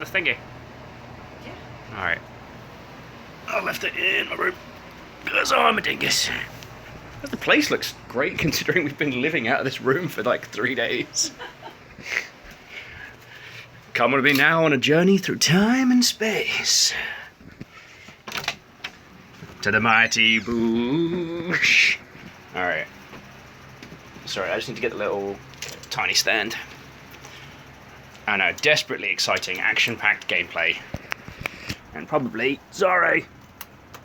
The thingy. Yeah. Alright. I left it in my room because I'm a dingus. The place looks great considering we've been living out of this room for like 3 days. Come with me now on a journey through time and space. To the mighty bush. Alright. Sorry, I just need to get the little tiny stand. I know, desperately exciting, action-packed gameplay. And probably, sorry,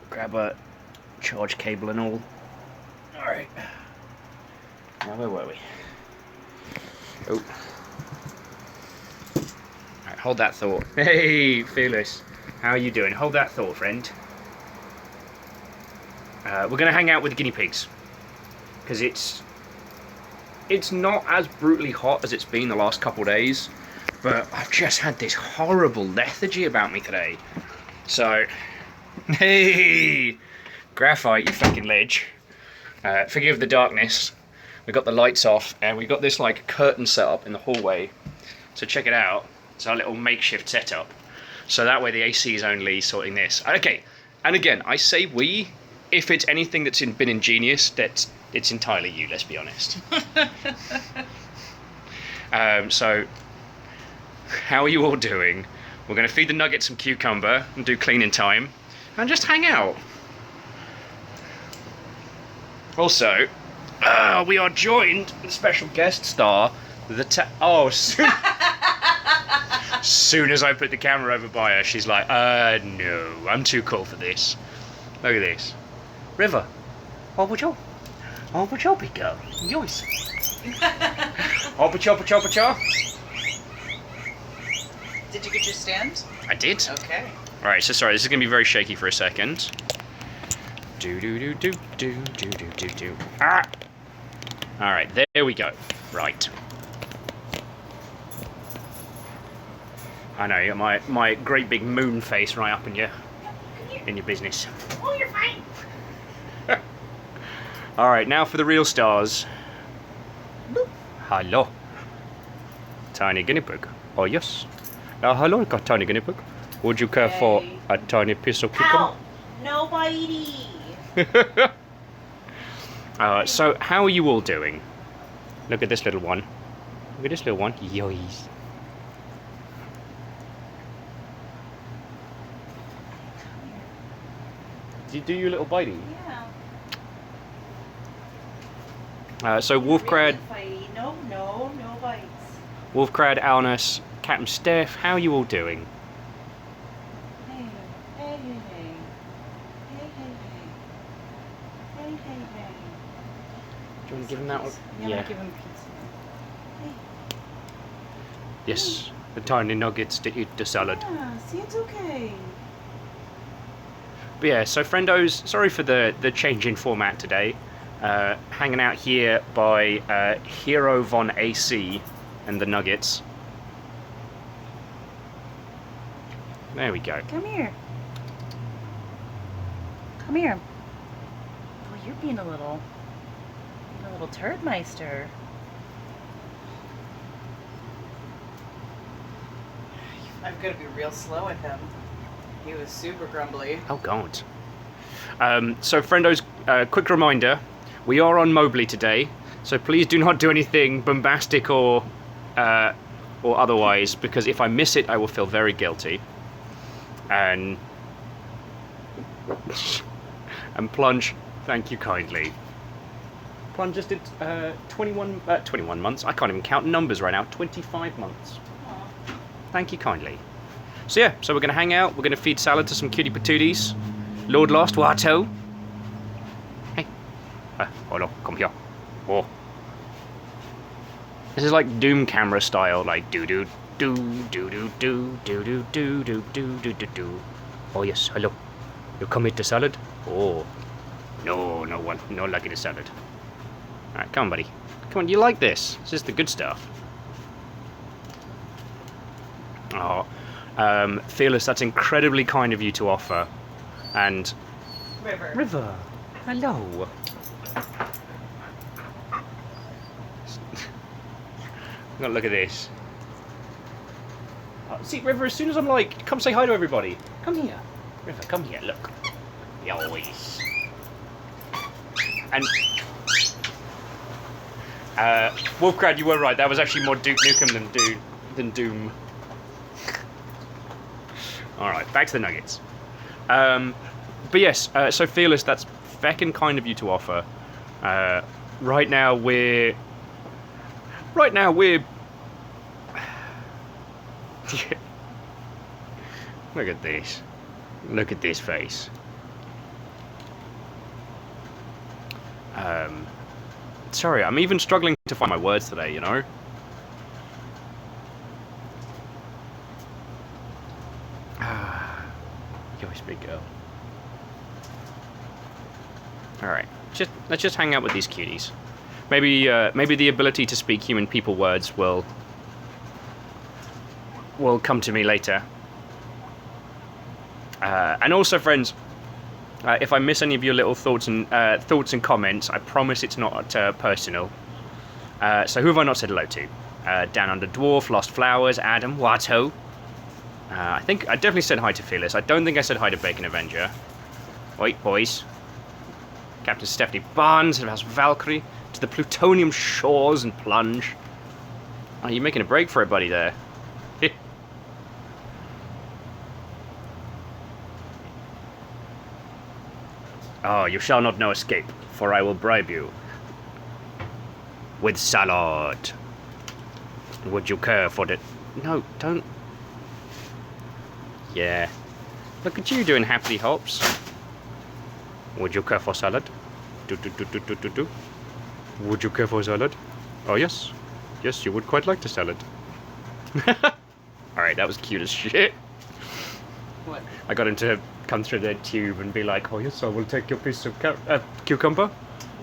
grab a charge cable and all. Alright. Now where were we? Oh. Alright, hold that thought. Hey, Fearless. How are you doing? Hold that thought, friend. We're going to hang out with the guinea pigs. Because it's not as brutally hot as it's been the last couple days. But I've just had this horrible lethargy about me today. So, hey, graphite, you fucking ledge. Forgive the darkness. We got the lights off, and we got this like curtain set up in the hallway. So check it out. It's our little makeshift setup. So that way the AC is only sorting this. Okay, and again, I say we. If it's anything that's been ingenious, it's entirely you. Let's be honest. So. How are you all doing? We're going to feed the Nugget some cucumber and do cleaning time and just hang out. Also, we are joined with a special guest star, soon as I put the camera over by her, she's like, no, I'm too cool for this. Look at this. River, what would you be, girl? Yours. Hoppa-choppa-choppa-chop. Did you get your stand? I did. Okay. Alright, so sorry, this is going to be very shaky for a second. Do. Ah! Alright, there we go. Right. I know, you got my great big moon face right up in your business. Oh, you're fine. Alright, now for the real stars. Boop. Hello. Tiny guinea pig. Oh, yes. Hello, tiny guinea pig. Would you care for a tiny piece of cucumber? Ow! No bitey! So, how are you all doing? Look at this little one. Look at this little one. Yoys. Did you do your little bitey? Yeah. So, Wolfcrad, Really no bites. Wolfcrad, Alnus, Captain Steph, how are you all doing? Hey. Hey. Do you want to give him that one? Yeah. I'm gonna give him pizza. Hey. Yes, the tiny nuggets to eat the salad. Yeah, see, it's okay. But yeah, so friendos, sorry for the change in format today. Hanging out here by Hero Von AC and the Nuggets. There we go. Come here. Come here. Oh, you're being a little turdmeister. I'm gonna be real slow with him. He was super grumbly. Oh God. So friendos, quick reminder, we are on Mobley today, so please do not do anything bombastic or otherwise, because if I miss it, I will feel very guilty. And Plunge, thank you kindly. Plunge just did 21 months. I can't even count numbers right now. 25 months. Aww. Thank you kindly. So yeah, so we're going to hang out. We're going to feed salad to some cutie patooties. Lord Lost Wato. Hey. Hello, come here. Oh. This is like Doom camera style, like do. Oh yes, hello. You come eat the salad? Oh. No one. No lucky the salad. Alright, come on, buddy. Come on, you like this. This is the good stuff. Oh. Fearless, that's incredibly kind of you to offer. And... River. Hello. Look at this. See, River, as soon as I'm like, come say hi to everybody. Come here. River, come here, look. Always. And... Wolfcrad, you were right. That was actually more Duke Nukem than Doom. Alright, back to the Nuggets. But yes, so Fearless, that's feckin' kind of you to offer. Right now we're... Look at this. Look at this face. Sorry, I'm even struggling to find my words today, you know? You're a big girl. Alright, let's just hang out with these cuties. Maybe the ability to speak human people words will come to me later. And also, friends, if I miss any of your little thoughts and comments, I promise it's not personal. So who have I not said hello to? Down Under Dwarf, Lost Flowers, Adam, Watto. I think I definitely said hi to Fearless. I don't think I said hi to Bacon Avenger. Wait, boys. Captain Stephanie Barnes of House Valkyrie, to the plutonium shores and plunge. Oh, you're making a break for it, buddy, there. Oh, you shall not know escape, for I will bribe you with salad. Would you care for it? No, don't. Yeah. Look at you doing happy hops. Would you care for salad? Do. Would you care for salad? Oh, yes. Yes, you would quite like the salad. Alright, that was cute as shit. What? I got him to come through the tube and be like, oh, yes, I will take your piece of cucumber.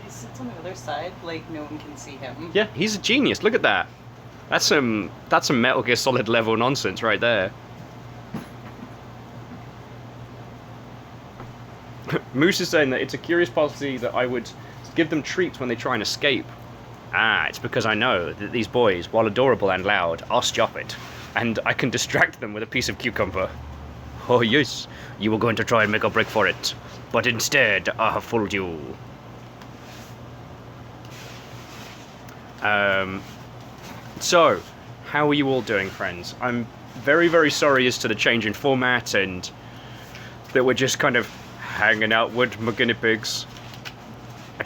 He sits on the other side, like no one can see him. Yeah, he's a genius. Look at that. That's some Metal Gear Solid level nonsense right there. Moose is saying that it's a curious policy that I would give them treats when they try and escape. Ah, it's because I know that these boys, while adorable and loud, are stupid, and I can distract them with a piece of cucumber. Oh yes, you were going to try and make a break for it, but instead I have fooled you. So, how are you all doing, friends? I'm very, very sorry as to the change in format and that we're just kind of hanging out with my guinea pigs. I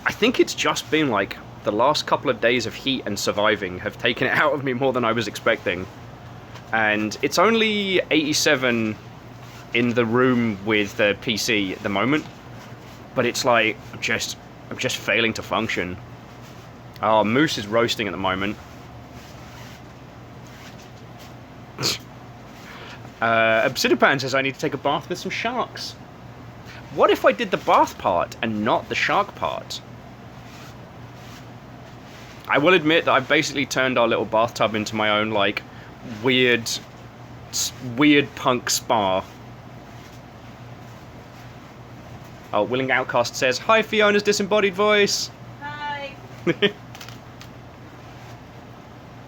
think it's just been like the last couple of days of heat and surviving have taken it out of me more than I was expecting. And it's only 87 in the room with the PC at the moment, but it's like I'm just failing to function. Oh, Moose is roasting at the moment. Obsidipan says I need to take a bath with some sharks. What if I did the bath part and not the shark part? I will admit that I've basically turned our little bathtub into my own, like, weird punk spa. Oh, Willing Outcast says, hi, Fiona's disembodied voice. Hi.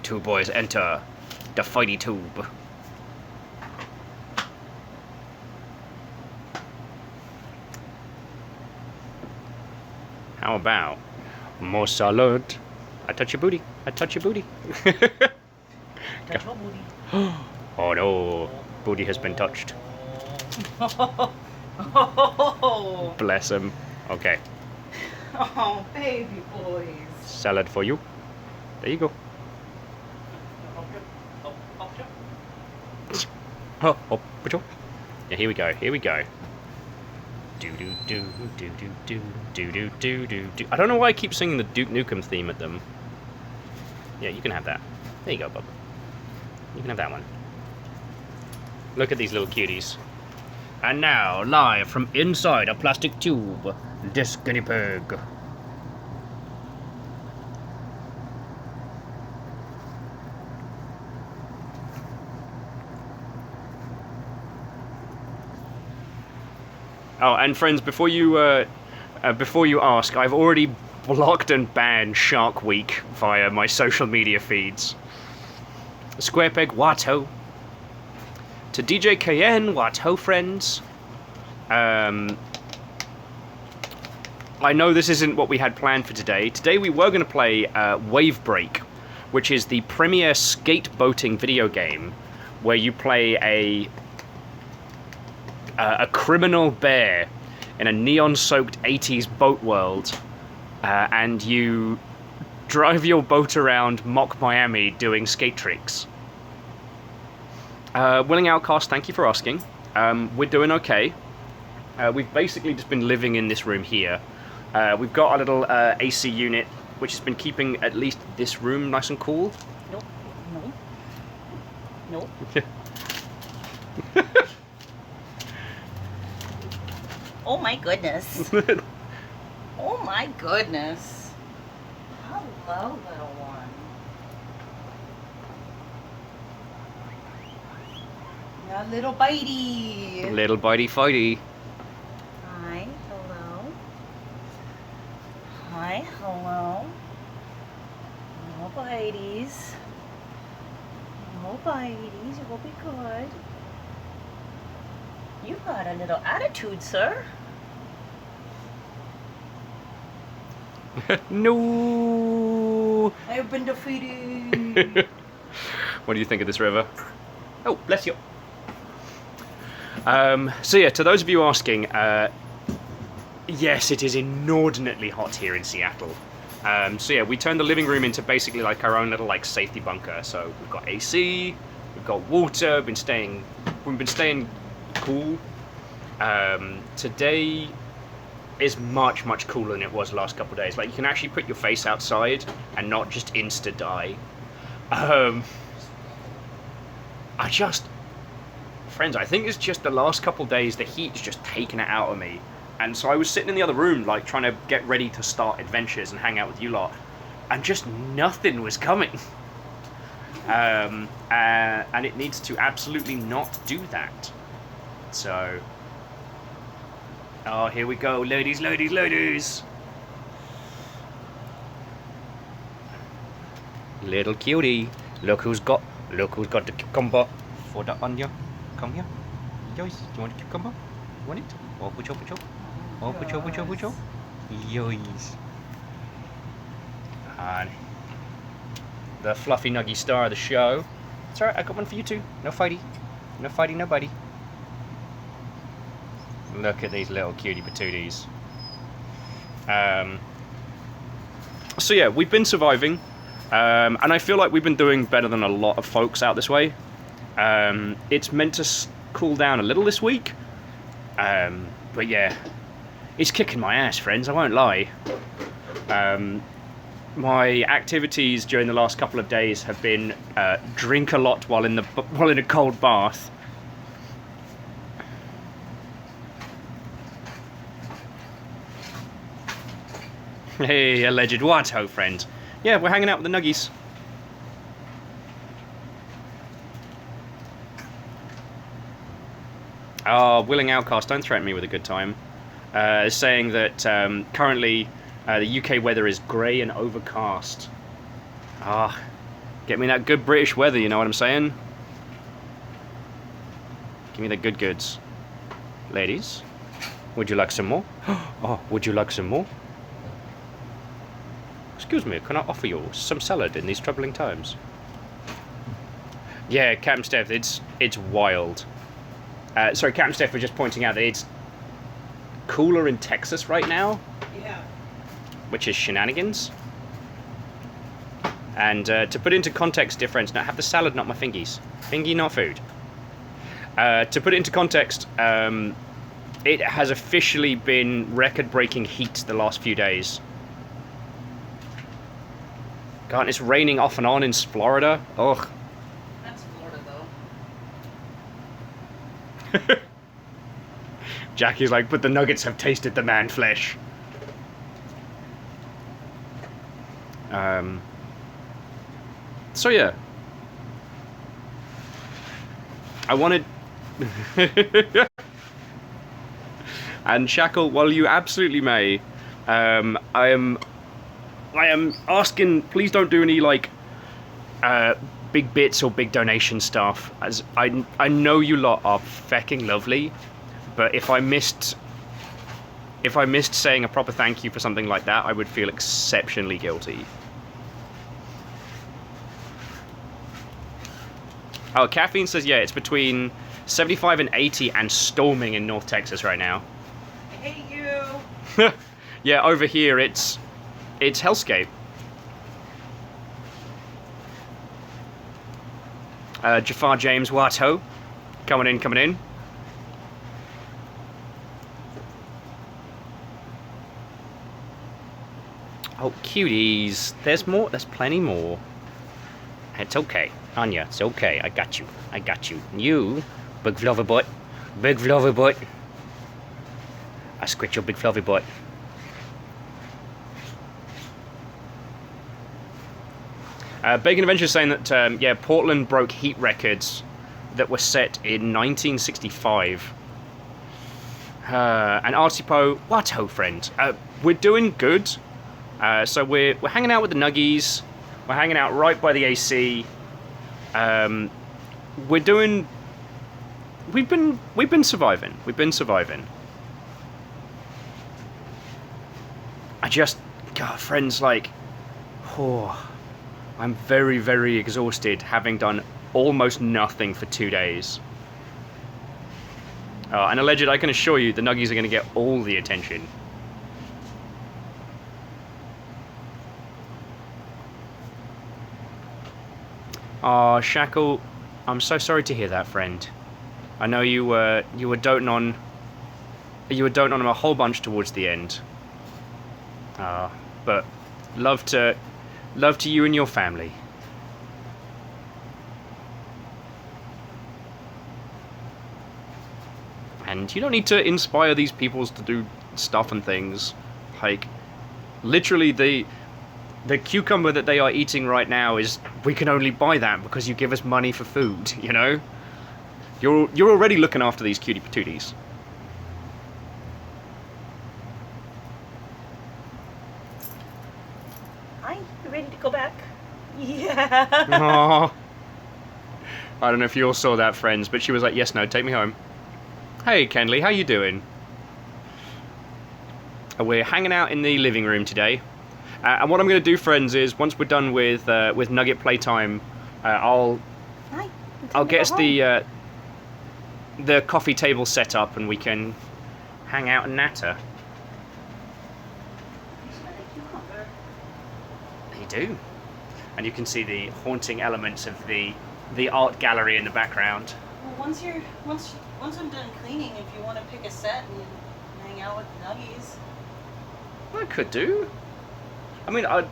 Two boys enter the fighty tube. How about more salad? I touch your booty. I touch your booty. Touch your booty. Oh no, booty has been touched. Oh. Bless him. Okay. Oh, baby boys. Salad for you. There you go. Oh, yeah, here we go. Here we go. Do do do do do do do do do do do. I don't know why I keep singing the Duke Nukem theme at them. Yeah, you can have that. There you go, bub. You can have that one. Look at these little cuties. And now, live from inside a plastic tube, this guinea pig. Oh, and friends, before you ask, I've already blocked and banned Shark Week via my social media feeds. Square Peg, Watto. To DJ KN, Watto friends. I know this isn't what we had planned for today. Today we were going to play Wave Break, which is the premier skateboating video game where you play a criminal bear in a neon-soaked 80s boat world, and you drive your boat around mock Miami doing skate tricks. Willing Outcast, thank you for asking. We're doing okay. We've basically just been living in this room here. We've got our little AC unit, which has been keeping at least this room nice and cool. Nope. Nope. Oh my goodness. Oh my goodness. Hello, little one. Yeah, little bitey. Little bitey fighty. Hi, hello. Hi, hello. No bites. No bites. It will be good. You got a little attitude, sir. No. I've been defeated. What do you think of this river? Oh, bless you. So yeah, to those of you asking, yes, it is inordinately hot here in Seattle. So yeah, we turned the living room into basically like our own little like safety bunker. So we've got AC, we've got water, we've been staying cool. Today is much cooler than it was the last couple of days. Like, you can actually put your face outside and not just insta die. Friends, I think it's just the last couple of days the heat's just taken it out of me. And so I was sitting in the other room, like, trying to get ready to start adventures and hang out with you lot, and just nothing was coming. And it needs to absolutely not do that. So, oh, here we go, ladies. Little cutie, look who's got the cucumber for the onion. Come here, Joyce. Do you want a cucumber? You want it? Oh, pucho. Oh, pucho. Joyce. And the fluffy nuggy star of the show. It's alright, I got one for you too. No fighty, nobody. Look at these little cutie patooties. So yeah, we've been surviving, and I feel like we've been doing better than a lot of folks out this way. It's meant to cool down a little this week, but yeah, it's kicking my ass, friends, I won't lie. My activities during the last couple of days have been drink a lot while in a cold bath. Hey, alleged Watto friend. Yeah, we're hanging out with the Nuggies. Oh, Willing Outcast, don't threaten me with a good time. Saying that currently the UK weather is grey and overcast. Ah, get me that good British weather, you know what I'm saying? Give me the good goods. Ladies, would you like some more? Oh, would you like some more? Excuse me, can I offer you some salad in these troubling times? Yeah, Captain Steph, it's wild. Sorry, Captain Steph was just pointing out that it's cooler in Texas right now. Yeah. Which is shenanigans. And to put into context difference, now have the salad, not my fingies. Fingy, not food. To put it into context, it has officially been record-breaking heat the last few days. God, and it's raining off and on in Florida. Ugh. That's Florida, though. Jackie's like, but the Nuggets have tasted the man flesh. So yeah. I wanted... And Shackle, while you absolutely may, I am asking, please don't do any, like, big bits or big donation stuff. As I know you lot are fecking lovely, but if I missed saying a proper thank you for something like that, I would feel exceptionally guilty. Oh, Caffeine says, yeah, it's between 75 and 80 and storming in North Texas right now. I hate you. Yeah, over here it's hellscape. Jafar James Watto, coming in. Oh, cuties. There's more. There's plenty more. It's okay, Anya. It's okay. I got you. You, big fluffy butt. I squit your big fluffy butt. Bacon Adventure is saying that, yeah, Portland broke heat records that were set in 1965. And Artipo, what ho, friend? We're doing good. So we're hanging out with the Nuggies. We're hanging out right by the AC. We've been surviving. God, friends, like, oh, I'm very, very exhausted, having done almost nothing for 2 days. And Alleged, I can assure you, the Nuggies are going to get all the attention. Aw, Shackle, I'm so sorry to hear that, friend. I know you were doting on him a whole bunch towards the end. But love to you and your family. And you don't need to inspire these peoples to do stuff and things. Like, literally the cucumber that they are eating right now is, we can only buy that because you give us money for food, you know? You're already looking after these cutie patooties. Hi, you ready to go back? Yeah. Aww. I don't know if you all saw that, friends, but she was like, yes, no, take me home. Hey, Kenley, how you doing? We're hanging out in the living room today. And what I'm going to do, friends, is once we're done with Nugget playtime, I'll get us the coffee table set up and we can hang out and natter. You do, and you can see the haunting elements of the art gallery in the background. Well, once I'm done cleaning, if you want to pick a set and hang out with the Nuggies. I could do. I mean, I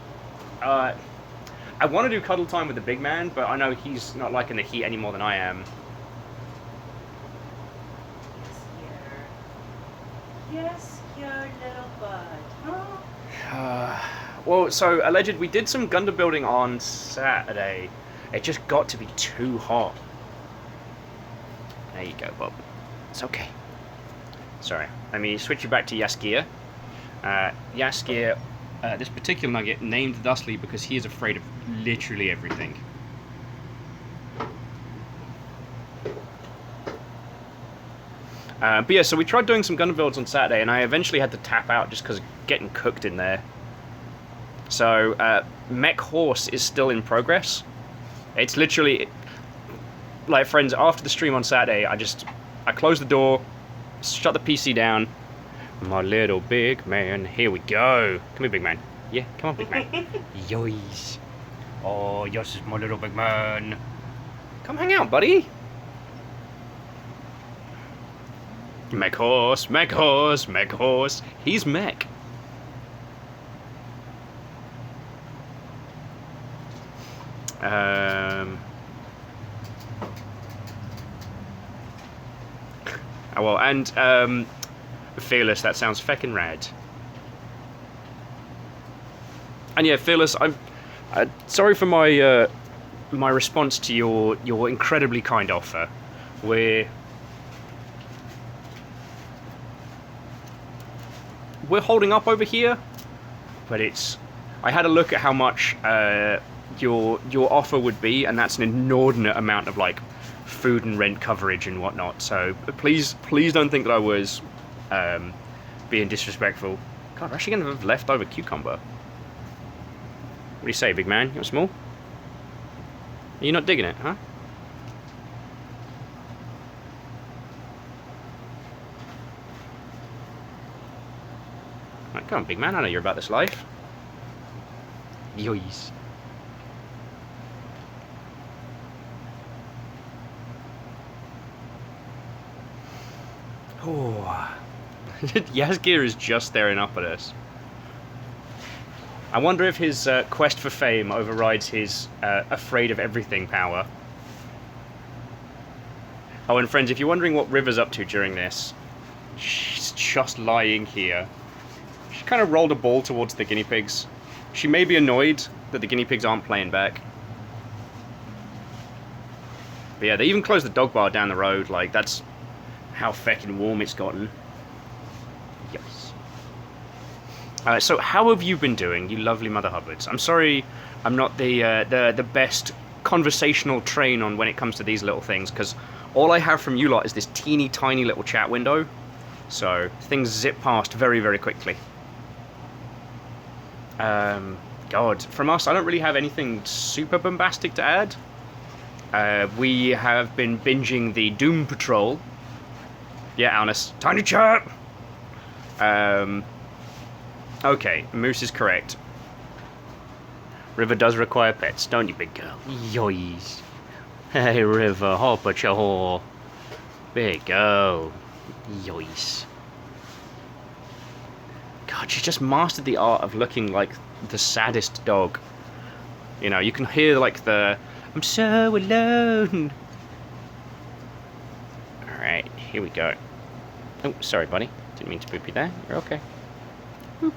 want to do cuddle time with the big man, but I know he's not liking the heat any more than I am. Yes, your little bud. Huh? Well, so, Alleged, we did some Gundam building on Saturday. It just got to be too hot. There you go, Bob. It's okay. Sorry. Let me switch you back to Yaskier. Yaskier, this particular Nugget, named thusly because he is afraid of literally everything. But yeah, so we tried doing some Gundam builds on Saturday, and I eventually had to tap out just because of getting cooked in there. So, Mech Horse is still in progress. It's literally, like, friends, after the stream on Saturday, I closed the door, shut the PC down. My little big man, here we go. Come here, big man. Yeah, come on, big man. Yois. Oh, yours is my little big man. Come hang out, buddy. Mech Horse, Mech Horse, Mech Horse. He's Mech. Oh, well, and Fearless, that sounds feckin' rad. And yeah, Fearless, I'm sorry for my my response to your incredibly kind offer. We're holding up over here, but I had a look at how much your offer would be, and that's an inordinate amount of like food and rent coverage and whatnot. So please don't think that I was being disrespectful. God, we're actually gonna have leftover cucumber. What do you say, big man? You want small? Are you not digging it, huh? Right, come on, big man. I know you're about this life. Yois. Oh, Yazgir is just staring up at us. I wonder if his quest for fame overrides his afraid of everything power. Oh, and friends, if you're wondering what River's up to during this, she's just lying here. She kind of rolled a ball towards the guinea pigs. She may be annoyed that the guinea pigs aren't playing back. But yeah, they even closed the dog bar down the road. Like, that's how feckin' warm it's gotten. Yes. So how have you been doing, you lovely Mother Hubbards? I'm sorry I'm not the best conversational train on when it comes to these little things, because all I have from you lot is this teeny tiny little chat window. So things zip past very, very quickly. God, from us, I don't really have anything super bombastic to add. We have been binging the Doom Patrol. Yeah, honest. Tiny chat! Okay, Moose is correct. River does require pets, don't you, big girl? Yois. Hey, River, hop at your whore. Big girl. Yois. God, she just mastered the art of looking like the saddest dog. You know, you can hear like the, I'm so alone. Alright, here we go. Oh, sorry, buddy. Didn't mean to poop you there. You're okay. Boop.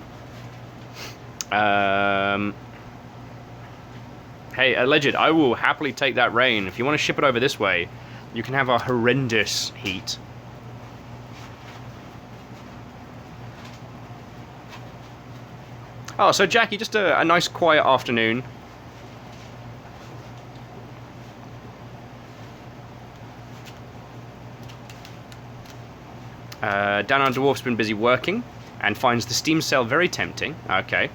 Hey, Alleged, I will happily take that rain. If you want to ship it over this way, you can have a horrendous heat. Oh, so Jackie, just a nice quiet afternoon. Down on Dwarf's been busy working and finds the Steam sale very tempting. Okay.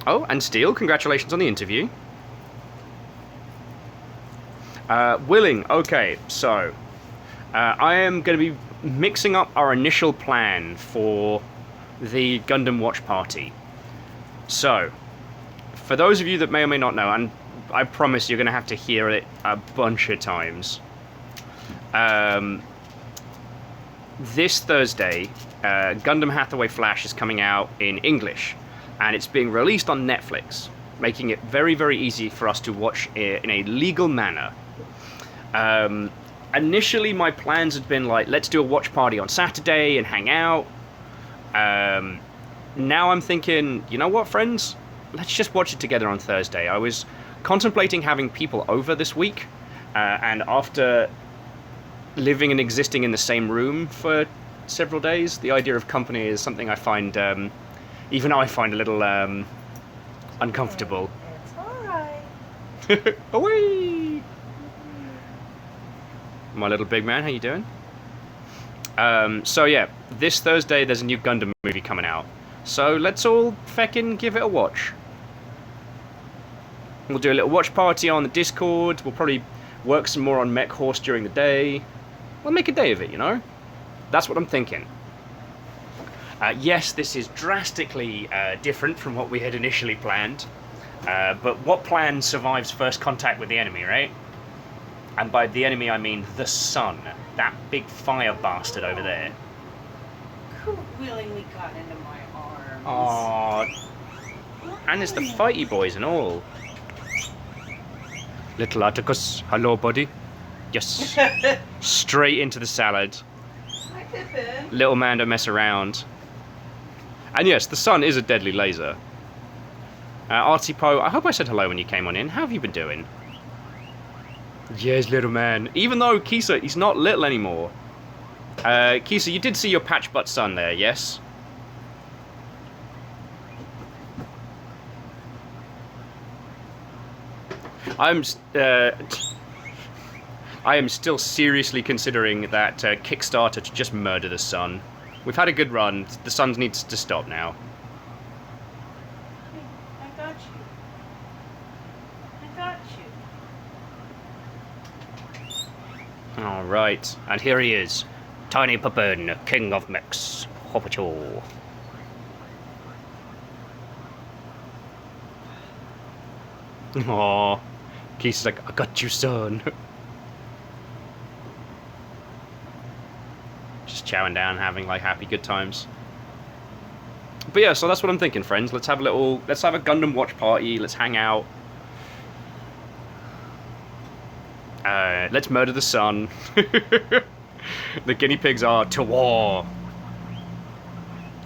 Oh, and Steel, congratulations on the interview. Willing, okay, so I am going to be mixing up our initial plan for the Gundam Watch Party. So, for those of you that may or may not know, and I promise you're going to have to hear it a bunch of times, this Thursday, Gundam Hathaway Flash is coming out in English, and it's being released on Netflix, making it very, very easy for us to watch it in a legal manner. Initially, my plans had been like, let's do a watch party on Saturday and hang out. Now I'm thinking, you know what, friends? Let's just watch it together on Thursday. I was contemplating having people over this week, and after living and existing in the same room for several days, the idea of company is something I find, even I find a little uncomfortable. It's alright. Away! My little big man, how you doing? So yeah, this Thursday there's a new Gundam movie coming out. So let's all feckin' give it a watch. We'll do a little watch party on the Discord. We'll probably work some more on Mech Horse during the day. We'll make a day of it, you know? That's what I'm thinking. Yes, this is drastically different from what we had initially planned. But what plan survives first contact with the enemy, right? And by the enemy, I mean the sun. That big fire bastard over there. Who willingly got into my arms? Aww. And it's the fighty boys and all. Little Atticus, hello, buddy. Yes. Straight into the salad. Hi, Pippin. Little man, don't mess around. And yes, the sun is a deadly laser. Artsy Poe, I hope I said hello when you came on in. How have you been doing? Yes, little man. Even though Kisa, he's not little anymore. Kisa, you did see your patch butt son there, yes? I am still seriously considering that Kickstarter to just murder the sun. We've had a good run. The sun needs to stop now. I got you. I got you. All right, and here he is, Tiny Pippin, King of Mechs. Hoppacho. Aww. Keith's like, I got you, son. Just chowing down, having like happy good times. But yeah, so that's what I'm thinking, friends. Let's have a Gundam watch party. Let's hang out. Let's murder the sun. The guinea pigs are to war.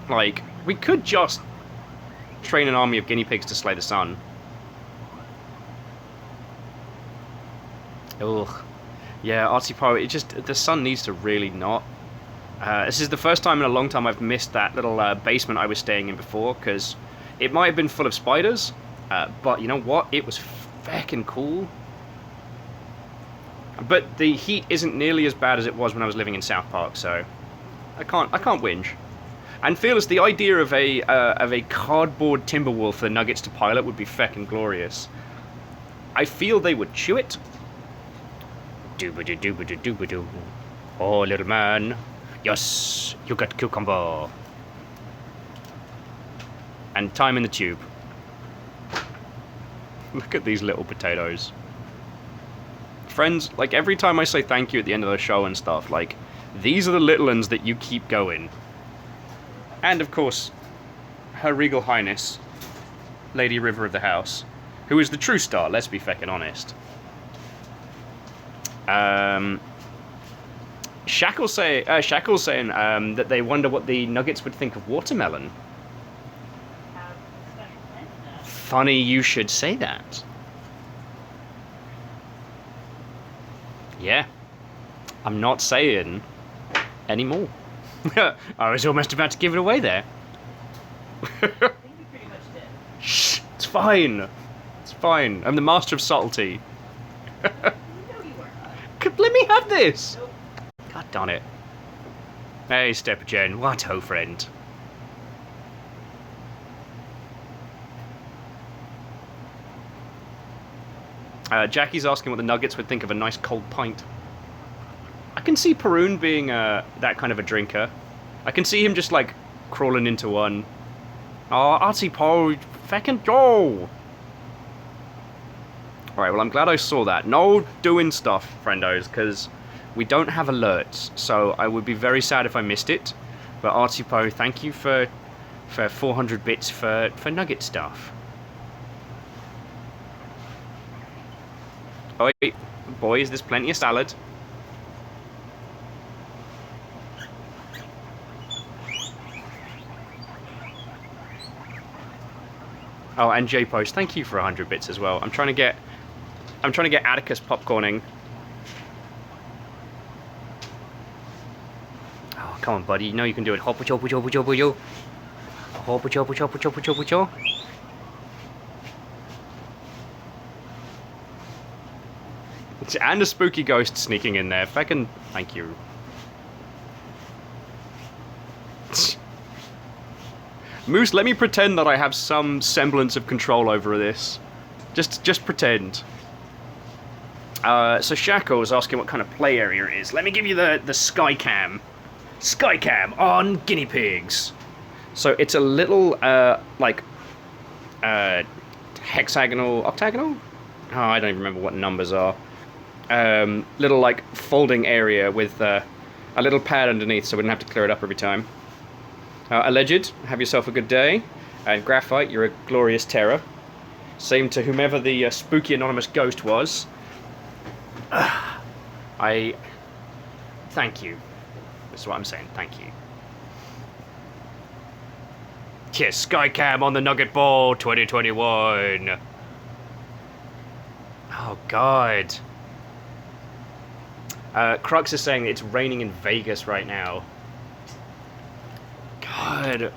Like, we could just train an army of guinea pigs to slay the sun. Ugh. Yeah, artsy power. It just, the sun needs to really not. This is the first time in a long time I've missed that little basement I was staying in before, because it might have been full of spiders, but you know what? It was feckin' cool. But the heat isn't nearly as bad as it was when I was living in South Park, so I can't whinge. And Fearless, the idea of a cardboard Timberwolf for the Nuggets to pilot would be feckin' glorious. I feel they would chew it. Doobadoo. Oh, little man. Yes, you got cucumber. And time in the tube. Look at these little potatoes. Friends, like every time I say thank you at the end of the show and stuff, like, these are the little ones that you keep going. And of course, Her Regal Highness, Lady River of the House, who is the true star, let's be feckin' honest. Shackle's saying that they wonder what the Nuggets would think of watermelon. Funny you should say that. Yeah, I'm not saying anymore. I was almost about to give it away there. I think you pretty much did. Shh, it's fine. It's fine. I'm the master of subtlety. No, you weren't. Let me have this. Nope. God darn it. Hey, Steppergen, what ho, friend. Jackie's asking what the Nuggets would think of a nice cold pint. I can see Perun being that kind of a drinker. I can see him just like crawling into one. Oh, artsy po, feckin' go! Alright, well I'm glad I saw that. No doing stuff, friendos, because we don't have alerts, so I would be very sad if I missed it. But artsy po, thank you for 400 bits for Nugget stuff. Oh wait, boys, there's plenty of salad. Oh, and J-Post, thank you for 100 bits as well. I'm trying to get Atticus popcorning. Oh, come on, buddy. You know you can do it. Hoppa-cho. And a spooky ghost sneaking in there. Feckin' thank you. Moose, let me pretend that I have some semblance of control over this. Just pretend. So Shaco was asking what kind of play area it is. Let me give you the Skycam. Skycam on guinea pigs. So it's a little, hexagonal, octagonal? Oh, I don't even remember what numbers are. Little, like, folding area with a little pad underneath so we don't have to clear it up every time. Alleged, have yourself a good day. And Graphite, you're a glorious terror. Same to whomever the spooky anonymous ghost was. I thank you. That's what I'm saying, thank you. Yes, Skycam on the Nugget Ball 2021. Oh, God. Crux is saying that it's raining in Vegas right now. God.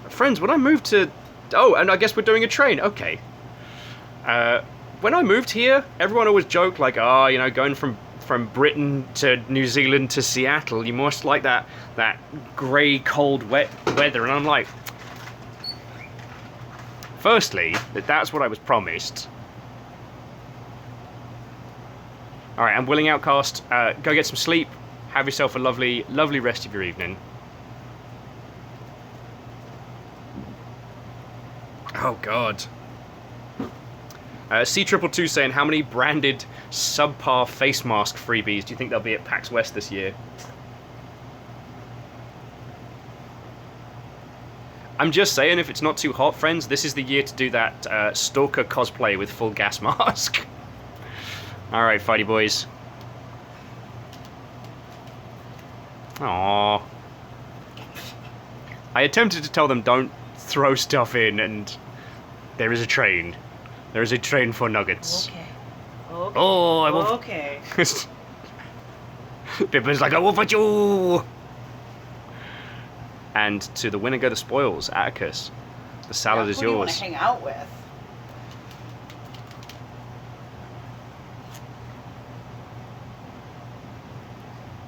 Friends, when I moved to... Oh, and I guess we're doing a train. Okay. when I moved here, everyone always joked like, oh, you know, going from Britain to New Zealand to Seattle, you must like that grey, cold, wet weather. And I'm like, firstly, that's what I was promised. All right, I'm willing outcast. Go get some sleep. Have yourself a lovely, lovely rest of your evening. Oh God. C222 saying, how many branded subpar face mask freebies do you think there'll be at PAX West this year? I'm just saying, if it's not too hot, friends, this is the year to do that stalker cosplay with full gas mask. Alright, fighty boys. Aww. I attempted to tell them don't throw stuff in, and there is a train. There is a train for nuggets. Okay. Okay. Oh, I will. Okay. Pippa's like, I will fight you! And to the winner go the spoils, Atticus. The salad is Who do you want yours. to hang out with?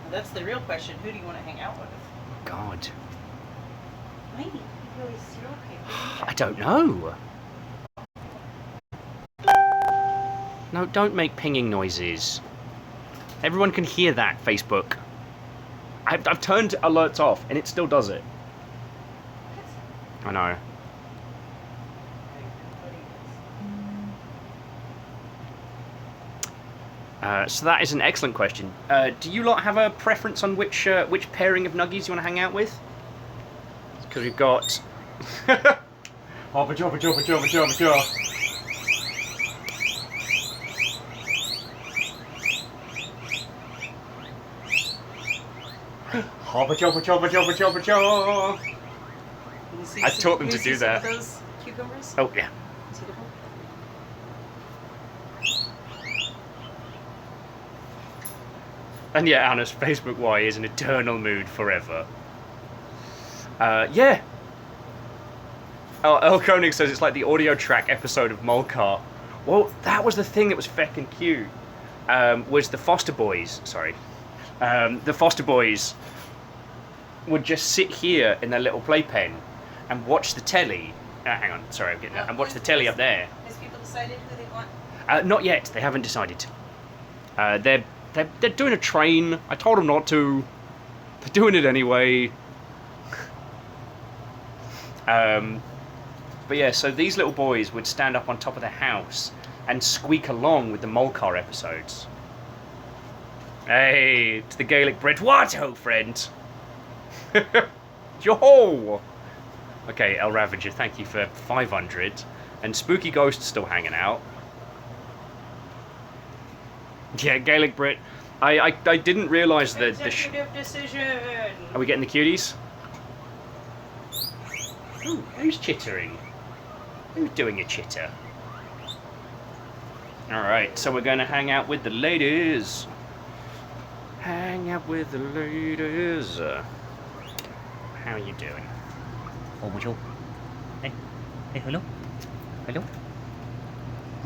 Well, that's the real question. Who do you want to hang out with? God. Maybe really serial killer. I don't know. No, don't make pinging noises. Everyone can hear that, Facebook. I've turned alerts off, and it still does it. I know. So that is an excellent question. Do you lot have a preference on which pairing of nuggies you want to hang out with? Because we've got... Hoppa choppa choppa choppa choppa choppa. Hoppa choppa choppa choppa choppa choppa. I taught them to do that. Those cucumbers? Oh, yeah. And yeah, Anna's Facebook Y is an eternal mood forever. Yeah. Oh, El Koenig says it's like the audio track episode of Molcar. Well, that was the thing that was feckin' cute. Was the Foster Boys, sorry. The Foster Boys would just sit here in their little playpen and watch the telly. Hang on, sorry, I'm getting that. And watch the telly up there. Has people decided who they want? Not yet. They haven't decided. They're doing a train. I told them not to. They're doing it anyway. But yeah, so these little boys would stand up on top of the house and squeak along with the Molcar episodes. Hey, to the Gaelic Brit. What, ho, friend? Yo! Okay, El Ravager, thank you for 500. And Spooky Ghost still hanging out. Yeah, Gaelic Brit. I didn't realise that Executive decision. Are we getting the cuties? Ooh, who's chittering? Who's doing a chitter? Alright, so we're going to hang out with the ladies. Hang out with the ladies. How are you doing? Oh, bonjour. Hey, hey, hello? Hello?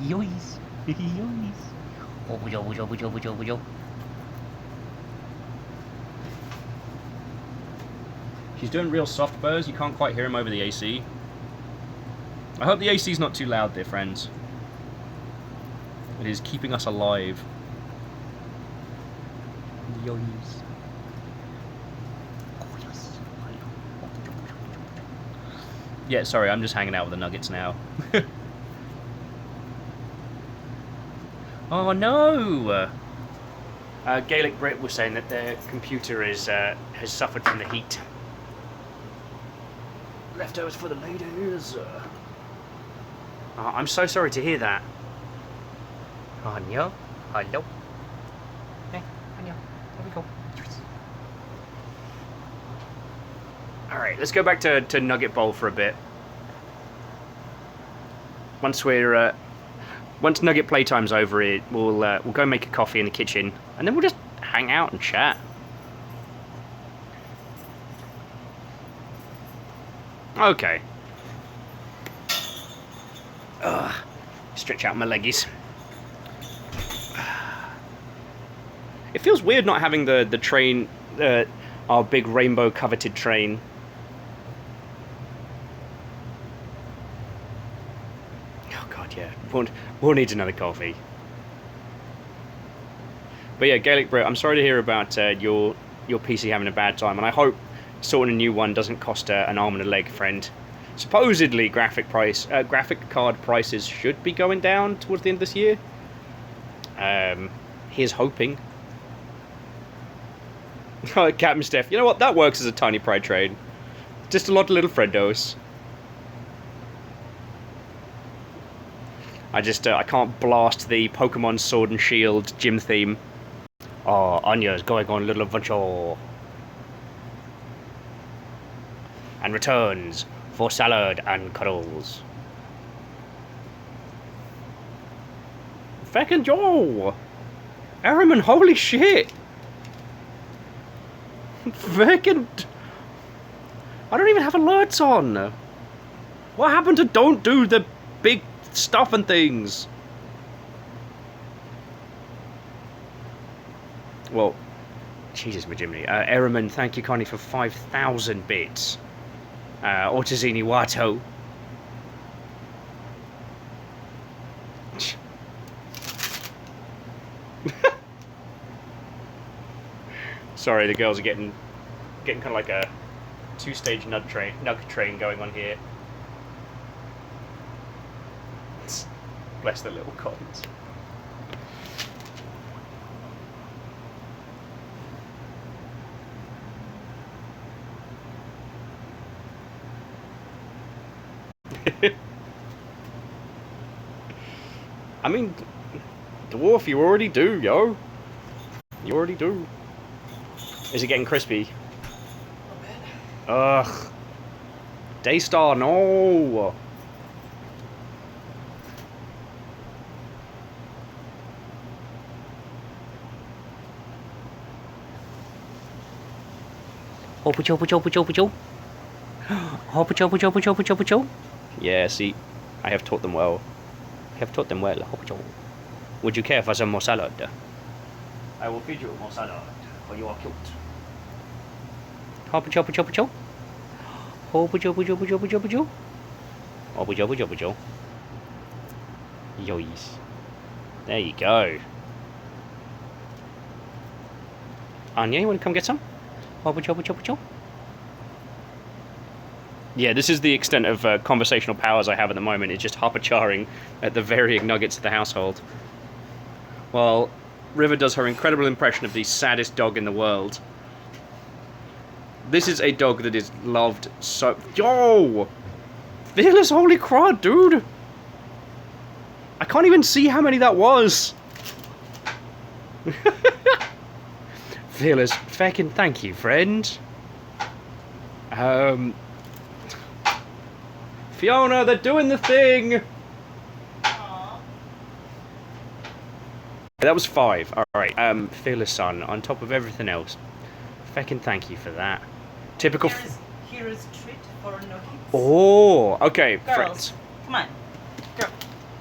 Yois. Yois. Oh, bonjour, bonjour, bonjour, bonjour, bonjour. She's doing real soft burrs. You can't quite hear him over the AC. I hope the AC's not too loud, dear friends. It is keeping us alive. Yois. Yeah, sorry, I'm just hanging out with the Nuggets now. Oh no! Gaelic Brit was saying that their computer is has suffered from the heat. Leftovers for the ladies. Oh, I'm so sorry to hear that. Hello? Hello? Hey, hello. There we go. Alright, let's go back to Nugget Bowl for a bit. Once we're once Nugget playtime's over, we'll go make a coffee in the kitchen, and then we'll just hang out and chat. Okay. Ugh. Stretch out my leggies. It feels weird not having the train, our big rainbow coveted train. Oh god, yeah. We'll need another coffee. But yeah, Gaelic Bro, I'm sorry to hear about your PC having a bad time, and I hope sorting a new one doesn't cost an arm and a leg, friend. Supposedly, graphic card prices should be going down towards the end of this year. Here's hoping. Captain Steph, you know what? That works as a tiny pride trade. Just a lot of little friendos. I can't blast the Pokemon Sword and Shield gym theme. Oh, Anya's going on a little adventure. And returns for salad and cuddles. Feckin' Joe! Araman, holy shit! Feckin'... I don't even have alerts on! What happened to don't do the big stuff and things? Well, Jesus, Majimini. Araman, thank you kindly for 5,000 bits. Ortazini Wato. Sorry, the girls are getting kind of like a two-stage nugget train going on here. Bless the little cottons. I mean, dwarf, you already do, yo. You already do. Is it getting crispy? Ugh. Daystar, no. Yeah, see, I have taught them well. I have taught them well. Would you care for some more salad? I will feed you more salad, for you are cute. Yois. There you go. Anya, you want to come get some? Yeah, this is the extent of conversational powers I have at the moment. It's just hopper-charring at the varying nuggets of the household. While River does her incredible impression of the saddest dog in the world. This is a dog that is loved so... Yo! Fearless, holy crud, dude! I can't even see how many that was! Fearless, feckin' thank you, friend. Fiona, they're doing the thing! Aww. That was 5. Alright, Fearless Son, on top of everything else. Feckin' thank you for that. Typical... Here's treat for Nuggets. Oh, okay, Girls, friends. come on. Girl.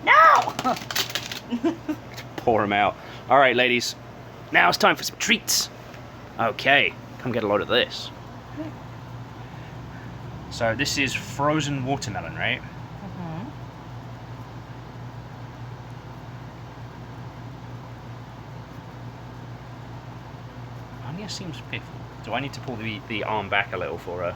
No! Pour him out. Alright, ladies. Now it's time for some treats. Okay, come get a load of this. So this is frozen watermelon, right? Mm-hmm. Anya seems pitiful. Do I need to pull the arm back a little for her?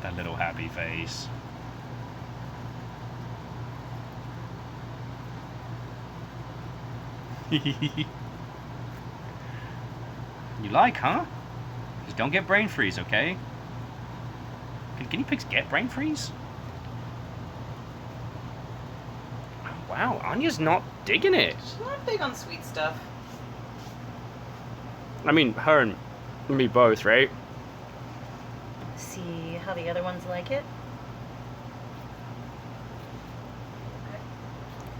That little happy face. You like, huh? Just don't get brain freeze, okay? Can guinea pigs get brain freeze? Oh, wow, Anya's not digging it. She's not big on sweet stuff. I mean, her and me both, right? See how the other ones like it?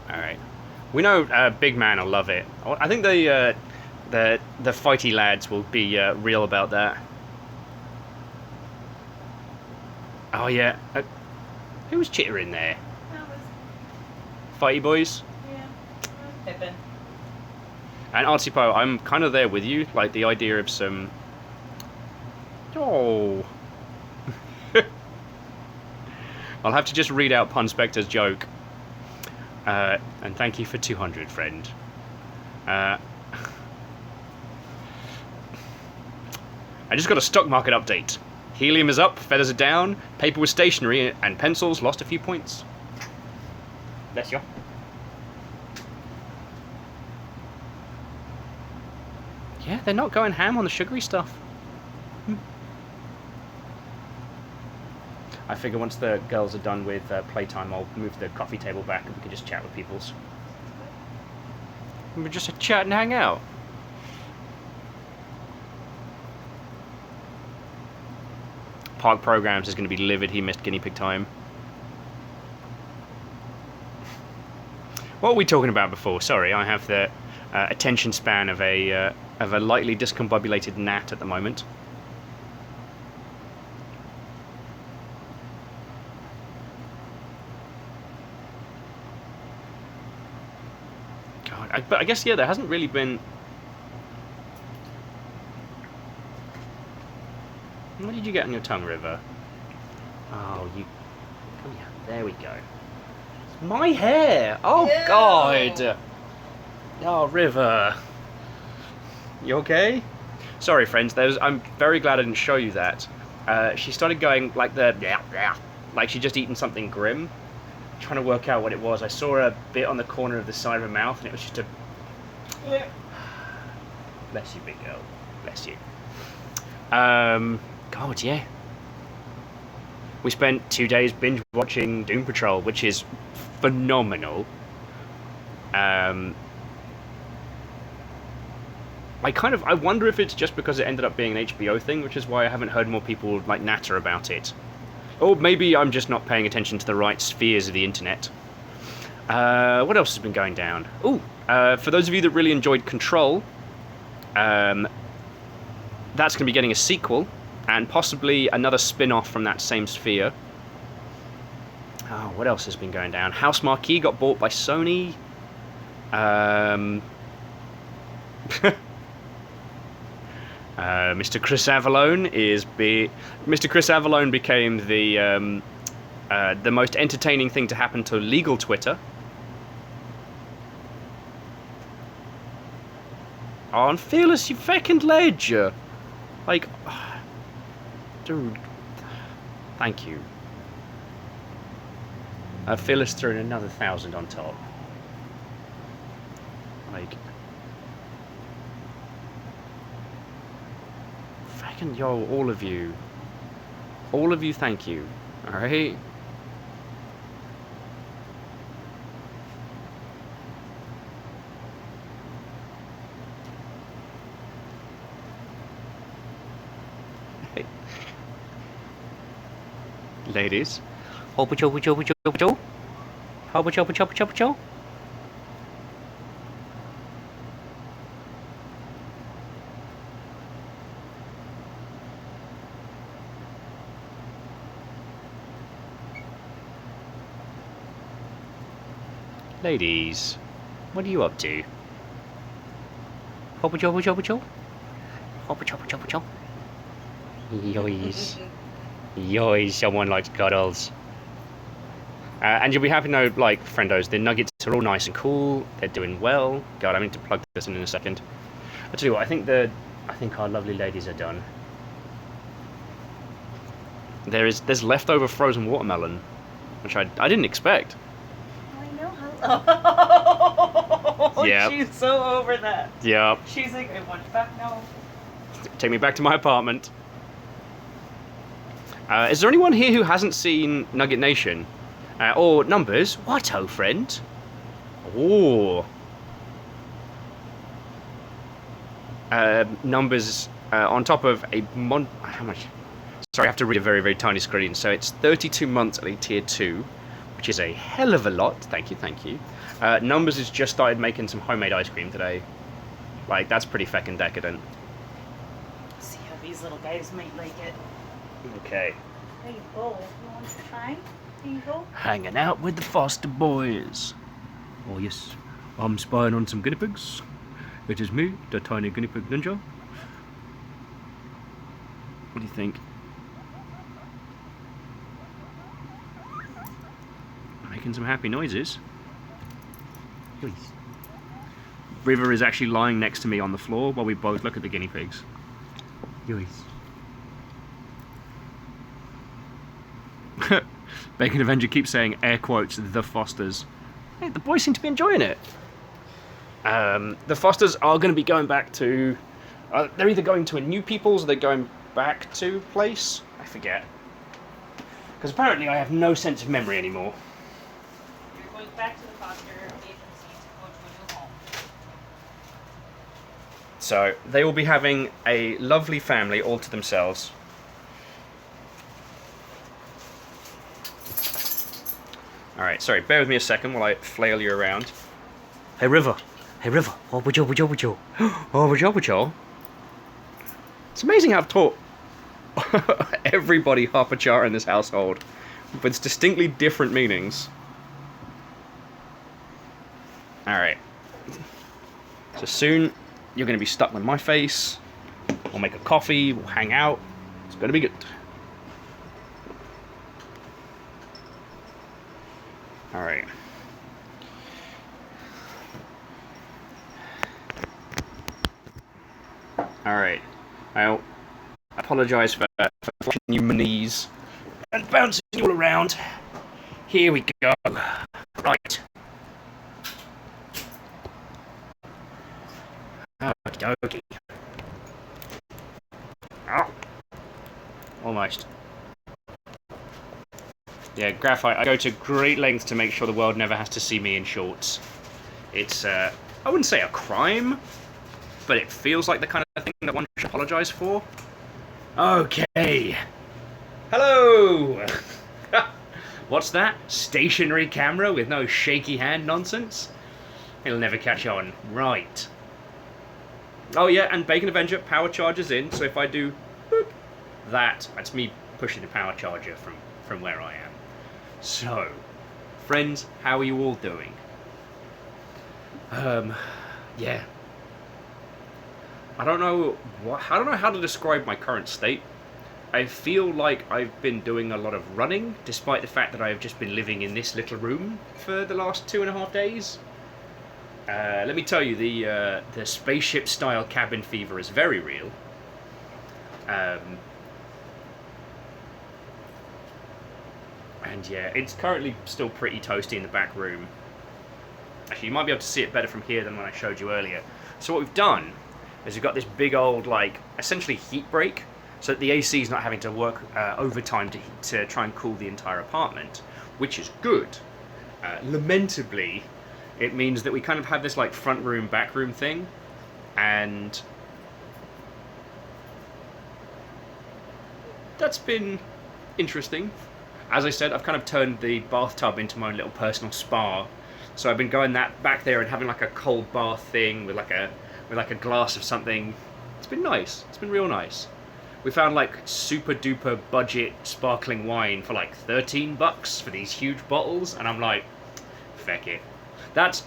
Alright. We know Big Man will love it. I think the fighty lads will be real about that. Oh yeah. Who was chittering there? That was, Fighty boys. yeah, Pippin. And Artsy I'm kind of there with you. Like the idea of some. Oh. I'll have to just read out Pun Spector's joke. And thank you for 200, friend. I just got a stock market update. Helium is up, feathers are down, paper was stationary, and pencils lost a few points. Bless you. Yeah, they're not going ham on the sugary stuff. I figure once the girls are done with playtime, I'll move the coffee table back and we can just chat with peoples. We're just chat and hang out. Park Programs is going to be livid he missed guinea pig time. What were we talking about before? Sorry, I have the attention span of a lightly discombobulated gnat at the moment. God, but I guess yeah, there hasn't really been. What did you get on your tongue, River? Oh, you. Come here. There we go. It's my hair. Oh Ew. God. Oh, River. You okay? Sorry, friends. I'm very glad I didn't show you that. She started going like like she'd just eaten something grim. Trying to work out what it was. I saw a bit on the corner of the side of her mouth, and it was just a. Yeah. Bless you, big girl. Bless you. God, yeah. We spent 2 days binge watching Doom Patrol, which is phenomenal. I wonder if it's just because it ended up being an HBO thing, which is why I haven't heard more people like natter about it. Or maybe I'm just not paying attention to the right spheres of the internet. What else has been going down? Ooh, for those of you that really enjoyed Control, that's going to be getting a sequel, and possibly another spin-off from that same sphere. Oh, what else has been going down? House Marquee got bought by Sony. Mr. Chris Avallone Mr. Chris Avallone became the most entertaining thing to happen to legal Twitter. Oh, and Fearless, you fucking ledger. Like, dude, thank you. Fearless threw in another 1,000 on top. Like, fucking yo, all of you, thank you. All right. Ladies, hopa chopa chopa chopa cho, hopa chopa chopa chopa cho. Ladies, what are you up to? Hopa chopa chopa cho, hopa chopa chopa cho. Yoys. Yoy, someone likes cuddles. And you'll be happy to know, like, friendos, the Nuggets are all nice and cool. They're doing well. God, I need to plug this in a second. I'll tell you what, I think our lovely ladies are done. There's leftover frozen watermelon, which I didn't expect. I know how. Yep. She's so over that. Yeah. She's like, I want back now. Take me back to my apartment. Is there anyone here who hasn't seen Nugget Nation? Or Numbers? What, oh friend? Oh. Numbers on top of a how much? Sorry, I have to read a very, very tiny screen. So it's 32 months at a tier 2, which is a hell of a lot. Thank you, thank you. Numbers has just started making some homemade ice cream today. Like, that's pretty feckin' decadent. See how these little guys might like it. Okay. There you go. You want to try? There you go. Hanging out with the foster boys. Oh yes, I'm spying on some guinea pigs. It is me, the tiny guinea pig ninja. What do you think? Making some happy noises. River is actually lying next to me on the floor while we both look at the guinea pigs. Bacon Avenger keeps saying, air quotes, the Fosters. Hey, the boys seem to be enjoying it. The Fosters are going to be going back to... they're either going to a new people's or they're going back to place. I forget. Because apparently I have no sense of memory anymore. You're going back to the foster agency to go to a new home. So they will be having a lovely family all to themselves. Alright, sorry, bear with me a second while I flail you around. Hey River! Hey River! Oh, would you? Oh, would you? It's amazing how I've taught everybody half a char in this household, but it's distinctly different meanings. Alright. So soon, you're going to be stuck with my face. We'll make a coffee, we'll hang out. It's going to be good. Alright. Alright. I'll apologise for flashing you my knees and bouncing you all around. Here we go. Right. Okie dokie. Oh. Almost. Yeah, graphite. I go to great lengths to make sure the world never has to see me in shorts. It's, I wouldn't say a crime, but it feels like the kind of thing that one should apologise for. Okay. Hello! What's that? Stationary camera with no shaky hand nonsense? It'll never catch on. Right. Oh yeah, and Bacon Avenger power charger's in, so if I do boop, that's me pushing the power charger from where I am. So, friends, how are you all doing? Yeah. I don't know how to describe my current state. I feel like I've been doing a lot of running, despite the fact that I've just been living in this little room for the last 2.5 days. Let me tell you, the spaceship-style cabin fever is very real. And yeah, it's currently still pretty toasty in the back room. Actually, you might be able to see it better from here than when I showed you earlier. So what we've done is we've got this big old, like, essentially heat break, so that the AC is not having to work overtime to try and cool the entire apartment, which is good. Lamentably, it means that we kind of have this like front room, back room thing, and that's been interesting. As I said, I've kind of turned the bathtub into my own little personal spa. So I've been going back there and having like a cold bath thing with like a glass of something. It's been nice. It's been real nice. We found like super duper budget sparkling wine for like $13 for these huge bottles, and I'm like, feck it.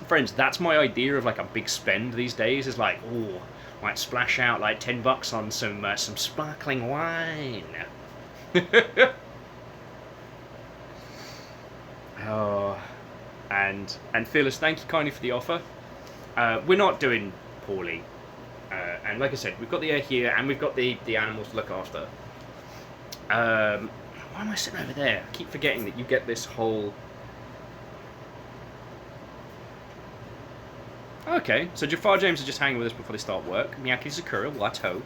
Friends, that's my idea of like a big spend these days. Is like, oh, might splash out like $10 on some sparkling wine. Oh, and Fearless, thank you kindly for the offer. We're not doing poorly, and like I said, we've got the air here, and we've got the animals to look after. Why am I sitting over there? I keep forgetting that you get this whole. Okay, so Jafar James is just hanging with us before they start work. Miyaki Sakura, Wato.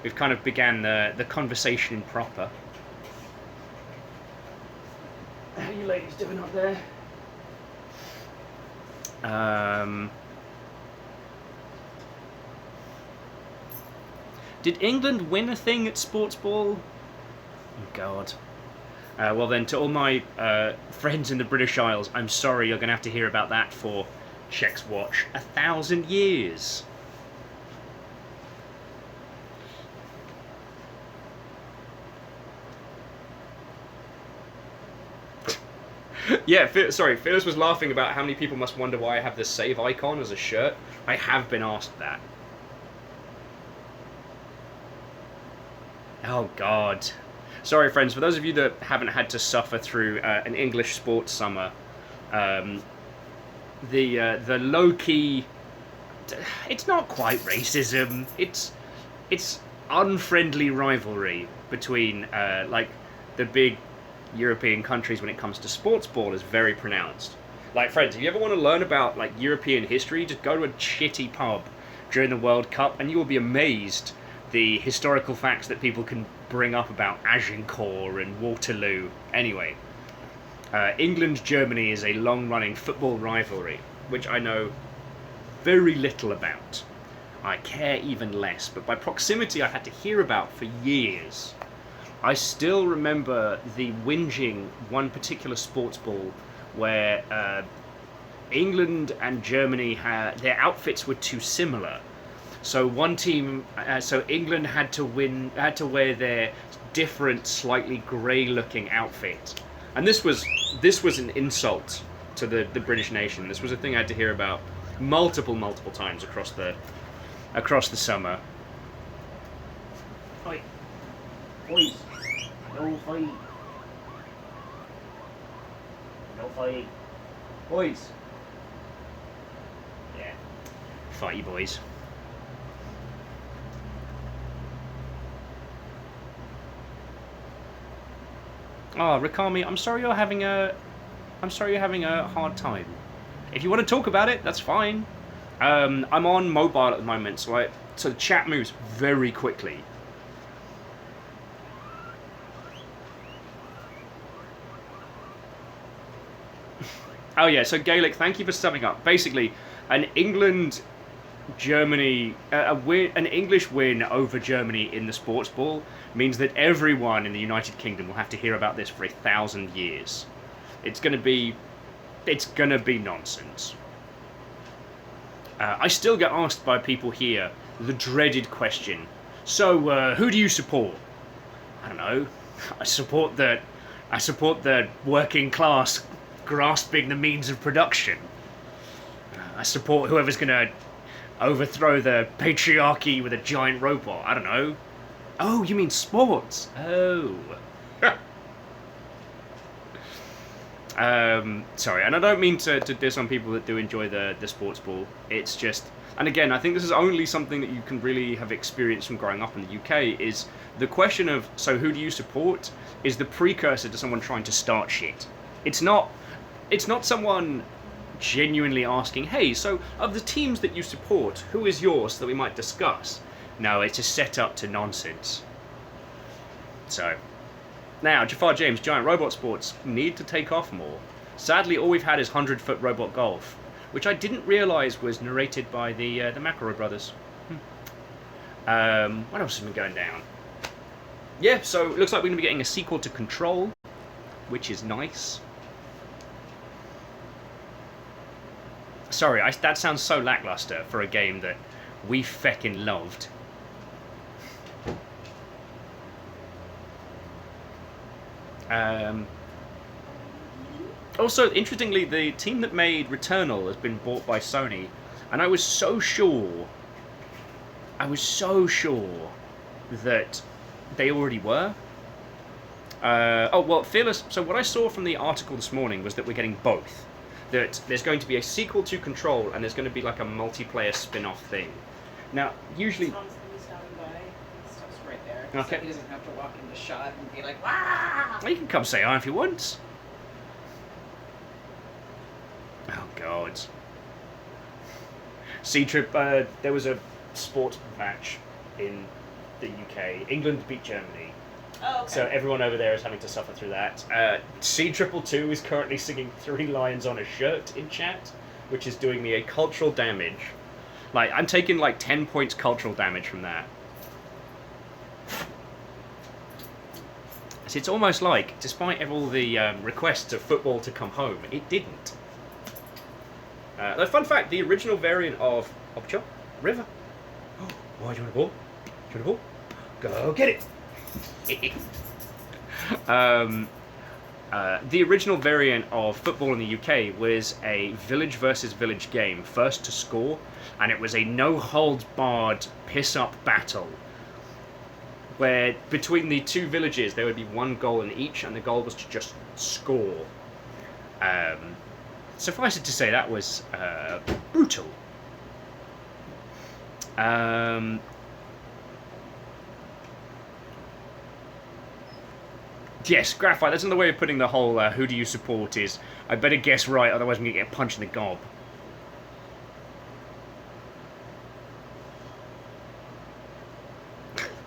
We've kind of began the conversation proper. How are you ladies doing up there? Did England win a thing at Sports Ball? Oh God. Well then, to all my friends in the British Isles, I'm sorry you're going to have to hear about that for, checks watch, 1,000 years. Yeah, sorry, Phyllis was laughing about how many people must wonder why I have this save icon as a shirt. I have been asked that. Oh, God. Sorry, friends, for those of you that haven't had to suffer through an English sports summer, the low-key... It's not quite racism. It's unfriendly rivalry between, like, the big European countries when it comes to sports ball is very pronounced. Like, friends, if you ever want to learn about, like, European history, just go to a shitty pub during the World Cup and you will be amazed the historical facts that people can bring up about Agincourt and Waterloo. Anyway, England-Germany is a long-running football rivalry, which I know very little about. I care even less, but by proximity I had to hear about for years. I still remember the whinging one particular sports ball where England and Germany their outfits were too similar. So one team, so England had to wear their different, slightly grey-looking outfit, and this was an insult to the British nation. This was a thing I had to hear about multiple times across the summer. Oi, boys, no fight, no fight, boys. Yeah, fighty boys. Oh, Rikami, I'm sorry you're having a hard time. If you want to talk about it, that's fine. I'm on mobile at the moment, so the chat moves very quickly. Oh yeah, so Gaelic, thank you for subbing up. Basically, an an English win over Germany in the sports ball means that everyone in the United Kingdom will have to hear about this for 1,000 years. It's gonna be nonsense. I still get asked by people here the dreaded question. So, who do you support? I don't know. I support the working class grasping the means of production. I support whoever's gonna overthrow the patriarchy with a giant robot. I don't know. Oh, you mean sports? Oh. Sorry, and I don't mean to diss on people that do enjoy the sports ball. It's just, and again, I think this is only something that you can really have experienced from growing up in the UK, is the question of, so who do you support, is the precursor to someone trying to start shit. It's not someone genuinely asking, hey, so of the teams that you support, who is yours so that we might discuss? No, it's a set-up to nonsense. So, now, Jafar James, Giant Robot Sports need to take off more. Sadly, all we've had is 100-foot robot golf, which I didn't realise was narrated by the McElroy brothers. What else has been going down? Yeah, so it looks like we're going to be getting a sequel to Control, which is nice. Sorry, that sounds so lackluster for a game that we feckin' loved. Also, interestingly, the team that made Returnal has been bought by Sony, and I was so sure that they already were. Oh, well, Fearless, so what I saw from the article this morning was that we're getting both. That there's going to be a sequel to Control, and there's going to be like a multiplayer spin-off thing. Now, usually... Tom's stopping by. Stuff's right there. Okay. So he doesn't have to walk into shot and be like, "Wah!" Well, you can come say hi if you want. Oh, God. C-Trip, there was a sports match in the UK. England beat Germany. Oh, okay. So everyone over there is having to suffer through that. C222 is currently singing 3 Lions on a Shirt in chat, which is doing me a cultural damage. Like, I'm taking like 10 points cultural damage from that. So it's almost like, despite all the requests of football to come home, it didn't. Fun fact, the original variant of Opchop River. Oh, why do you want a ball? Do you want a ball? Go get it! The original variant of football in the UK was a village versus village game, first to score, and it was a no-holds-barred piss-up battle, where between the two villages there would be one goal in each, and the goal was to just score. Suffice it to say, that was brutal. Yes, Graphite, that's another way of putting the whole who do you support is, I better guess right, otherwise I'm going to get punched in the gob.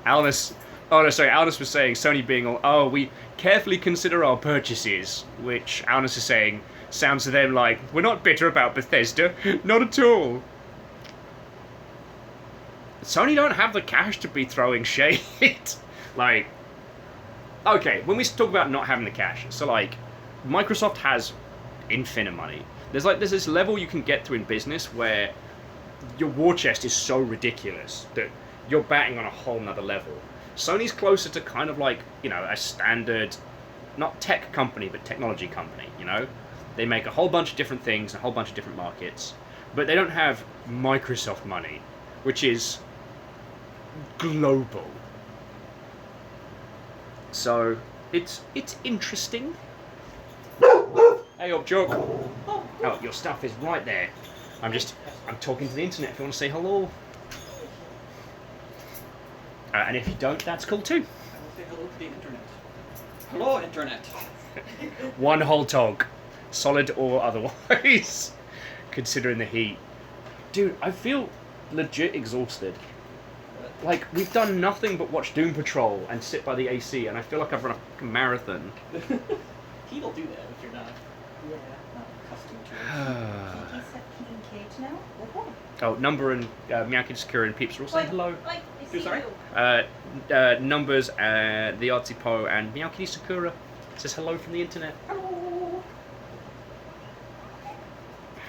Alnus was saying, Sony being all, oh, we carefully consider our purchases, which Alnus is saying sounds to them like, we're not bitter about Bethesda, not at all. Sony don't have the cash to be throwing shade. Like, okay, when we talk about not having the cash, so like, Microsoft has infinite money. There's this level you can get to in business where your war chest is so ridiculous that you're batting on a whole nother level. Sony's closer to kind of like, you know, a standard, not tech company, but technology company, you know? They make a whole bunch of different things, a whole bunch of different markets, but they don't have Microsoft money, which is global. So, it's interesting. Hey up, Joke. Oh, your stuff is right there. I'm talking to the internet if you want to say hello. And if you don't, that's cool too. I will say hello to the internet. Hello, internet. One whole tog. Solid or otherwise. Considering the heat. Dude, I feel legit exhausted. Like, we've done nothing but watch Doom Patrol and sit by the AC, and I feel like I've run a marathon. People do that if you're not accustomed to it. He's a clean cage now. Oh, Number and Miyaki Sakura and Peeps are all saying hello. Like, I see sorry? you. Numbers, the Artsy Po, and Miyaki Sakura says hello from the internet. Hello.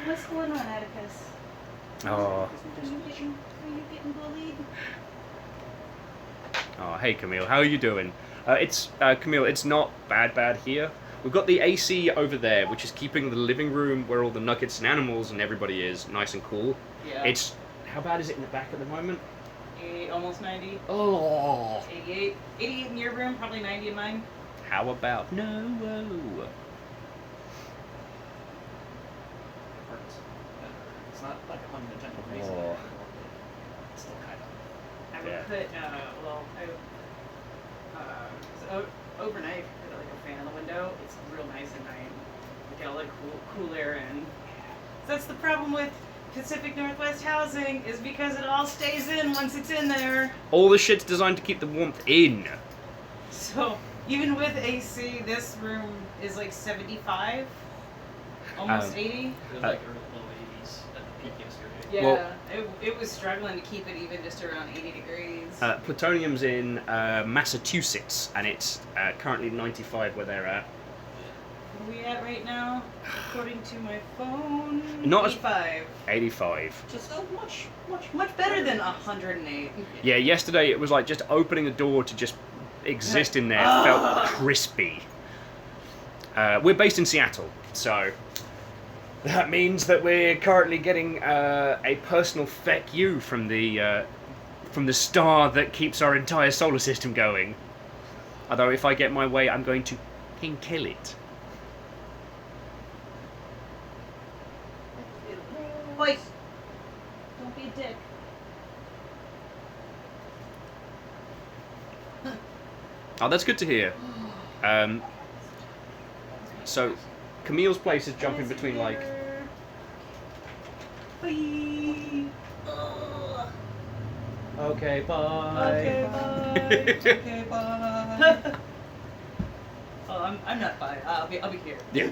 What's going on, Atticus? Oh. Are you getting bullied? Oh, hey Camille, how are you doing? Camille, it's not bad here. We've got the AC over there, which is keeping the living room where all the Nuggets and animals and everybody is nice and cool. Yeah. It's, how bad is it in the back at the moment? Almost 90. Oh. 88. 88 in your room, probably 90 in mine. How about no? It's not like a unintentional reason. Oh. It's still kind of. I would Yeah. put, overnight, put like a fan on the window. It's real nice at night. We get all like cool air in. So that's the problem with Pacific Northwest housing, is because it all stays in once it's in there. All the shit's designed to keep the warmth in. So even with AC, this room is like 75, almost 80. It was like low 80s at the peak yesterday. Yeah, Well- it was struggling to keep it even just around 80 degrees. Plutonium's in Massachusetts, and it's currently 95 where they're at. Where are we at right now? According to my phone, Not as- 85. 85. Just so Much better than 108. Yeah, yesterday it was like just opening the door to just exist in there felt crispy. We're based in Seattle, so that means that we're currently getting a personal feck you from the star that keeps our entire solar system going. Although if I get my way, I'm going to kill it. Wait! Don't be a dick. Oh, that's good to hear. So, Camille's place is jumping between like. Bye. Ugh. Okay, bye. Okay, bye. Okay, bye. Oh, I'm not bye. I'll be here. Yeah.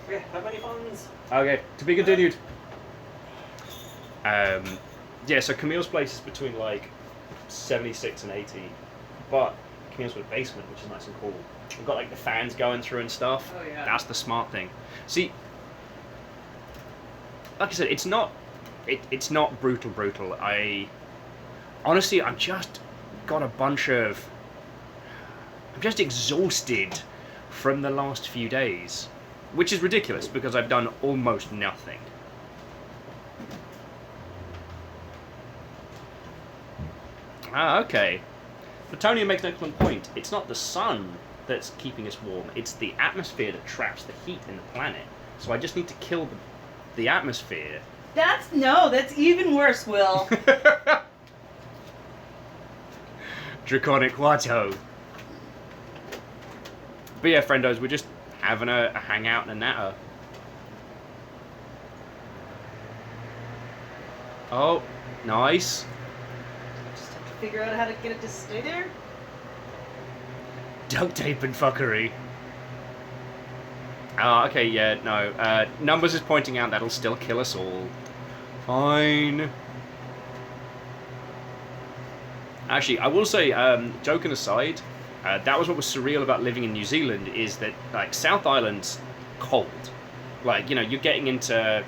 Okay, have any funds? Okay, to be continued. Yeah, so Camille's place is between like 76 and 80, but Camille's got a basement, which is nice and cool. We've got like the fans going through and stuff. Oh, yeah. That's the smart thing. See, like I said, it's not brutal. Honestly, I'm just exhausted from the last few days, which is ridiculous because I've done almost nothing. Ah, okay. Plutonium makes an excellent point. It's not the sun that's keeping us warm, it's the atmosphere that traps the heat in the planet. So I just need to kill the atmosphere. That's even worse, Will. Draconic Watto. But yeah, friendos, we're just having a hangout and a natter. Oh, nice. Just have to figure out how to get it to stay there. Duct tape and fuckery. Oh, okay, yeah, no. Numbers is pointing out that'll still kill us all. Fine. Actually, I will say, joking aside, that was what was surreal about living in New Zealand, is that, like, South Island's cold. Like, you know, you're getting into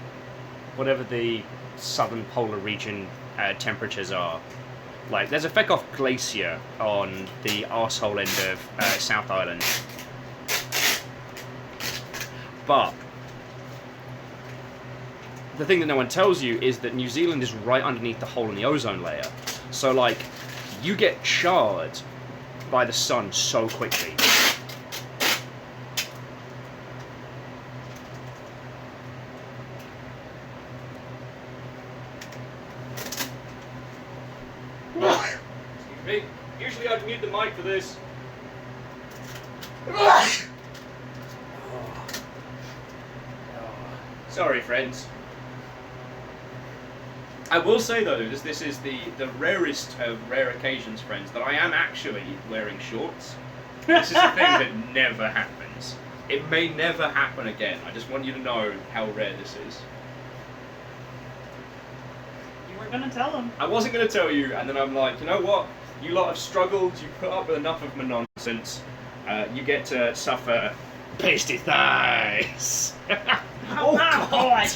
whatever the southern polar region temperatures are. Like, there's a feck-off glacier on the arsehole end of South Island. But the thing that no one tells you is that New Zealand is right underneath the hole in the ozone layer. So, like, you get charred by the sun so quickly. Excuse me. Usually I'd mute the mic for this. Sorry, friends. I will say, though, this is the rarest of rare occasions, friends, that I am actually wearing shorts. This is a thing that never happens. It may never happen again. I just want you to know how rare this is. You weren't gonna tell them. I wasn't going to tell you, and then I'm like, you know what? You lot have struggled, you put up with enough of my nonsense. You get to suffer pasty thighs. Oh, God!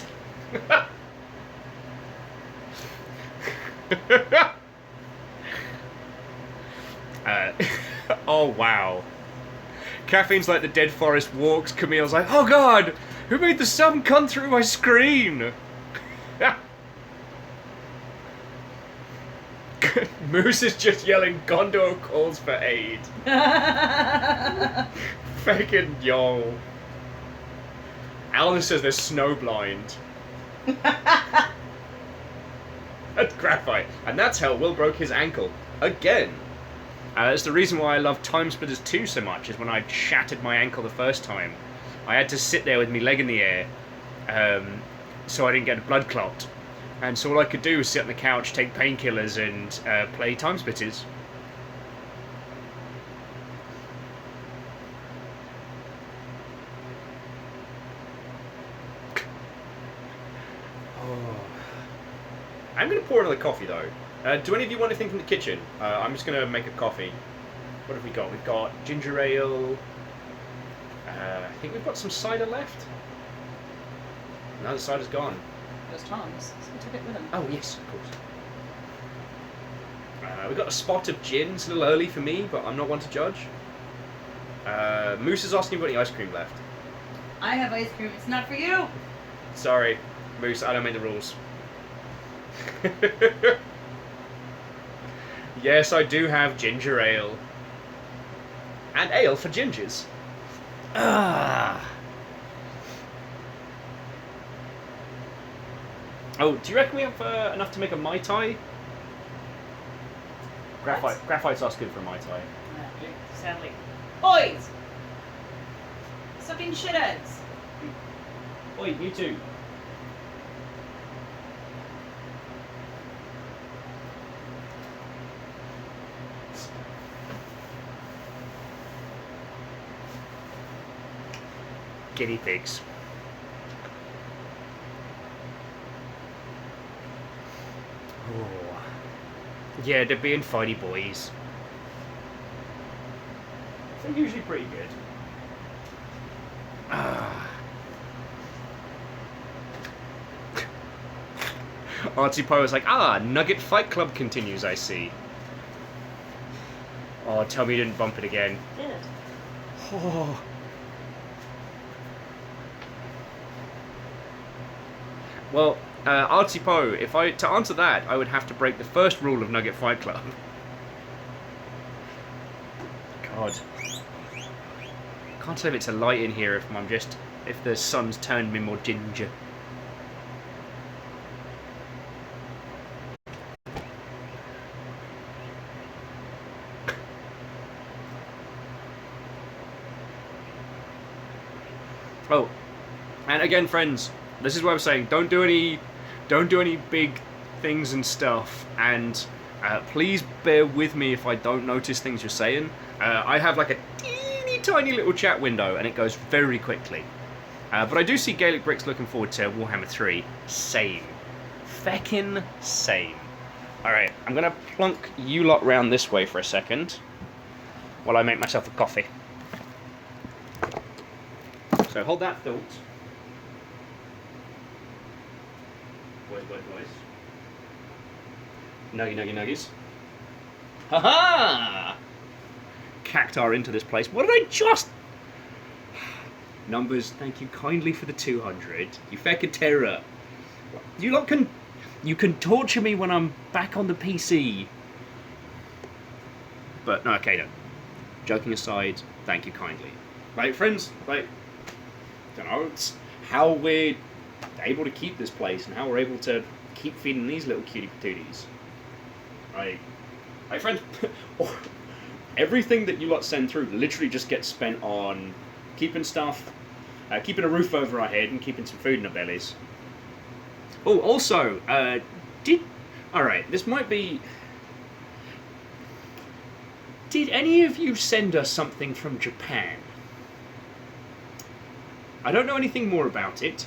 Oh, wow. Caffeine's like the dead forest walks. Camille's like, oh, God! Who made the sun come through my screen? Moose is just yelling, Gondor calls for aid. Fucking yo. Alan says there's snowblind. That's graphite. And that's how Will broke his ankle. Again. That's the reason why I love Time Splitters 2 so much, is when I shattered my ankle the first time. I had to sit there with my leg in the air, so I didn't get a blood clot. And so all I could do was sit on the couch, take painkillers, and play Time Splitters. I'm going to pour another coffee, though. Do any of you want anything from the kitchen? I'm just going to make a coffee. What have we got? We've got ginger ale. I think we've got some cider left. No, the cider's gone. It was Tom's, so we took it with him. Oh, yes, of course. We've got a spot of gin. It's a little early for me, but I'm not one to judge. Moose is asking if you've got any ice cream left. I have ice cream. It's not for you. Sorry, Moose, I don't make the rules. Yes, I do have ginger ale. And ale for gingers. Ah. Oh, do you reckon we have enough to make a Mai Tai? Graphite's us good for a Mai Tai. Sadly. Boys! Stop being shitheads. Oi, you too. Guinea pigs. Oh. Yeah, they're being fighty boys. They're usually pretty good. Artsy Poe is like, Nugget Fight Club continues, I see. Oh, tell me you didn't bump it again. Did. Oh. Well, Artie Poe, to answer that, I would have to break the first rule of Nugget Fight Club. God. Can't tell if it's a light in here if the sun's turned me more ginger. Oh, and again, friends, this is what I'm saying. Don't do any big things and stuff, and please bear with me if I don't notice things you're saying. I have like a teeny tiny little chat window, and it goes very quickly. But I do see Gaelic Bricks looking forward to Warhammer 3. Same. Feckin' same. Alright, I'm gonna plunk you lot round this way for a second, while I make myself a coffee. So hold that thought. Boys. Nuggies. Ha-ha! Cactar into this place. What did I just... Numbers, thank you kindly for the 200. You feckin' terror. You lot can... You can torture me when I'm back on the PC. But, no, okay, no. Joking aside, thank you kindly. Right, friends? Right. Don't know, it's how we're able to keep this place and how we're able to keep feeding these little cutie patooties. Right. Right, friends? Everything that you lot send through literally just gets spent on keeping stuff, keeping a roof over our head and keeping some food in our bellies. Oh, also, alright, this might be... Did any of you send us something from Japan? I don't know anything more about it,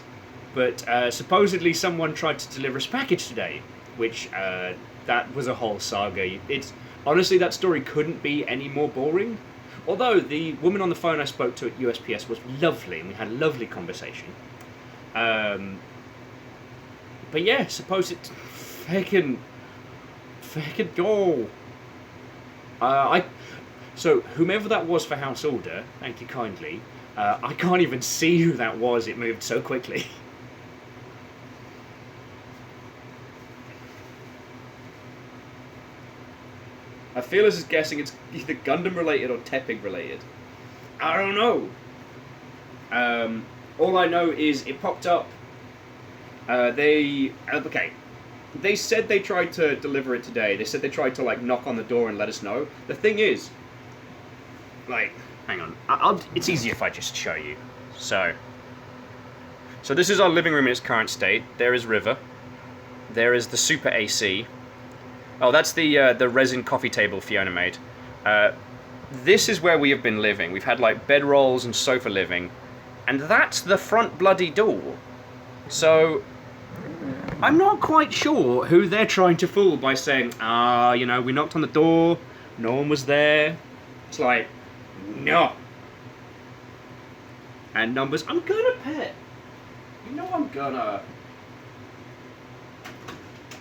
but supposedly someone tried to deliver us a package today, which, that was a whole saga. It's honestly, that story couldn't be any more boring. Although the woman on the phone I spoke to at USPS was lovely, and we had a lovely conversation. But yeah, suppose it's fucking go. So whomever that was for House Order, thank you kindly. I can't even see who that was. It moved so quickly. I feel as is guessing it's either Gundam related or Tepig related. I don't know. All I know is it popped up. They said they tried to deliver it today. They said they tried to like knock on the door and let us know. The thing is, like, hang on. It's easier if I just show you. So this is our living room in its current state. There is River. There is the Super AC. Oh, that's the resin coffee table Fiona made. This is where we have been living. We've had like bedrolls and sofa living, and that's the front bloody door. So I'm not quite sure who they're trying to fool by saying, you know, we knocked on the door, no one was there. It's like, no. And Numbers, I'm gonna pet. You know I'm gonna.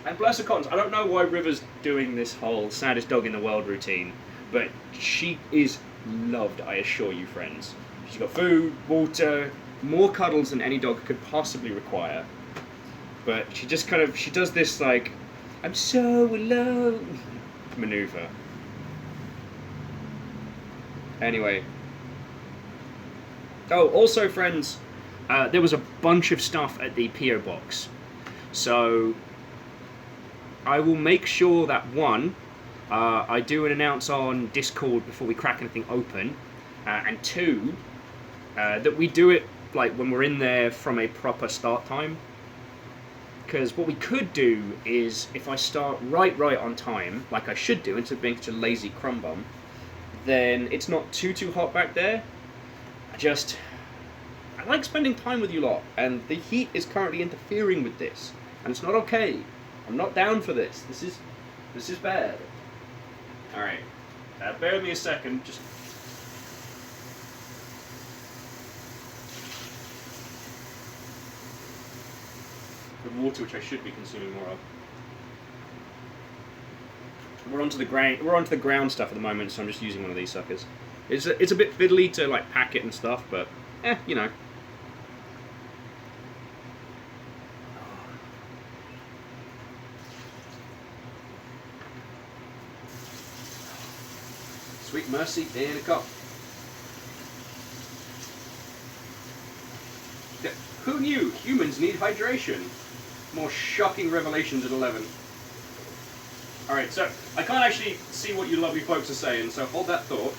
And bless her cottons, I don't know why River's doing this whole saddest dog in the world routine, but she is loved, I assure you, friends. She's got food, water, more cuddles than any dog could possibly require. But she just kind of, she does this like, I'm so alone maneuver. Anyway. Oh, also, friends, there was a bunch of stuff at the P.O. box. So I will make sure that, one, I do an announce on Discord before we crack anything open, and two, that we do it like when we're in there from a proper start time. Because what we could do is, if I start right on time, like I should do, instead of being such a lazy crumb bum, then it's not too hot back there. I like spending time with you lot, and the heat is currently interfering with this, and it's not okay. I'm not down for this. This is bad. All right, bear with me a second. Just the water, which I should be consuming more of. We're onto the ground stuff at the moment, so I'm just using one of these suckers. It's a bit fiddly to like pack it and stuff, but you know. Sweet mercy in a cup. Who knew humans need hydration? More shocking revelations at 11. Alright, so I can't actually see what you lovely folks are saying, so hold that thought.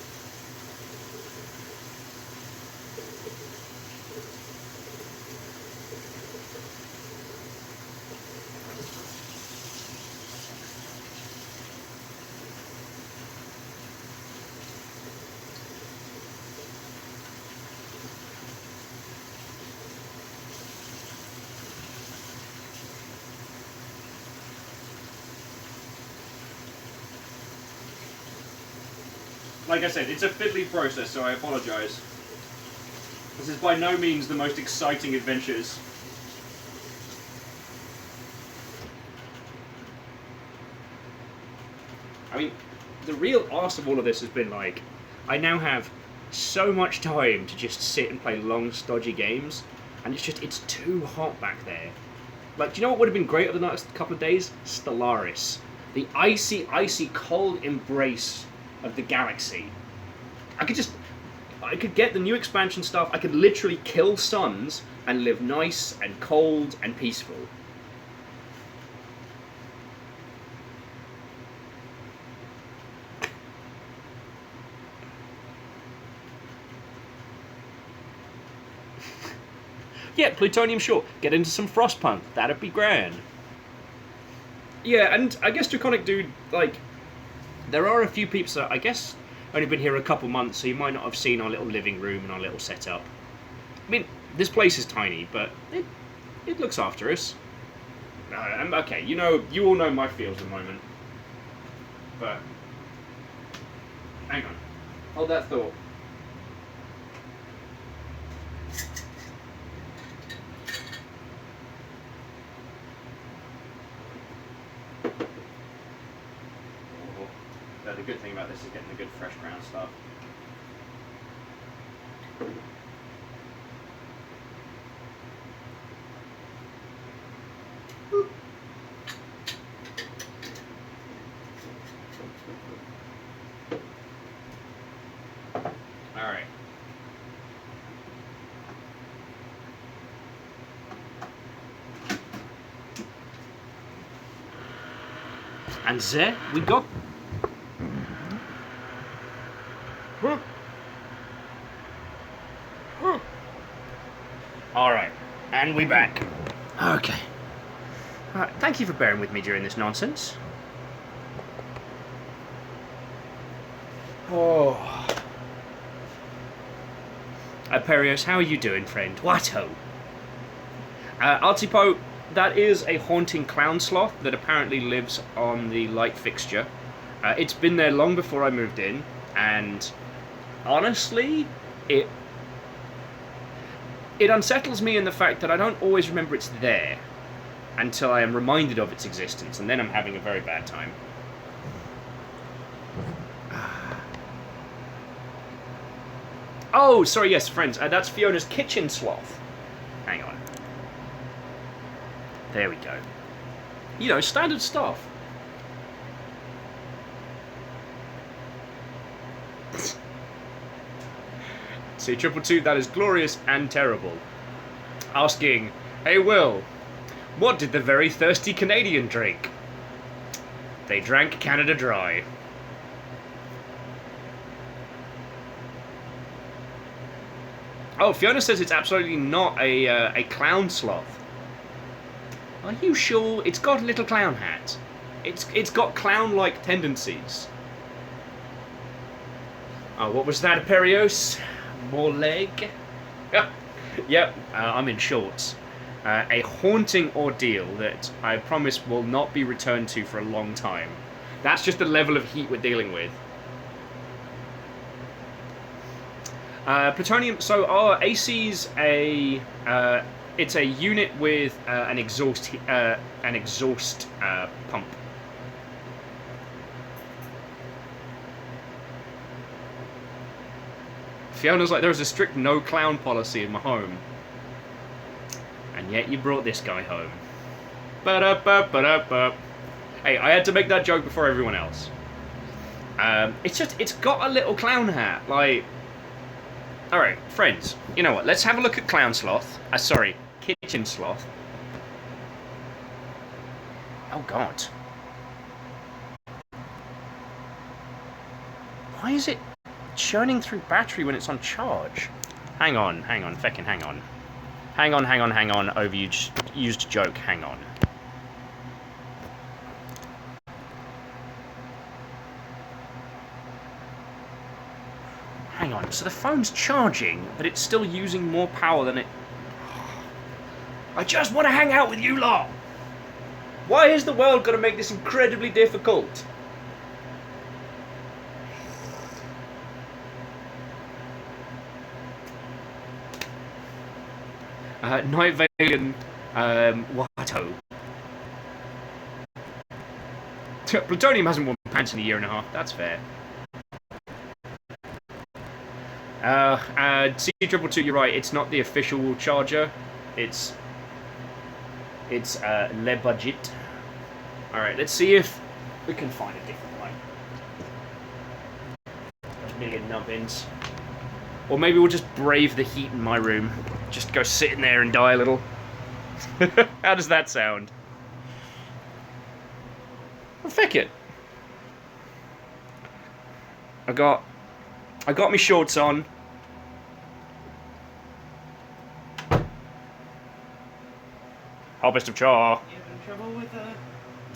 Like I said, it's a fiddly process, so I apologise. This is by no means the most exciting adventures. I mean, the real arse of all of this has been like, I now have so much time to just sit and play long, stodgy games, and it's too hot back there. Like, do you know what would have been great over the next couple of days? Stellaris. The icy, icy, cold embrace of the galaxy. I could get the new expansion stuff. I could literally kill suns and live nice and cold and peaceful. Yeah, plutonium, sure. Get into some frostpunk. That'd be grand. Yeah, and I guess Draconic Dude, like, there are a few peeps that I guess only been here a couple months, so you might not have seen our little living room and our little setup. I mean, this place is tiny, but it looks after us. Okay, you all know my feels at the moment. But hang on, hold that thought. The good thing about this is getting the good fresh ground stuff. Alright. And there we go. Alright, and we back. Okay. Thank you for bearing with me during this nonsense. Oh. Perios, how are you doing, friend? What-ho? Altipo, that is a haunting clown sloth that apparently lives on the light fixture. It's been there long before I moved in, and honestly, it unsettles me in the fact that I don't always remember it's there until I am reminded of its existence, and then I'm having a very bad time. Oh, sorry, yes, friends, that's Fiona's kitchen sloth. Hang on. There we go. You know, standard stuff. See, 222, that is glorious and terrible. Asking, hey Will, what did the very thirsty Canadian drink? They drank Canada Dry. Oh, Fiona says it's absolutely not a clown sloth. Are you sure? It's got a little clown hat. It's got clown-like tendencies. Oh, what was that, Perios? More leg? Yep, I'm in shorts. A haunting ordeal that I promise will not be returned to for a long time. That's just the level of heat we're dealing with. Plutonium, so our AC's it's a unit with an exhaust pump. Fiona's like, there's a strict no clown policy in my home. And yet you brought this guy home. Ba-da-ba-ba-da-ba. Hey, I had to make that joke before everyone else. It's got a little clown hat. Like, all right, friends. You know what? Let's have a look at Clown Sloth. Sorry, Kitchen Sloth. Oh God. Why is it churning through battery when it's on charge? Hang on, feckin' hang on. Hang on, overused joke, hang on. Hang on, so the phone's charging, but it's still using more power than it... I just want to hang out with you lot! Why is the world going to make this incredibly difficult? Night Valiant, Watto. Plutonium hasn't worn pants in a year and a half, that's fair. C222, you're right, it's not the official charger. It's Le Budget. Alright, let's see if we can find a different one. There's a million nubbins. Or maybe we'll just brave the heat in my room. Just go sit in there and die a little. How does that sound? Well, feck it. I got my shorts on. Harvest of Char. You having trouble with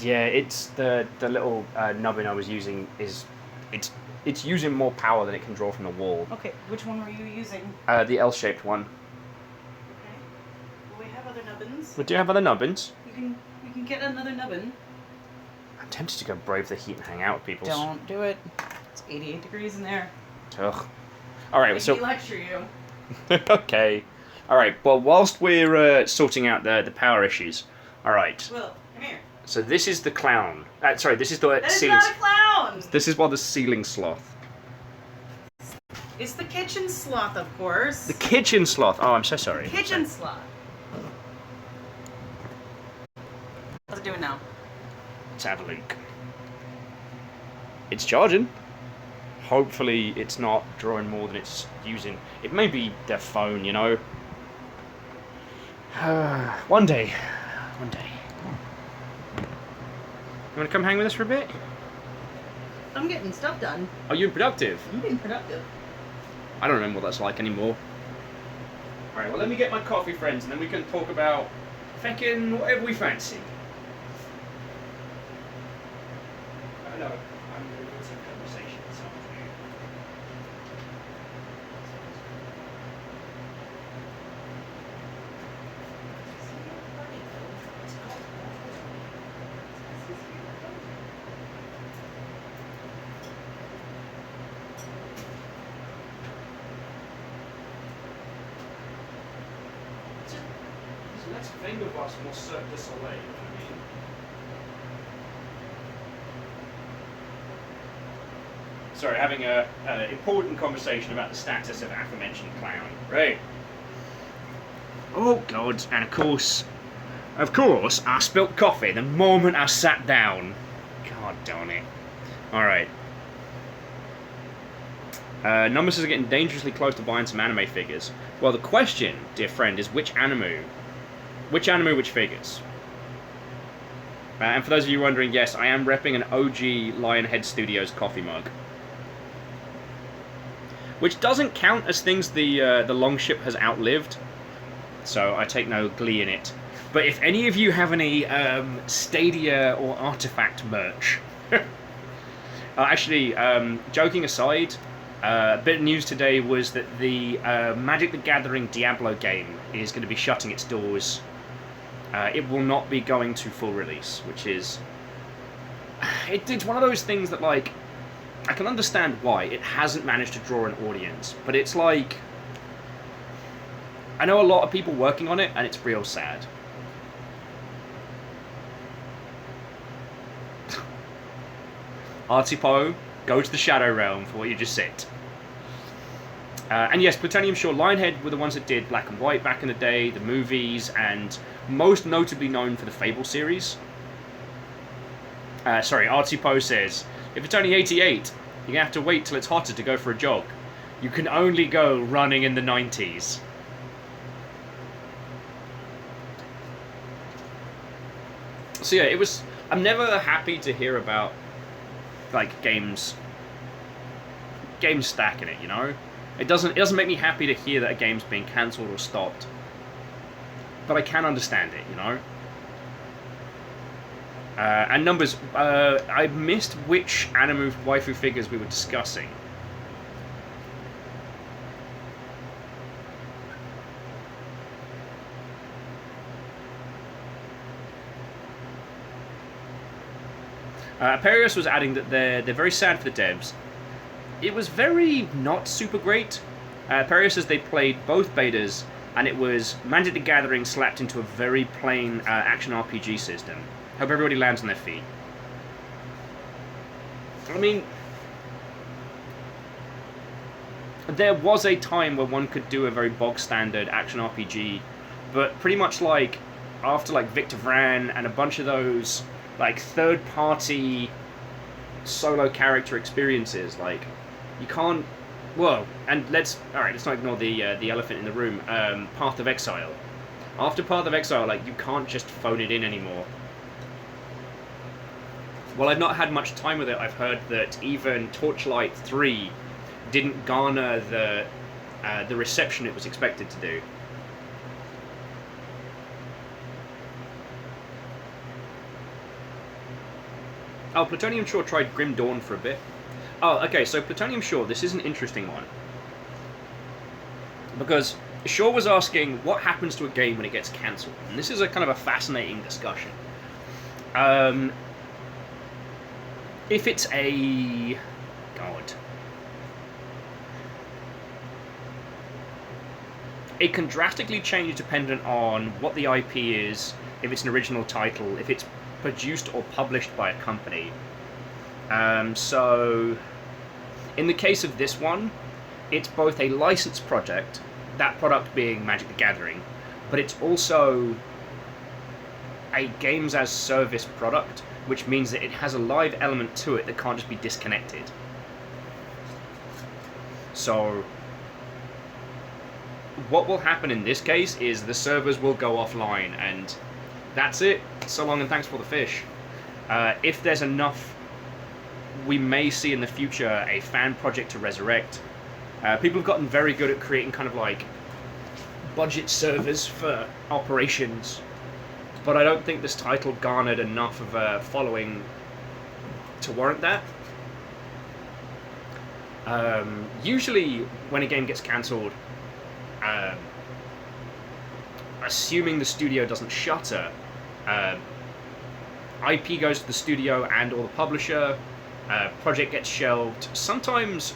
Yeah, it's the little nubbin I was using is it's using more power than it can draw from the wall. Okay, which one were you using? The L-shaped one. Okay. Well, we have other nubbins. We do have other nubbins. You can get another nubbin. I'm tempted to go brave the heat and hang out with people. Don't do it. It's 88 degrees in there. Ugh. All right, so lecture you. okay. All right. Well, whilst we're sorting out the power issues, all right. Will, come here. So this is the clown. Sorry, this is the That is ceiling. not a clown. This is the ceiling sloth. It's the kitchen sloth, of course. The kitchen sloth. Oh, I'm so sorry. Kitchen sloth. How's it doing now? Let's have a look. It's charging. Hopefully, it's not drawing more than it's using. It may be their phone, you know. One day. One day. You want to come hang with us for a bit? I'm getting stuff done. Are you productive? I'm being productive. I don't remember what that's like anymore. Alright, well let me get my coffee, friends, and then we can talk about feckin' whatever we fancy. I know, I'm going to have some conversation this afternoon. Let's think of us more Cirque du Soleil, you know what I mean? Sorry, having an important conversation about the status of aforementioned clown. Right. Oh, God, and of course, I spilt coffee the moment I sat down. God darn it. Alright. Numbers are getting dangerously close to buying some anime figures. Well, the question, dear friend, is which anime, which figures? And for those of you wondering, yes, I am repping an OG Lionhead Studios coffee mug. Which doesn't count as things the Longship has outlived, so I take no glee in it. But if any of you have any Stadia or Artifact merch... actually, joking aside, a bit of news today was that the Magic the Gathering Diablo game is going to be shutting its doors. It will not be going to full release, which is... It's one of those things that, like, I can understand why. It hasn't managed to draw an audience, but it's like... I know a lot of people working on it, and it's real sad. Artsy Poe, go to the Shadow Realm for what you just said. And yes, Plutonium Shore Lionhead were the ones that did Black and White back in the day, the movies, and most notably known for the Fable series. Sorry, Artsy Poe says, if it's only 88, You're gonna have to wait till it's hotter to go for a jog. You can only go running in the 90s. So yeah, it was. I'm never happy to hear about like games stacking it. You know, it doesn't make me happy to hear that a game's being cancelled or stopped. But I can understand it. You know. And numbers. I missed which anime waifu figures we were discussing. Perios was adding that they're very sad for the devs. It was very not super great. Perios says they played both betas, and it was Magic the Gathering slapped into a very plain action RPG system. Hope everybody lands on their feet. I mean, there was a time where one could do a very bog standard action RPG, but pretty much like after like Victor Vran and a bunch of those like third-party solo character experiences, like you can't. Well, and let's not ignore the elephant in the room. Path of Exile. After Path of Exile, like you can't just phone it in anymore. Well, I've not had much time with it. I've heard that even Torchlight 3 didn't garner the reception it was expected to do. Oh, Plutonium Shore tried Grim Dawn for a bit. Oh, okay, so Plutonium Shore, this is an interesting one. Because Shore was asking what happens to a game when it gets cancelled. And this is a kind of a fascinating discussion. If it's a... God. It can drastically change dependent on what the IP is, if it's an original title, if it's produced or published by a company. So, in the case of this one, it's both a licensed project, that product being Magic the Gathering, but it's also a games as service product, which means that it has a live element to it that can't just be disconnected. So, what will happen in this case is the servers will go offline, and that's it. So long and thanks for the fish. If there's enough, we may see in the future a fan project to resurrect. People have gotten very good at creating kind of like budget servers for operations, but I don't think this title garnered enough of a following to warrant that. Usually when a game gets cancelled, assuming the studio doesn't shutter, IP goes to the studio and or the publisher, project gets shelved. Sometimes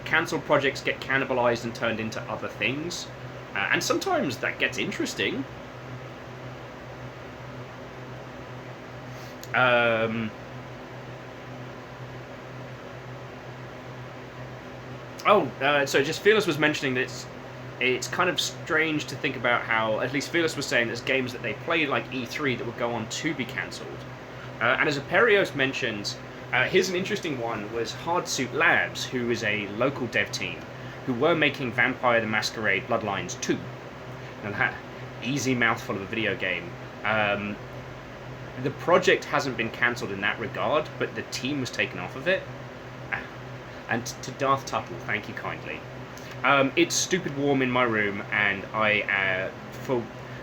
cancelled projects get cannibalized and turned into other things, and sometimes that gets interesting. So just Fearless was mentioning that it's kind of strange to think about how, at least Fearless was saying, there's games that they played like E3 that would go on to be cancelled. And as Aperios mentions, here's an interesting one, was Hardsuit Labs, who is a local dev team, who were making Vampire the Masquerade Bloodlines 2. Now that easy mouthful of a video game. The project hasn't been cancelled in that regard, but the team was taken off of it. And to Darth Tuttle, thank you kindly. It's stupid warm in my room, and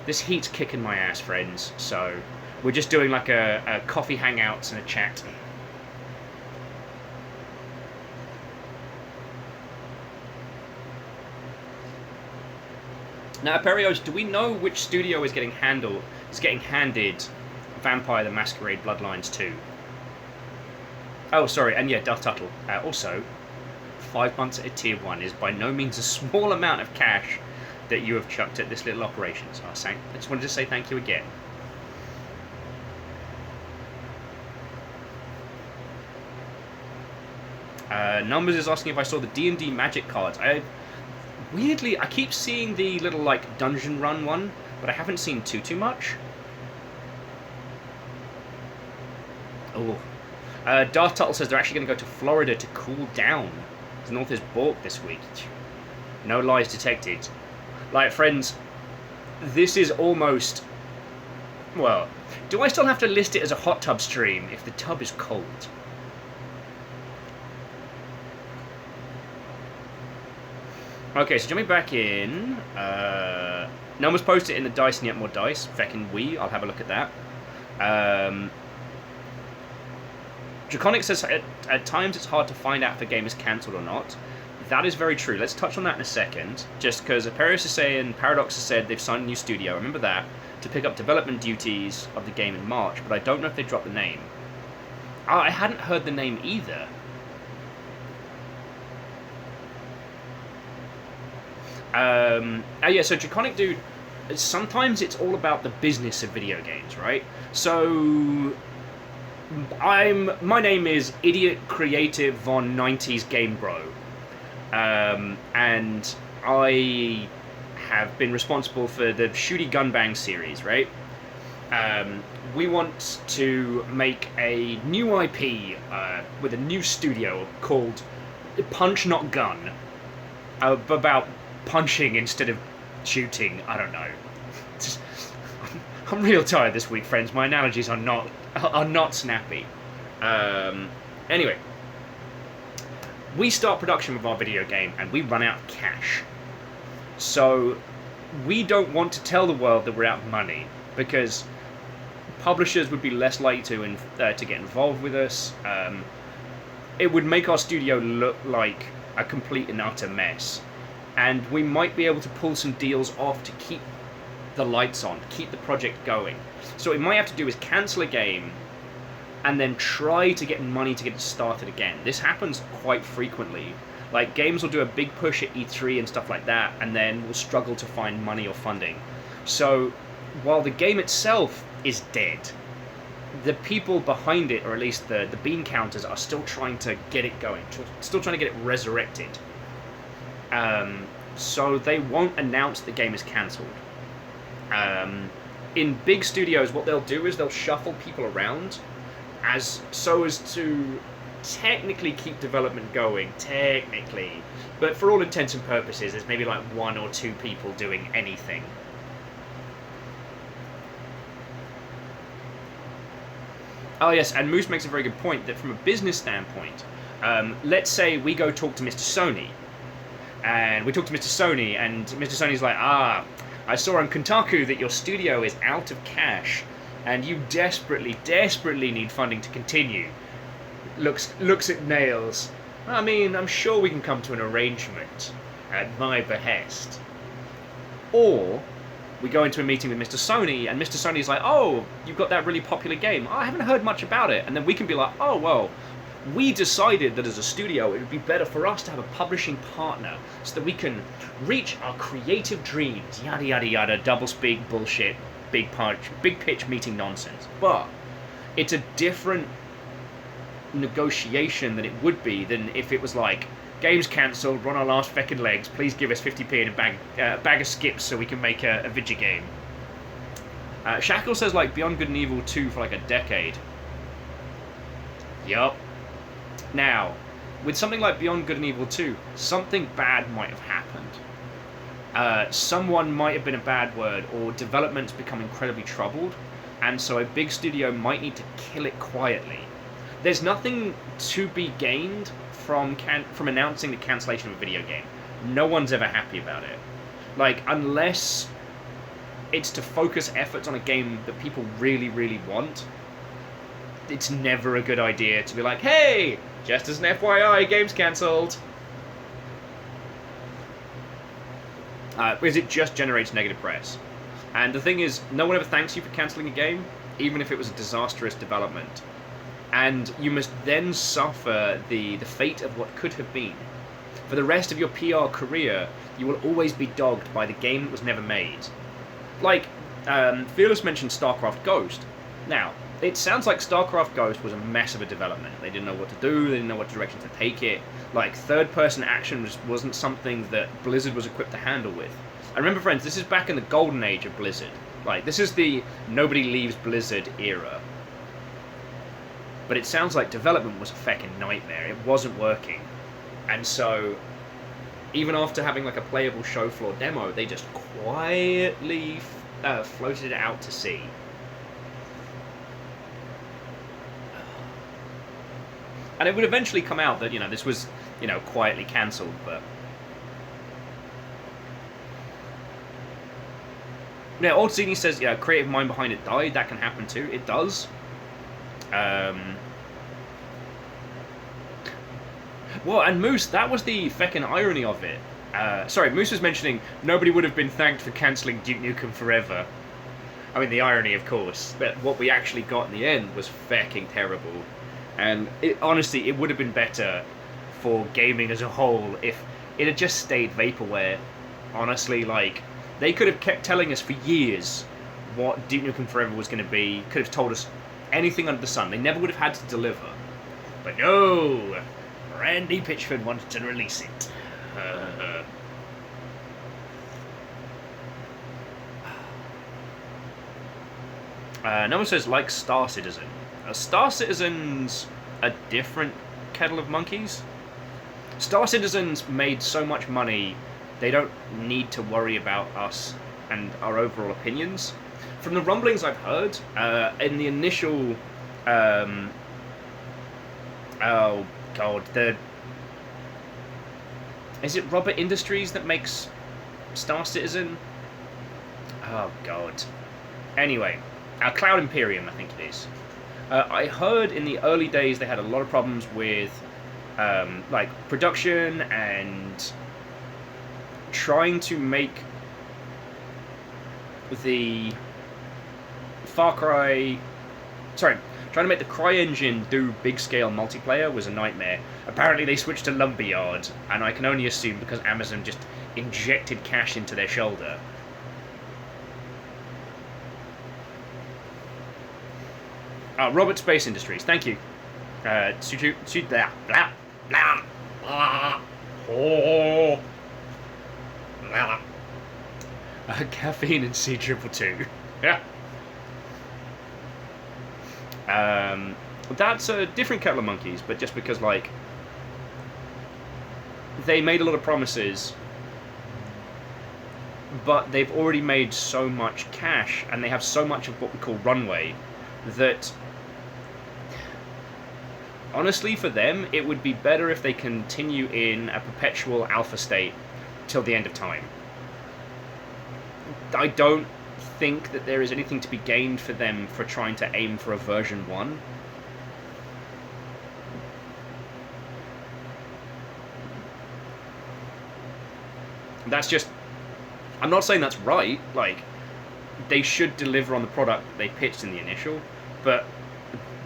this heat's kicking my ass, friends. So we're just doing like a coffee hangouts and a chat. Now, Perios, do we know which studio is getting handed Vampire the Masquerade Bloodlines 2? Oh, sorry, and yeah, Darth Tuttle. Also, 5 months at a tier 1 is by no means a small amount of cash that you have chucked at this little operation. So I just wanted to say thank you again. Numbers is asking if I saw the D&D Magic cards. Weirdly, I keep seeing the little like dungeon run one, but I haven't seen too much. Oh, Darth Tuttle says they're actually going to go to Florida to cool down. The North is balked this week. No lies detected. Like, friends, this is almost... Well, do I still have to list it as a hot tub stream if the tub is cold? Okay, so jumping back in... no one's posted it in the dice and yet more dice. Feckin' I'll have a look at that. Draconic says at times it's hard to find out if a game is cancelled or not. That is very true. Let's touch on that in a second. Just because Aparius is saying, Paradox has said they've signed a new studio, remember that, to pick up development duties of the game in March, but I don't know if they dropped the name. Oh, I hadn't heard the name either. Yeah, so Draconic Dude, sometimes it's all about the business of video games, right? So... my name is Idiot Creative Von 90s Game Bro, and I have been responsible for the Shooty Gun Bang series, right? We want to make a new IP with a new studio called Punch Not Gun, about punching instead of shooting. I don't know. I'm real tired this week, friends. My analogies are not snappy. Anyway, we start production with our video game and we run out of cash. So we don't want to tell the world that we're out of money because publishers would be less likely to get involved with us. It would make our studio look like a complete and utter mess. And we might be able to pull some deals off to keep the lights on, keep the project going. So what we might have to do is cancel a game and then try to get money to get it started again. This happens quite frequently. Like, games will do a big push at E3 and stuff like that, and then will struggle to find money or funding. So while the game itself is dead, the people behind it, or at least the bean counters, are still trying to get it going, still trying to get it resurrected. So they won't announce the game is cancelled. In big studios, what they'll do is they'll shuffle people around so as to technically keep development going, technically. But for all intents and purposes, there's maybe like 1 or 2 people doing anything. Oh yes, and Moose makes a very good point that from a business standpoint, let's say we go talk to Mr. Sony, and we talk to Mr. Sony, and Mr. Sony's like, I saw on Kotaku that your studio is out of cash, and you desperately, desperately need funding to continue. Looks at Nails. I mean, I'm sure we can come to an arrangement at my behest. Or we go into a meeting with Mr. Sony, and Mr. Sony's like, oh, you've got that really popular game. I haven't heard much about it. And then we can be like, oh, well, we decided that as a studio it would be better for us to have a publishing partner so that we can reach our creative dreams, yada yada yada, double speak bullshit, big pitch meeting nonsense. But it's a different negotiation than it would be than if it was like, game's cancelled, we're on our last feckin' legs, please give us 50p and a bag of skips so we can make a video game. Shackle says like Beyond Good and Evil 2 for like a decade. Yup. Now, with something like Beyond Good and Evil 2, something bad might have happened. Someone might have been a bad word, or development's become incredibly troubled, and so a big studio might need to kill it quietly. There's nothing to be gained from announcing the cancellation of a video game. No one's ever happy about it. Like, unless it's to focus efforts on a game that people really, really want, it's never a good idea to be like, hey, just as an FYI, game's cancelled. Because it just generates negative press. And the thing is, no one ever thanks you for cancelling a game, even if it was a disastrous development. And you must then suffer the fate of what could have been. For the rest of your PR career, you will always be dogged by the game that was never made. Like, Fearless mentioned StarCraft Ghost. Now, it sounds like StarCraft Ghost was a mess of a development. They didn't know what to do, they didn't know what direction to take it. Like, third-person action wasn't something that Blizzard was equipped to handle with. And remember, friends, this is back in the golden age of Blizzard. Like, this is the nobody leaves Blizzard era. but it sounds like development was a feckin' nightmare. It wasn't working, and so even after having like a playable show floor demo, they just quietly floated it out to sea. And it would eventually come out that, this was, quietly cancelled, but... Yeah, Old Zini says, creative mind behind it died. That can happen too. It does. Well, and Moose, that was the feckin' irony of it. Sorry, Moose was mentioning nobody would have been thanked for cancelling Duke Nukem Forever. I mean, the irony, of course, but what we actually got in the end was fecking terrible. And honestly, it would have been better for gaming as a whole if it had just stayed vaporware. Honestly, like, they could have kept telling us for years what Duke Nukem Forever was going to be, could have told us anything under the sun. They never would have had to deliver. But no! Randy Pitchford wanted to release it. No one says, like Star Citizen. Star Citizen's a different kettle of monkeys. Star Citizen's made so much money, they don't need to worry about us and our overall opinions. From the rumblings I've heard, in the initial... oh, God, is it Robert Industries that makes Star Citizen? Oh, God. Anyway, Cloud Imperium, I think it is. I heard in the early days they had a lot of problems with like production and trying to make the trying to make the CryEngine do big-scale multiplayer was a nightmare. Apparently they switched to Lumberyard, and I can only assume because Amazon just injected cash into their shoulder. Robert Space Industries, thank you. Caffeine and C222. Yeah. That's a different kettle of monkeys, but just because, like, they made a lot of promises, but they've already made so much cash, and they have so much of what we call runway, that honestly, for them, it would be better if they continue in a perpetual alpha state till the end of time. I don't think that there is anything to be gained for them for trying to aim for a version 1. That's just... I'm not saying that's right, like, they should deliver on the product they pitched in the initial, but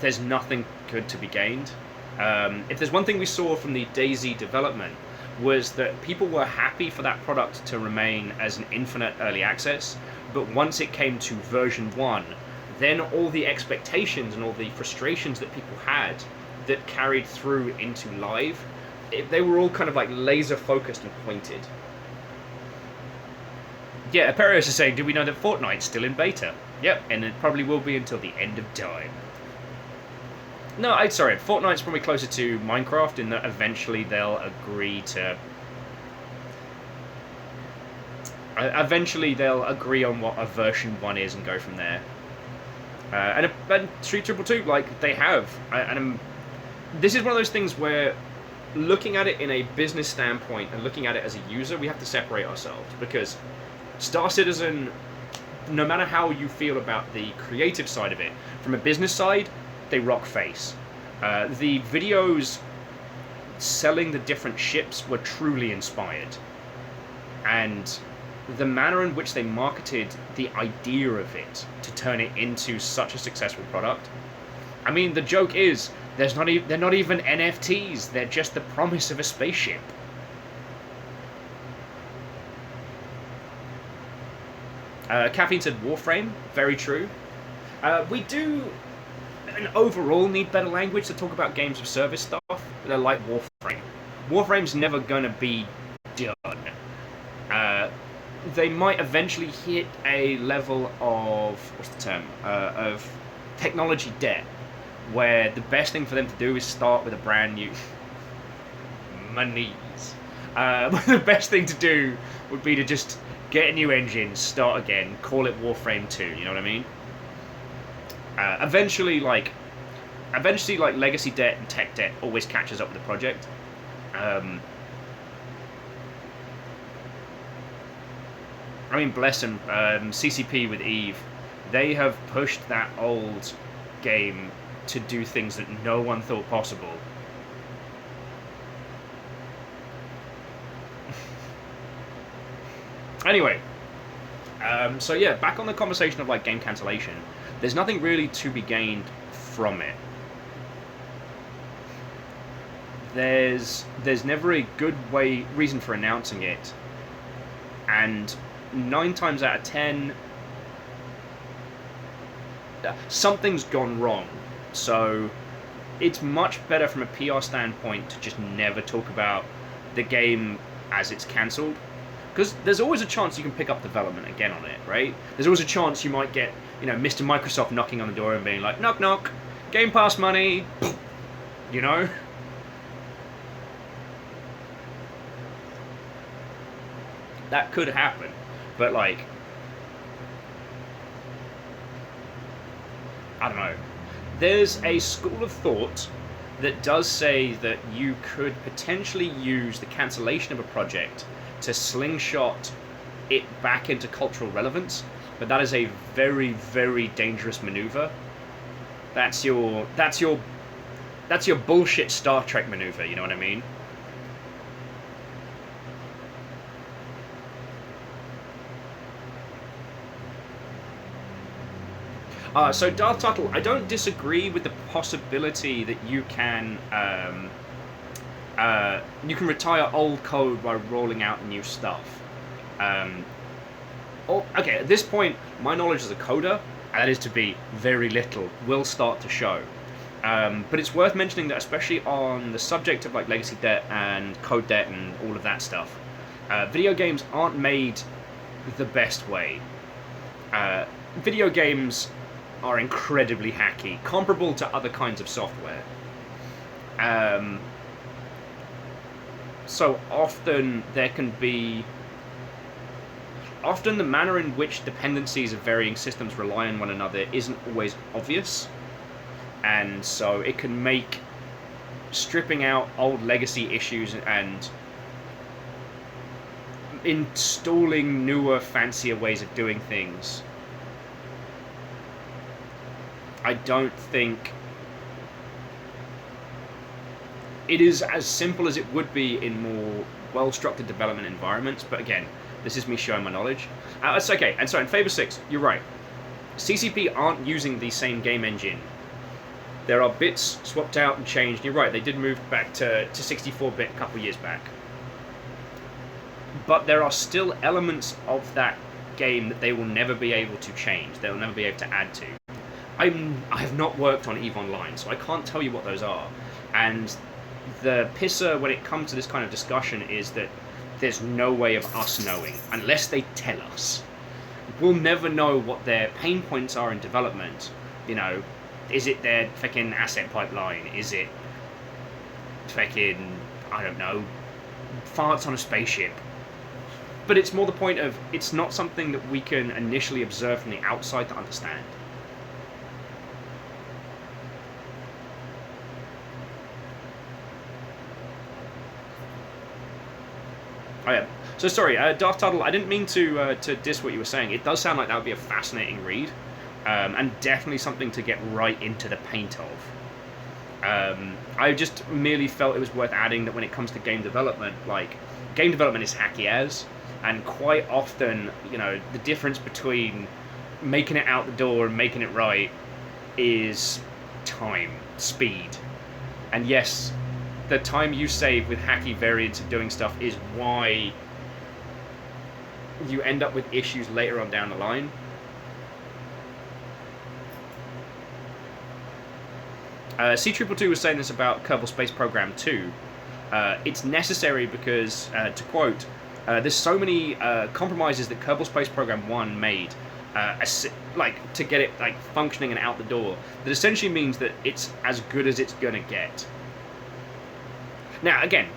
there's nothing good to be gained. If there's one thing we saw from the DayZ development, was that people were happy for that product to remain as an infinite early access, but once it came to version 1, then all the expectations and all the frustrations that people had that carried through into live, they were all kind of like laser focused and pointed. Yeah, Aperios is saying, do we know that Fortnite's still in beta? Yep, and it probably will be until the end of time. No, sorry, Fortnite's probably closer to Minecraft in that eventually they'll agree to... Eventually they'll agree on what a version 1 is and go from there. And Street 222, like, they have. And this is one of those things where, looking at it in a business standpoint and looking at it as a user, we have to separate ourselves. Because Star Citizen, no matter how you feel about the creative side of it, from a business side, they rock face. The videos selling the different ships were truly inspired. And the manner in which they marketed the idea of it to turn it into such a successful product. I mean, the joke is, they're not even NFTs, they're just the promise of a spaceship. Caffeine said Warframe, very true. We do, overall, need better language to talk about games of service stuff, like Warframe. Warframe's never gonna be done. They might eventually hit a level of, what's the term, of technology debt, where the best thing for them to do is start with a brand new monies. The best thing to do would be to just get a new engine, start again, call it Warframe 2. You know what I mean? Eventually, like legacy debt and tech debt always catches up with the project. I mean, bless them, CCP with Eve, they have pushed that old game to do things that no one thought possible. Anyway, so yeah, back on the conversation of like game cancellation, there's nothing really to be gained from it. There's never a good reason for announcing it, and 9 times out of 10, something's gone wrong. So it's much better from a PR standpoint to just never talk about the game as it's cancelled, because there's always a chance you can pick up development again on it, right? There's always a chance you might get, you know, Mr. Microsoft knocking on the door and being like, knock knock, Game Pass money, you know? That could happen, but like, I don't know. There's a school of thought that does say that you could potentially use the cancellation of a project to slingshot it back into cultural relevance, but that is a very, very dangerous maneuver. That's your bullshit Star Trek maneuver, you know what I mean? So Darth Tuttle, I don't disagree with the possibility that you can retire old code by rolling out new stuff. Okay, at this point, my knowledge as a coder, and that is to be very little, will start to show. But it's worth mentioning that, especially on the subject of like legacy debt and code debt and all of that stuff, video games aren't made the best way. Video games are incredibly hacky, comparable to other kinds of software. So often there can be... Often the manner in which dependencies of varying systems rely on one another isn't always obvious, and so it can make stripping out old legacy issues and installing newer, fancier ways of doing things. I don't think it is as simple as it would be in more well-structured development environments, but again, this is me showing my knowledge. That's okay, and so in Fable 6, you're right. CCP aren't using the same game engine. There are bits swapped out and changed. You're right, they did move back to 64-bit a couple years back. But there are still elements of that game that they will never be able to change. They'll never be able to add to. I have not worked on EVE Online, so I can't tell you what those are. And the pisser when it comes to this kind of discussion is that there's no way of us knowing, unless they tell us. We'll never know what their pain points are in development. You know, is it their fucking asset pipeline? Is it fucking, I don't know, farts on a spaceship? But it's more the point of, it's not something that we can initially observe from the outside to understand. Oh yeah. So sorry, Darth Tuttle, I didn't mean to diss what you were saying. It does sound like that would be a fascinating read, and definitely something to get right into the paint of. I just merely felt it was worth adding that when it comes to game development, like, game development is hacky as, and quite often, you know, the difference between making it out the door and making it right is time, speed. And yes, the time you save with hacky variants of doing stuff is why you end up with issues later on down the line. C222 was saying this about Kerbal Space Program 2. It's necessary because, to quote, there's so many compromises that Kerbal Space Program 1 made like to get it like functioning and out the door, that essentially means that it's as good as it's gonna get. Now again,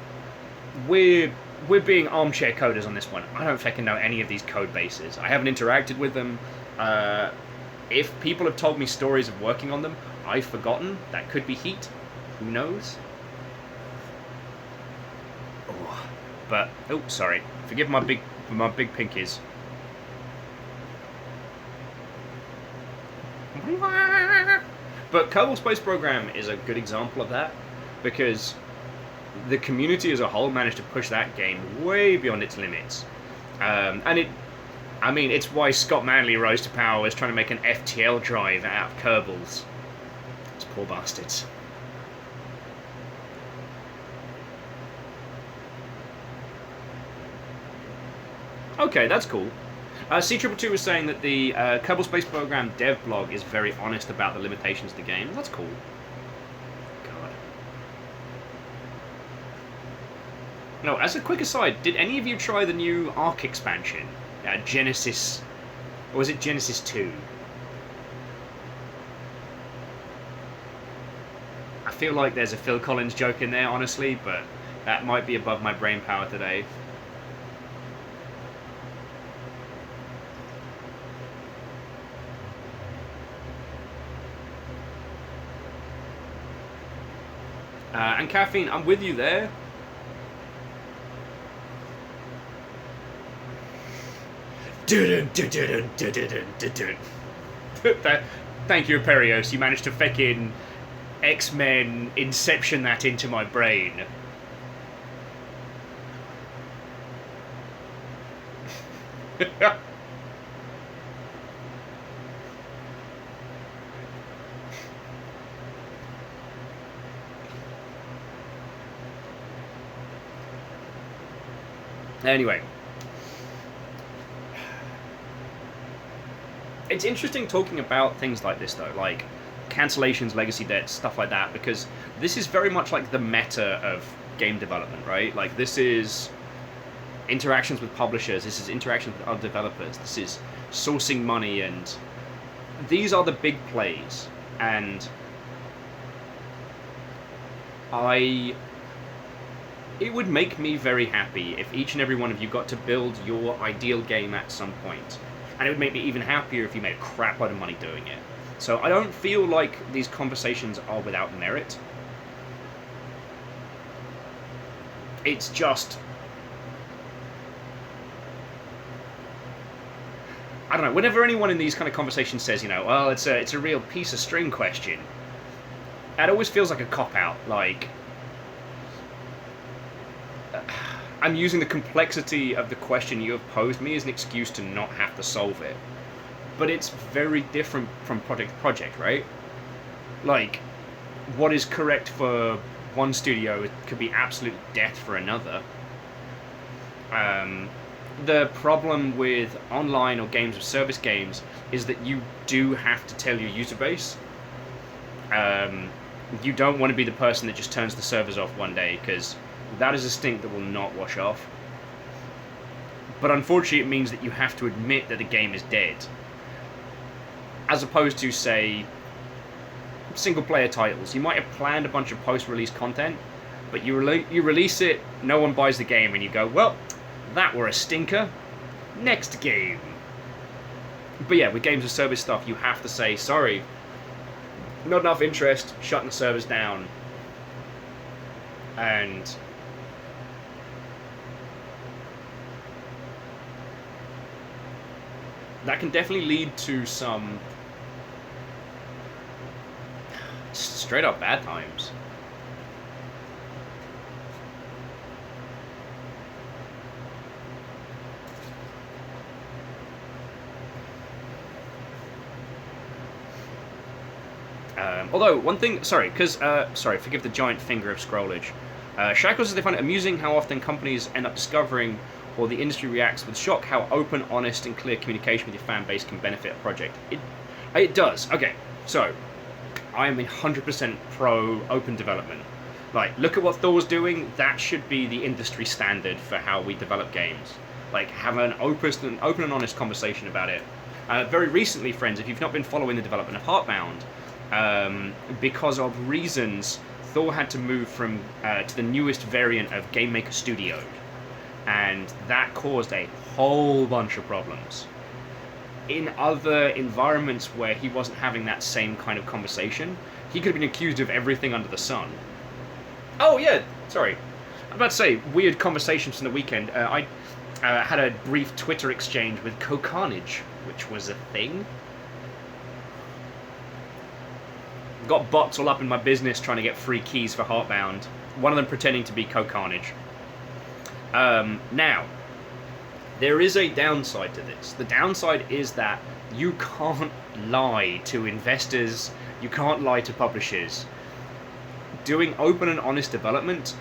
we're being armchair coders on this one. I don't fucking know any of these code bases. I haven't interacted with them. If people have told me stories of working on them, I've forgotten. That could be heat. Who knows? Oh, but sorry. Forgive my big pinkies. But Kerbal Space Program is a good example of that, because the community as a whole managed to push that game way beyond its limits. It's why Scott Manley rose to power, was trying to make an FTL drive out of Kerbals. Those poor bastards. Okay, that's cool. C222 was saying that the Kerbal Space Program dev blog is very honest about the limitations of the game. That's cool. God. No, as a quick aside, did any of you try the new Ark expansion? Genesis... Or was it Genesis 2? I feel like there's a Phil Collins joke in there, honestly, but that might be above my brain power today. And Caffeine, I'm with you there. Thank you, Imperios. You managed to feckin' X-Men Inception that into my brain. Anyway. It's interesting talking about things like this, though, like cancellations, legacy debts, stuff like that, because this is very much like the meta of game development, right? Like, this is interactions with publishers, this is interactions with other developers, this is sourcing money, and these are the big plays. And it would make me very happy if each and every one of you got to build your ideal game at some point. And it would make me even happier if you made a crap load of money doing it. So I don't feel like these conversations are without merit. It's just... I don't know, whenever anyone in these kind of conversations says, you know, well, it's a real piece of string question, that always feels like a cop-out, like... I'm using the complexity of the question you have posed me as an excuse to not have to solve it. But it's very different from project to project, right? Like, what is correct for one studio could be absolute death for another. The problem with online or games of service games is that you do have to tell your user base. You don't want to be the person that just turns the servers off one day, because that is a stink that will not wash off. But unfortunately, it means that you have to admit that the game is dead. As opposed to, say, single-player titles. You might have planned a bunch of post-release content, but you release it, no one buys the game, and you go, well, that were a stinker. Next game. But yeah, with games of service stuff, you have to say, sorry, not enough interest, shutting the servers down. And... that can definitely lead to some straight up bad times. Although, one thing, sorry, forgive the giant finger of scrollage. Shackles says they find it amusing how often companies end up discovering, or the industry reacts with shock, how open, honest, and clear communication with your fan base can benefit a project. It does. Okay, so I am 100% pro open development. Like, look at what Thor's doing. That should be the industry standard for how we develop games. Like, have an open and honest conversation about it. Very recently, friends, if you've not been following the development of Heartbound, because of reasons, Thor had to move from to the newest variant of Game Maker Studio, and that caused a whole bunch of problems. In other environments where he wasn't having that same kind of conversation, he could have been accused of everything under the sun. Oh yeah, sorry. I'm about to say, weird conversations from the weekend. I had a brief Twitter exchange with Co-Carnage, which was a thing. Got bots all up in my business trying to get free keys for Heartbound. One of them pretending to be Co-Carnage. Now, there is a downside to this. The downside is that you can't lie to investors, you can't lie to publishers. Doing open and honest development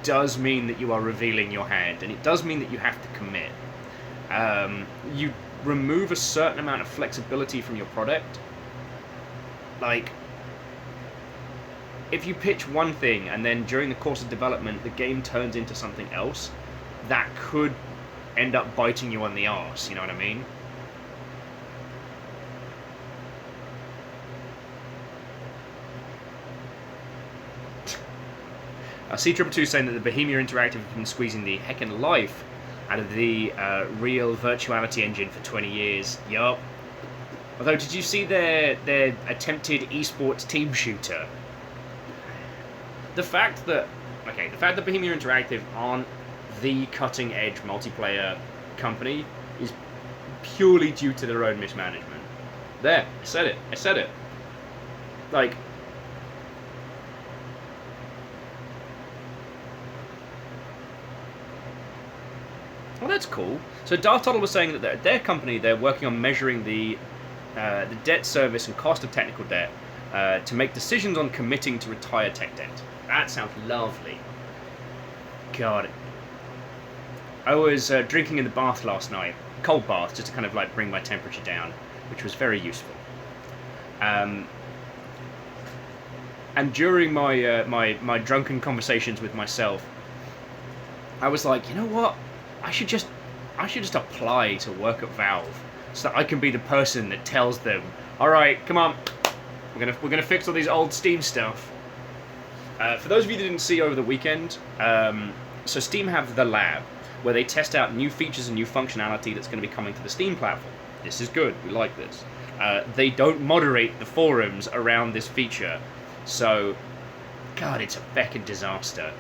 does mean that you are revealing your hand, and it does mean that you have to commit. You remove a certain amount of flexibility from your product. Like, if you pitch one thing and then during the course of development the game turns into something else, that could end up biting you on the arse, you know what I mean? C222 saying that the Bohemia Interactive has been squeezing the heckin' life out of the real virtuality engine for 20 years. Yup. Although, did you see their attempted esports team shooter? The fact that Bohemia Interactive aren't the cutting edge multiplayer company is purely due to their own mismanagement. There, I said it. Like, well, that's cool. So Darth Tuttle was saying that their company, they're working on measuring the debt service and cost of technical debt to make decisions on committing to retire tech debt. That sounds lovely. God. I was drinking in the bath last night, cold bath, just to kind of like bring my temperature down, which was very useful. And during my drunken conversations with myself, I was like, you know what? I should just apply to work at Valve, so that I can be the person that tells them, all right, come on, we're gonna fix all these old Steam stuff. For those of you that didn't see over the weekend, so Steam have the lab where they test out new features and new functionality that's going to be coming to the Steam platform. This is good. We like this. They don't moderate the forums around this feature, so God, it's a feckin' disaster.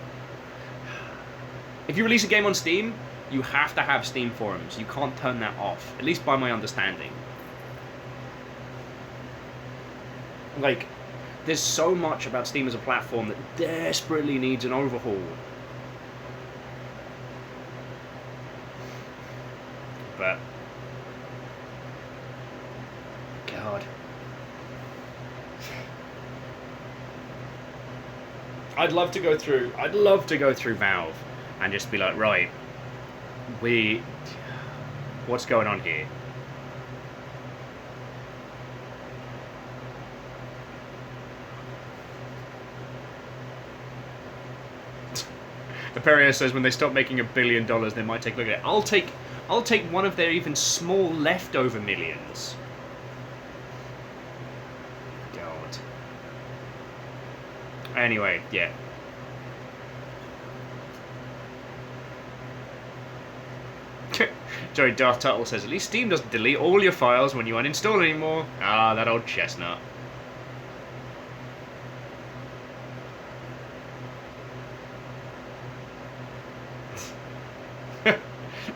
If you release a game on Steam, you have to have Steam forums. You can't turn that off, at least by my understanding. Like, there's so much about Steam as a platform that desperately needs an overhaul. But God, I'd love to go through Valve and just be like, right, what's going on here? Aperio says when they stop making $1 billion, they might take a look at it. I'll take one of their even small leftover millions. God. Anyway, yeah. Joey Darth Tuttle says, at least Steam doesn't delete all your files when you uninstall anymore. Ah, that old chestnut.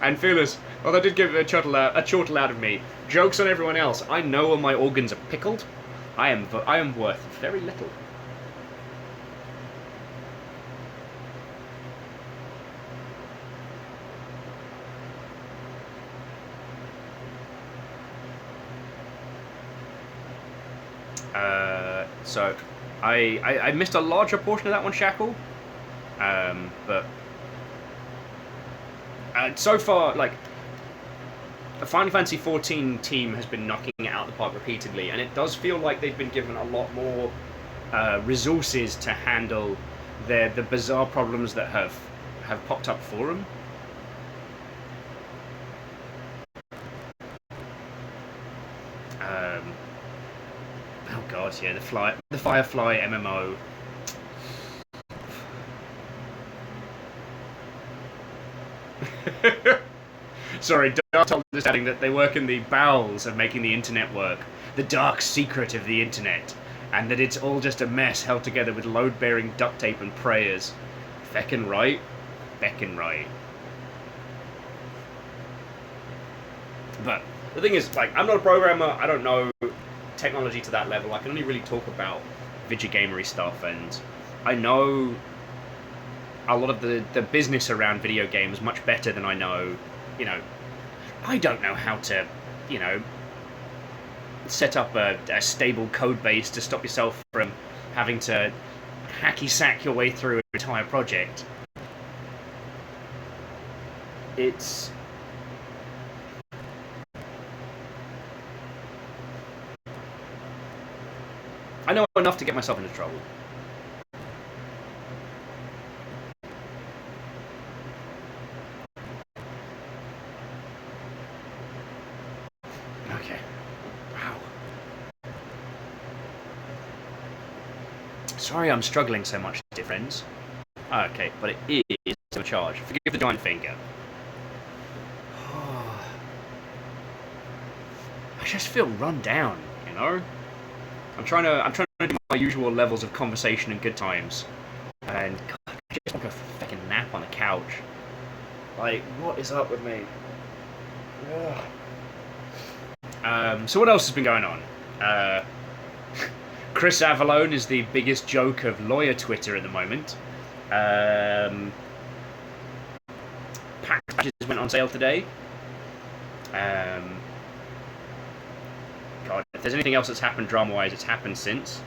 And Fearless, although I did give a chortle out of me. Jokes on everyone else. I know when my organs are pickled. I am worth very little. So I missed a larger portion of that one, Shackle. But so far, like, the Final Fantasy XIV team has been knocking it out of the park repeatedly, and it does feel like they've been given a lot more resources to handle the bizarre problems that have popped up for them. Oh god, yeah, the Firefly MMO. Sorry, Dark told us adding that they work in the bowels of making the internet work, the dark secret of the internet, and that it's all just a mess held together with load-bearing duct tape and prayers. Feckin' right. Feckin' right. But the thing is, like, I'm not a programmer, I don't know technology to that level, I can only really talk about video gamery stuff, and I know a lot of the business around video games much better than I know, you know, I don't know how to, you know, set up a stable code base to stop yourself from having to hacky-sack your way through an entire project. It's... I know enough to get myself into trouble. Okay. Wow. Sorry I'm struggling so much, dear friends. Okay, but it is a charge. Forgive the giant finger. I just feel run down, you know? I'm trying to do my usual levels of conversation and good times, and God, I just want to go for a fucking nap on the couch. Like, what is up with me? So what else has been going on? Chris Avallone is the biggest joke of lawyer Twitter at the moment. Pack patches went on sale today. God, if there's anything else that's happened drama-wise, it's happened since.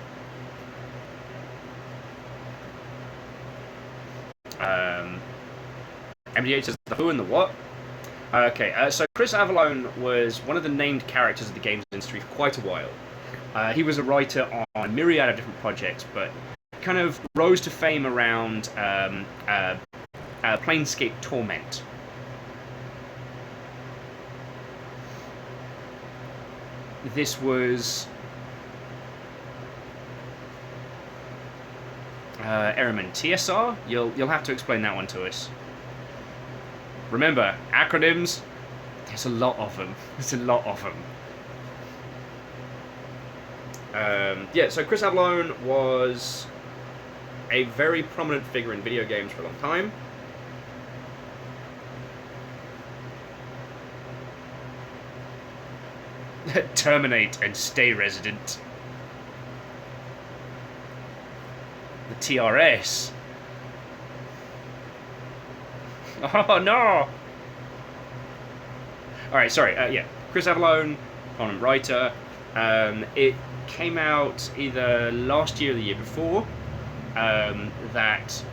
MD8 says the who and the what. Okay, so Chris Avallone was one of the named characters of the games industry for quite a while. He was a writer on a myriad of different projects, but kind of rose to fame around Planescape Torment. This was Ehrman, TSR? You'll have to explain that one to us. Remember, acronyms, there's a lot of them. There's a lot of them. Yeah, so Chris Avallone was a very prominent figure in video games for a long time. Terminate and stay resident. The TRS. Oh no! Alright, sorry, yeah. Chris Avallone, prominent writer. It came out either last year or the year before that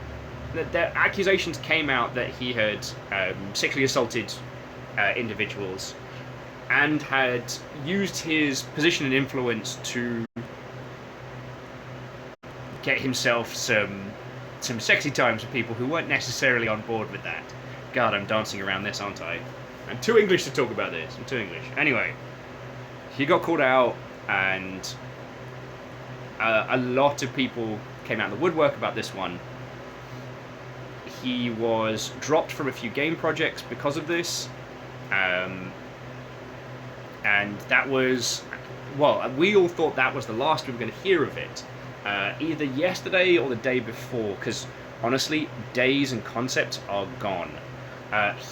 the accusations came out that he had sexually assaulted individuals and had used his position and influence to get himself some sexy times with people who weren't necessarily on board with that. God, I'm dancing around this, aren't I? I'm too English to talk about this. I'm too English. Anyway, he got called out, and a lot of people came out of the woodwork about this one. He was dropped from a few game projects because of this. And that was, well, we all thought that was the last we were going to hear of it. Either yesterday or the day before, because honestly, days and concepts are gone.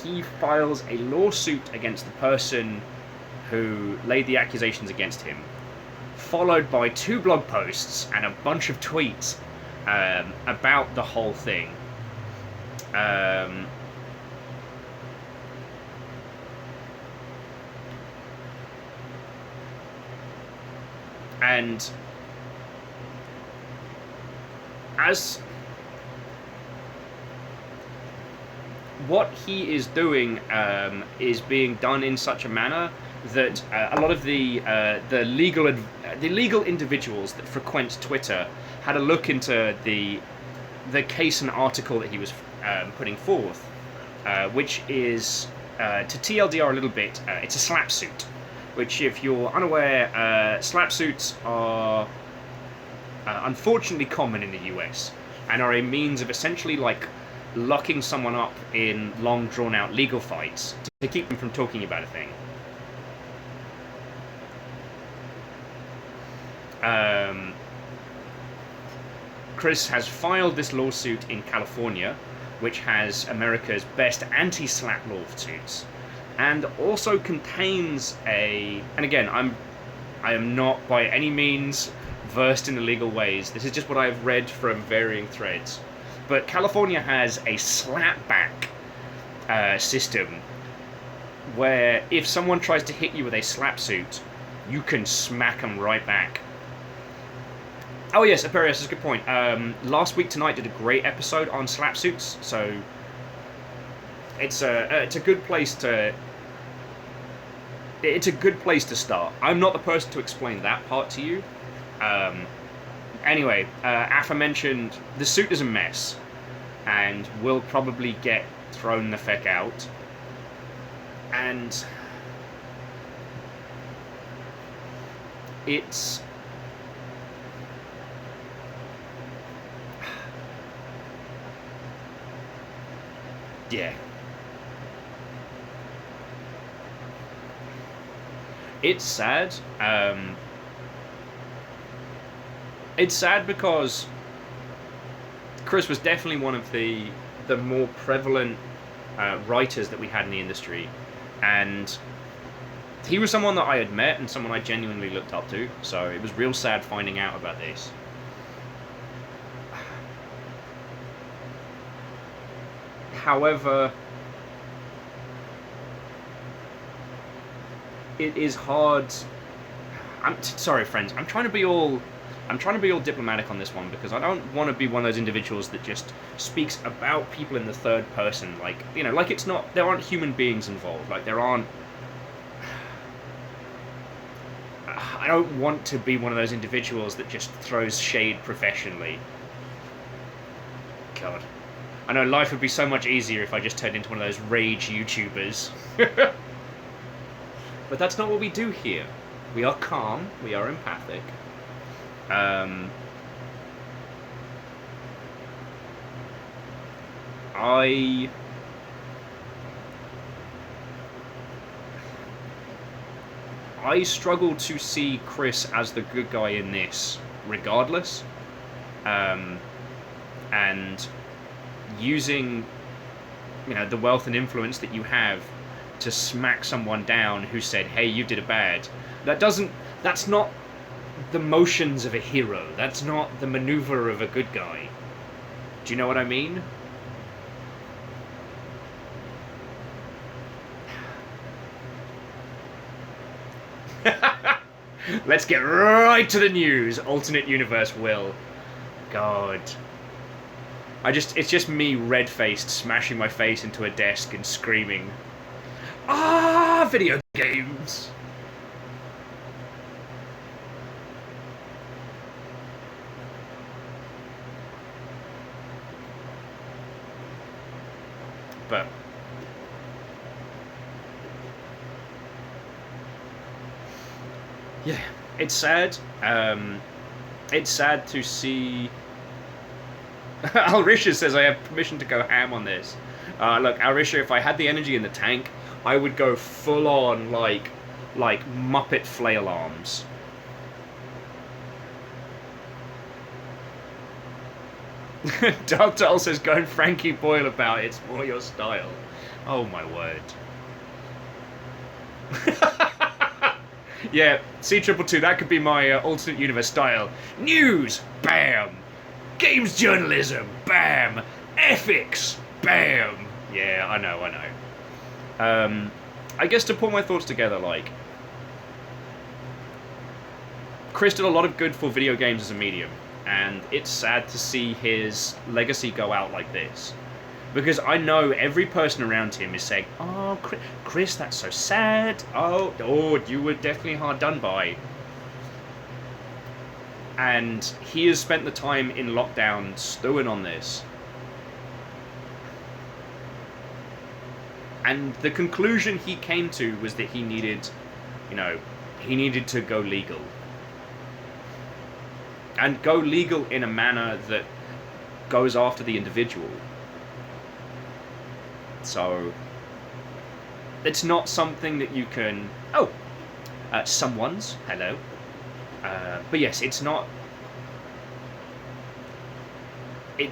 He files a lawsuit against the person who laid the accusations against him, followed by 2 blog posts and a bunch of tweets about the whole thing. And as what he is doing is being done in such a manner that a lot of the legal individuals that frequent Twitter had a look into the case and article that he was putting forth, which is to TLDR a little bit. It's a slap suit, which, if you're unaware, slap suits are unfortunately common in the US and are a means of essentially like locking someone up in long drawn out legal fights to keep them from talking about a thing. Chris has filed this lawsuit in California, which has America's best anti-slap lawsuits, and also contains a... And again, I am not by any means versed in the legal ways. This is just what I've read from varying threads. But California has a slapback system where if someone tries to hit you with a slap suit, you can smack them right back. Oh yes, Aperius, that's a good point. Last week tonight did a great episode on slap suits, so it's a good place to start. I'm not the person to explain that part to you. Anyway, aforementioned, the suit is a mess, and will probably get thrown the feck out. And it's... yeah. It's sad. It's sad because Chris was definitely one of the more prevalent writers that we had in the industry, and he was someone that I had met and someone I genuinely looked up to, so it was real sad finding out about this. However, it is hard. Sorry, friends. I'm trying to be all diplomatic on this one because I don't want to be one of those individuals that just speaks about people in the third person, like, you know, like it's not, there aren't human beings involved, like there aren't. I don't want to be one of those individuals that just throws shade professionally. God. I know life would be so much easier if I just turned into one of those rage YouTubers. But that's not what we do here. We are calm, we are empathic. I struggle to see Chris as the good guy in this, regardless. And using, you know, the wealth and influence that you have to smack someone down who said, hey, you did a bad. That's not the motions of a hero. That's not the maneuver of a good guy. Do you know what I mean? Let's get right to the news. Alternate universe Will. God. It's just me red-faced smashing my face into a desk and screaming, ah, video games. But yeah, it's sad. It's sad to see. Alrisha says I have permission to go ham on this. Look, Alrisha, if I had the energy in the tank, I would go full on like Muppet flail arms. Dark Doll says, going Frankie Boyle about it's more your style. Oh my word. Yeah, C222, that could be my alternate universe style. News, bam. Games journalism, bam. Ethics, bam. Yeah, I know. I guess to pull my thoughts together, like, Chris did a lot of good for video games as a medium, and it's sad to see his legacy go out like this. Because I know every person around him is saying, oh, Chris, that's so sad. Oh, you were definitely hard done by. And he has spent the time in lockdown stewing on this. And the conclusion he came to was that he needed you know, he needed to go legal. And go legal in a manner that goes after the individual. So, it's not something that you can... Oh! Someone's. Hello. But yes, it's not...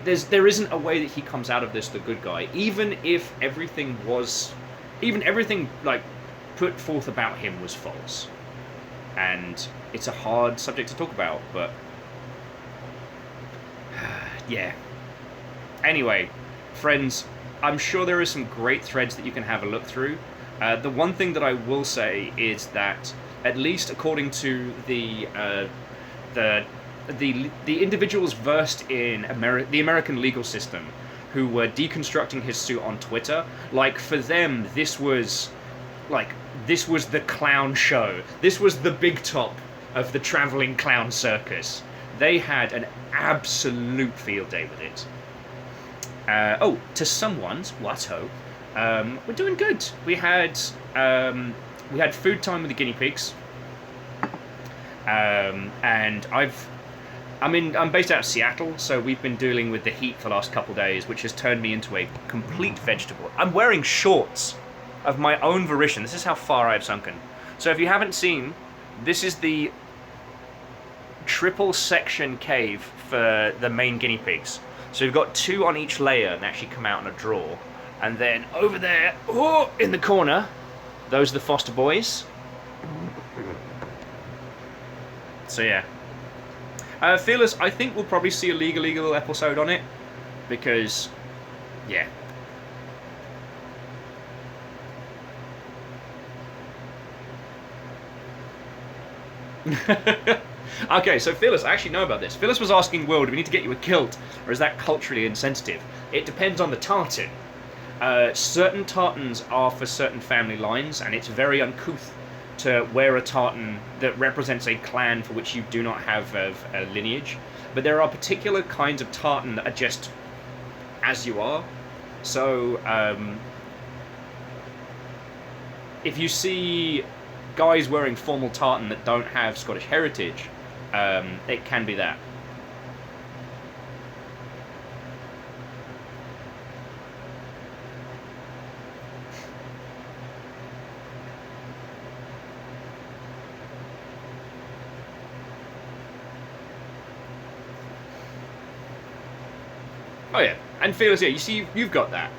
There isn't a way that he comes out of this the good guy. Even if everything was... Even everything, like, put forth about him was false. And it's a hard subject to talk about, but... yeah. Anyway, friends, I'm sure there are some great threads that you can have a look through. The one thing that I will say is that, at least according to the individuals versed in the American legal system, who were deconstructing his suit on Twitter, like, for them, this was the clown show. This was the big top of the traveling clown circus. They had an absolute field day with it. To someone's, what-ho, we're doing good. We had food time with the guinea pigs. And I'm based out of Seattle, so we've been dealing with the heat for the last couple days, which has turned me into a complete vegetable. I'm wearing shorts of my own volition. This is how far I've sunken. So if you haven't seen, this is the triple section cave for the main guinea pigs. So we've got 2 on each layer and actually come out in a drawer. And then over there, in the corner, those are the foster boys. So yeah. Fearless, I think we'll probably see a legal episode on it. Because, yeah. Okay, so Phyllis, I actually know about this. Phyllis was asking Will, do we need to get you a kilt, or is that culturally insensitive? It depends on the tartan. Certain tartans are for certain family lines, and it's very uncouth to wear a tartan that represents a clan for which you do not have a lineage. But there are particular kinds of tartan that are just as you are. So, if you see guys wearing formal tartan that don't have Scottish heritage, it can be that. Oh yeah, and Fearless, yeah, you see, you've got that.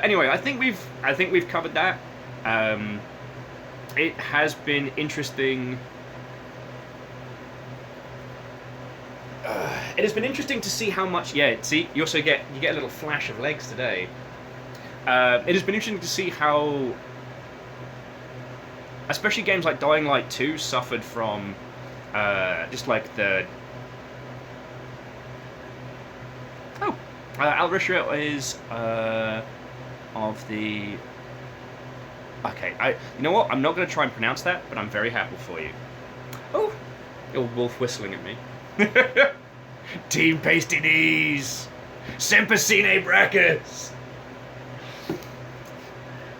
Anyway, I think we've covered that. It has been interesting. It has been interesting to see how much. Yeah, see, you get a little flash of legs today. It has been interesting to see how, especially games like Dying Light 2 suffered from just like the. Oh, Alrisha is of the. Okay, you know what? I'm not going to try and pronounce that, but I'm very happy for you. Oh, your wolf whistling at me. Team Pasty Knees! Sempacine Brackets!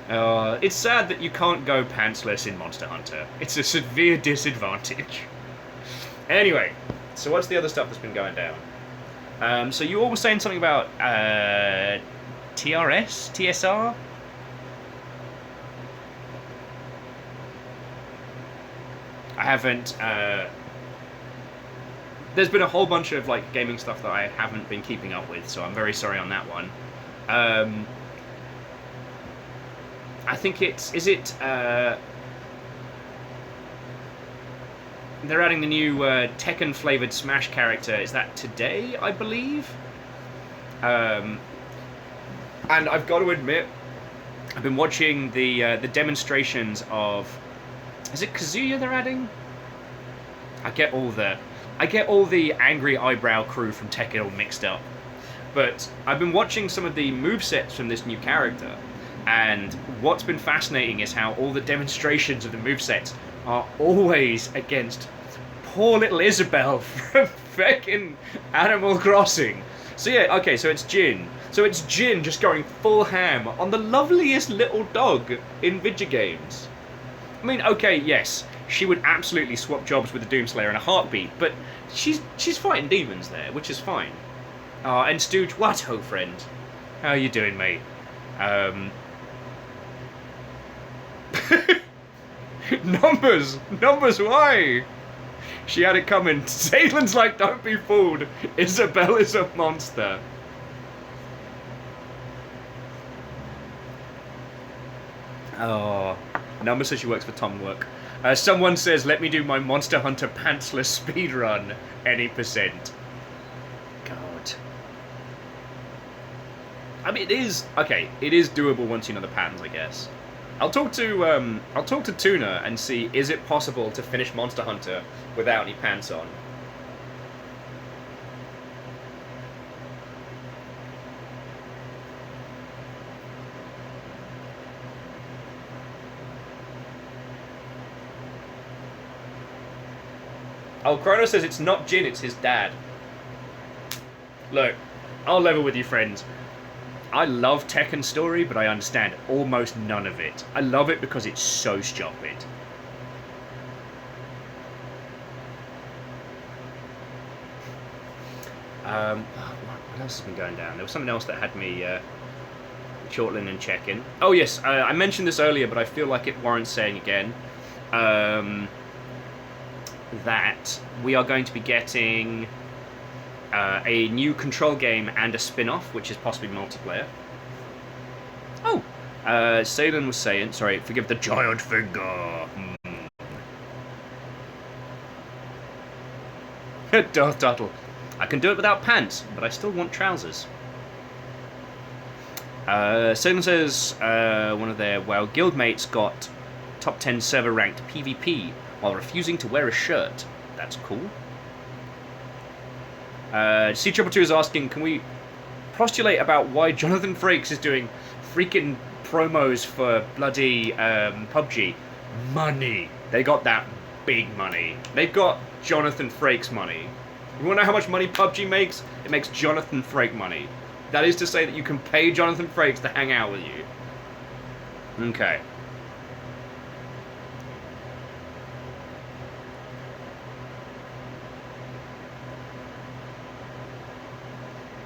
It's sad that you can't go pantsless in Monster Hunter. It's a severe disadvantage. Anyway, so what's the other stuff that's been going down? So you all were saying something about TRS? TSR? I haven't, there's been a whole bunch of like gaming stuff that I haven't been keeping up with, so I'm very sorry on that one. I think they're adding the new Tekken flavored Smash character. Is that today, I believe? And I've got to admit, I've been watching the demonstrations of. Is it Kazuya they're adding? I get all the angry eyebrow crew from Tekken all mixed up. But I've been watching some of the movesets from this new character, and what's been fascinating is how all the demonstrations of the movesets are always against poor little Isabelle from feckin' Animal Crossing. So yeah, okay, so it's Jin. So it's Jin just going full ham on the loveliest little dog in video games. I mean, okay, yes, she would absolutely swap jobs with the Doomslayer in a heartbeat, but she's fighting demons there, which is fine. And Stooge, what ho, friend? How you doing, mate? Numbers, why? She had it coming. Zaylen's like, don't be fooled. Isabel is a monster. Oh, Number says she works for Tom Work. Someone says, let me do my Monster Hunter pantsless speed run. Any percent. God. I mean, it is doable once you know the patterns, I guess. I'll talk to Tuna and see, is it possible to finish Monster Hunter without any pants on? Oh, Chrono says it's not Jin, it's his dad. Look, I'll level with you, friends. I love Tekken story, but I understand almost none of it. I love it because it's so stupid. What else has been going down? There was something else that had me chortling and checking. Oh yes, I mentioned this earlier, but I feel like it warrants saying again. That we are going to be getting a new Control game and a spin-off, which is possibly multiplayer. Oh, Salen was saying, sorry, forgive the giant finger. Darth Tuttle. I can do it without pants, but I still want trousers. Salen says one of their guildmates got top 10 server ranked PvP while refusing to wear a shirt. That's cool. C222 is asking, can we postulate about why Jonathan Frakes is doing freaking promos for bloody PUBG? Money. They got that big money. They've got Jonathan Frakes money. You want to know how much money PUBG makes? It makes Jonathan Frakes money. That is to say that you can pay Jonathan Frakes to hang out with you. Okay.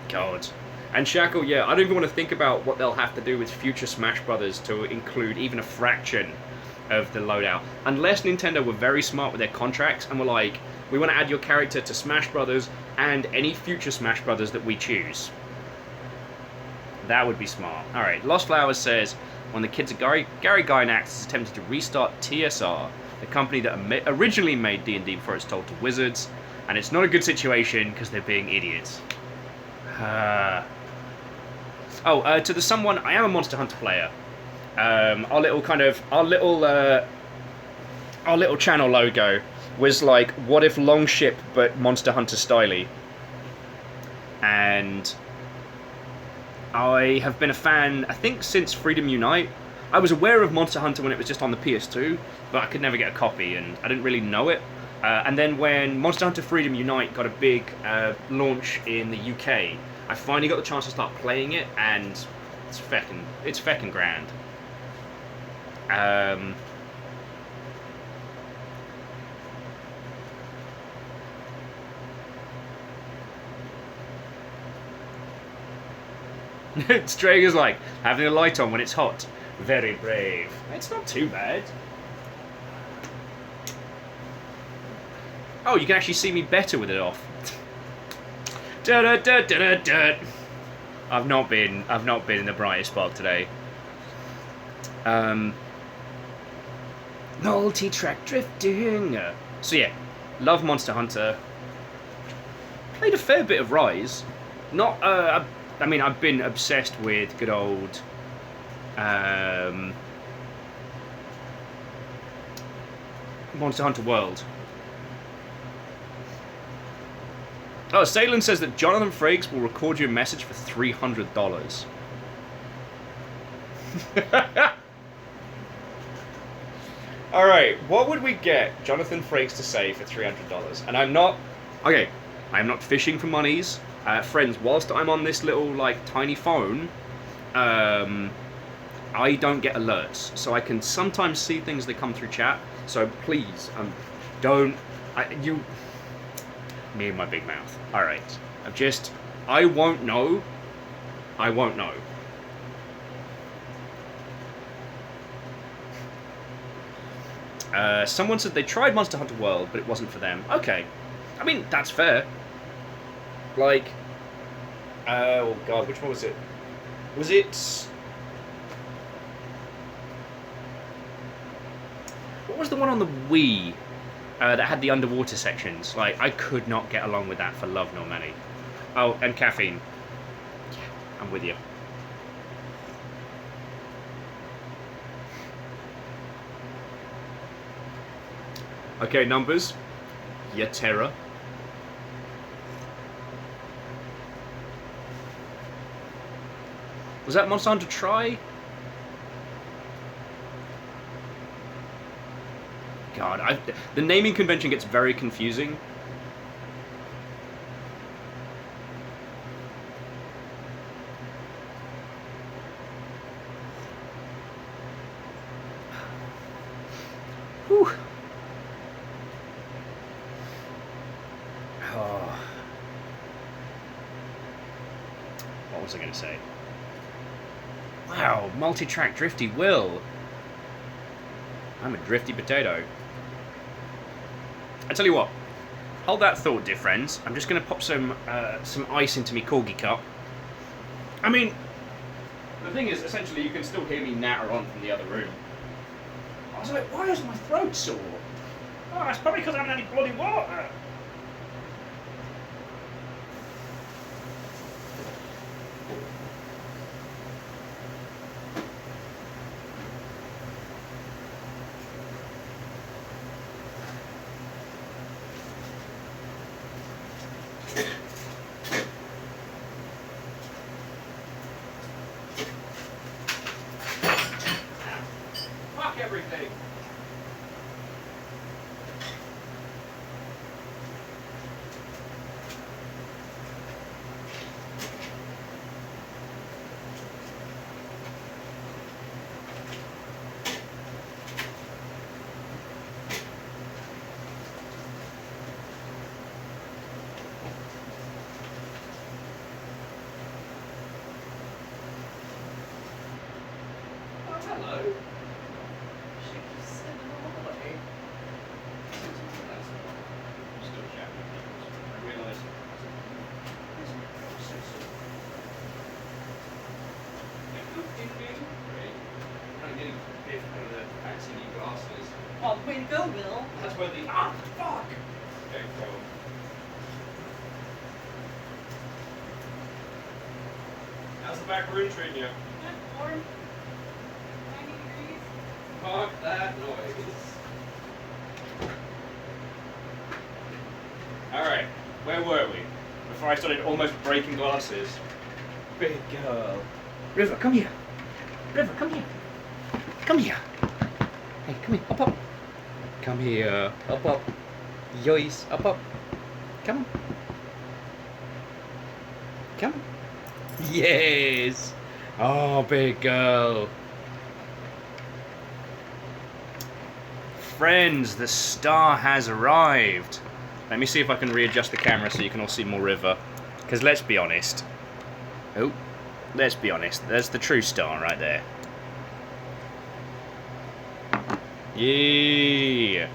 God. And Shackle, yeah, I don't even want to think about what they'll have to do with future Smash Brothers to include even a fraction of the loadout. Unless Nintendo were very smart with their contracts and were like, we want to add your character to Smash Brothers and any future Smash Brothers that we choose. That would be smart. Alright, Lost Flowers says, when the kids of Gary Gynax is attempting to restart TSR, the company that originally made D&D before it's told to Wizards, and it's not a good situation because they're being idiots. To the someone, I am a Monster Hunter player. Our little channel logo was like, what if Longship but Monster Hunter styly? And I have been a fan, I think, since Freedom Unite. I was aware of Monster Hunter when it was just on the PS2, but I could never get a copy, and I didn't really know it. And then when Monster Hunter Freedom Unite got a big launch in the UK, I finally got the chance to start playing it, and it's feckin' grand. Strager's like, having a light on when it's hot. Very brave. It's not too bad. Oh, you can actually see me better with it off. I've not been in the brightest spot today. Multi-track drifting. So yeah, love Monster Hunter. Played a fair bit of Rise. Not I mean, I've been obsessed with good old Monster Hunter World. Oh, Salen says that Jonathan Frakes will record you a message for $300. Alright, what would we get Jonathan Frakes to say for $300? And I'm not fishing for monies. Friends, whilst I'm on this little, like, tiny phone, I don't get alerts, so I can sometimes see things that come through chat. So please, don't. Me and my big mouth. All right. I won't know. I won't know. Someone said they tried Monster Hunter World, but it wasn't for them. Okay. I mean, that's fair. Like, oh god, which one was it? Was it... What was the one on the Wii that had the underwater sections? Like, I could not get along with that for love nor money. Oh, and caffeine. Yeah, I'm with you. Okay, numbers. Yatera. Was that Monster Hunter Try? God, the naming convention gets very confusing. Whew. Oh. What was I going to say? Wow, multi-track drifty Will. I'm a drifty potato. I tell you what, hold that thought, dear friends. I'm just going to pop some ice into me corgi cup. I mean, the thing is, essentially, you can still hear me natter on from the other room. I was like, why is my throat sore? Oh, it's probably because I haven't had any bloody water. Fuck everything. Oh, hello. She keeps sitting in the hallway. I'm still chatting with people. I realise there's a process of cooking. Great. I'm getting Biff one of the fancy new glasses. Oh, way to go, Will. That's where the fuck came from. How's the back room treating you? Good, warm. 90 degrees. Fuck that noise. Alright, where were we? Before I started almost breaking glasses. Big girl. River, come here. River, come here. Come here. Hey, come here. Up, up. Come here. Up, up. Yois. Up, up. Come on. Come on. Yes. Oh, big girl. Friends, the star has arrived. Let me see if I can readjust the camera so you can all see more River. Because let's be honest. Oh, let's be honest. There's the true star right there. Yeah.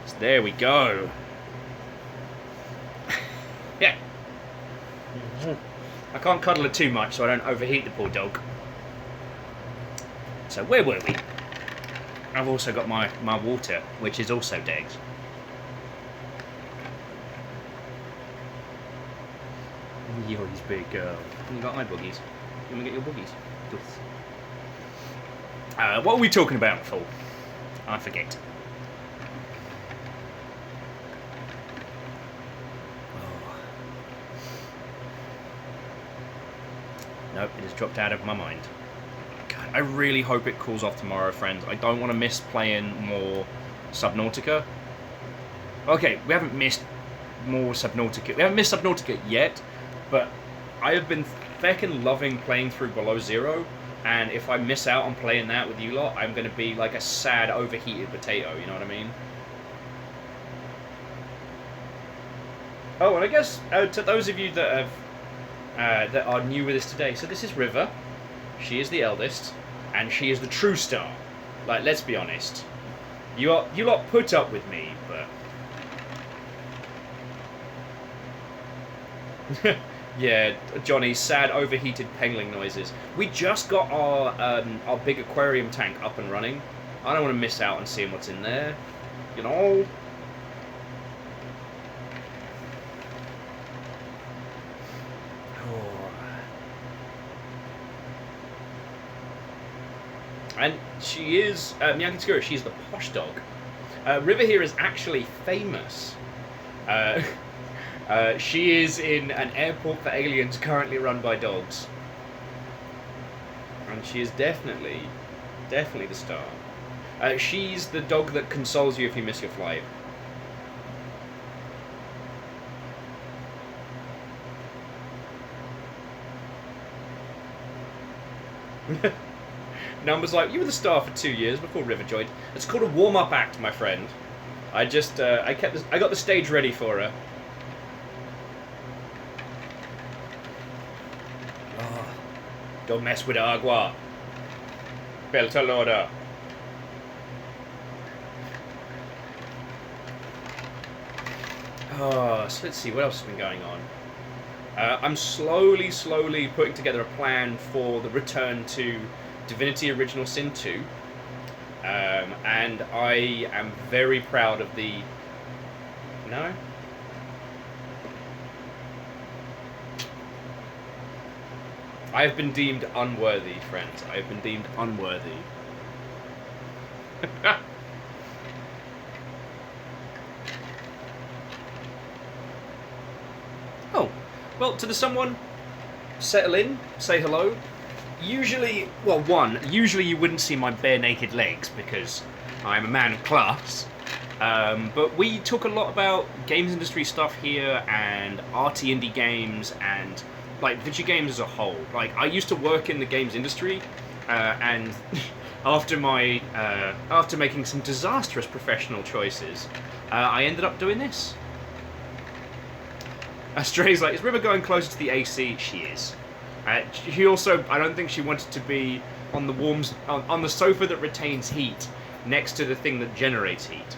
So there we go. Yeah. I can't cuddle her too much so I don't overheat the poor dog. So where were we? I've also got my water, which is also Degs. You're his big girl. You got my boogies. You want to get your boogies? What were we talking about before? I forget. Oh. Nope, it has dropped out of my mind. God, I really hope it cools off tomorrow, friends. I don't want to miss playing more Subnautica. Okay, we haven't missed more Subnautica. We haven't missed Subnautica yet, but I have been feckin' loving playing through Below Zero. And if I miss out on playing that with you lot, I'm going to be like a sad, overheated potato, you know what I mean? Oh, and I guess to those of you that that are new with us today, so this is River. She is the eldest, and she is the true star. Like, let's be honest. You lot put up with me, but... Yeah, Johnny's sad, overheated pangling noises. We just got our big aquarium tank up and running. I don't want to miss out on seeing what's in there. You know? And she is, Miyagi-Tsukura, she's the posh dog. River here is actually famous. She is in an airport for aliens currently run by dogs. And she is definitely the star. She's the dog that consoles you if you miss your flight. Numbers like, you were the star for 2 years before River joined. It's called a warm-up act, my friend. I got the stage ready for her. Oh, don't mess with Agua. Beltalora. Oh, so let's see, what else has been going on? I'm slowly putting together a plan for the return to Divinity Original Sin 2. And I am very proud of the... No? I have been deemed unworthy, friends. I have been deemed unworthy. Oh, well, to the someone, settle in, say hello. Usually, well, usually you wouldn't see my bare naked legs because I'm a man of class. But we talk a lot about games industry stuff here and arty indie games and like video games as a whole. Like, I used to work in the games industry, and after making some disastrous professional choices, I ended up doing this. Stray's like, is River going closer to the AC? She is. She also, I don't think she wanted to be on the on the sofa that retains heat, next to the thing that generates heat.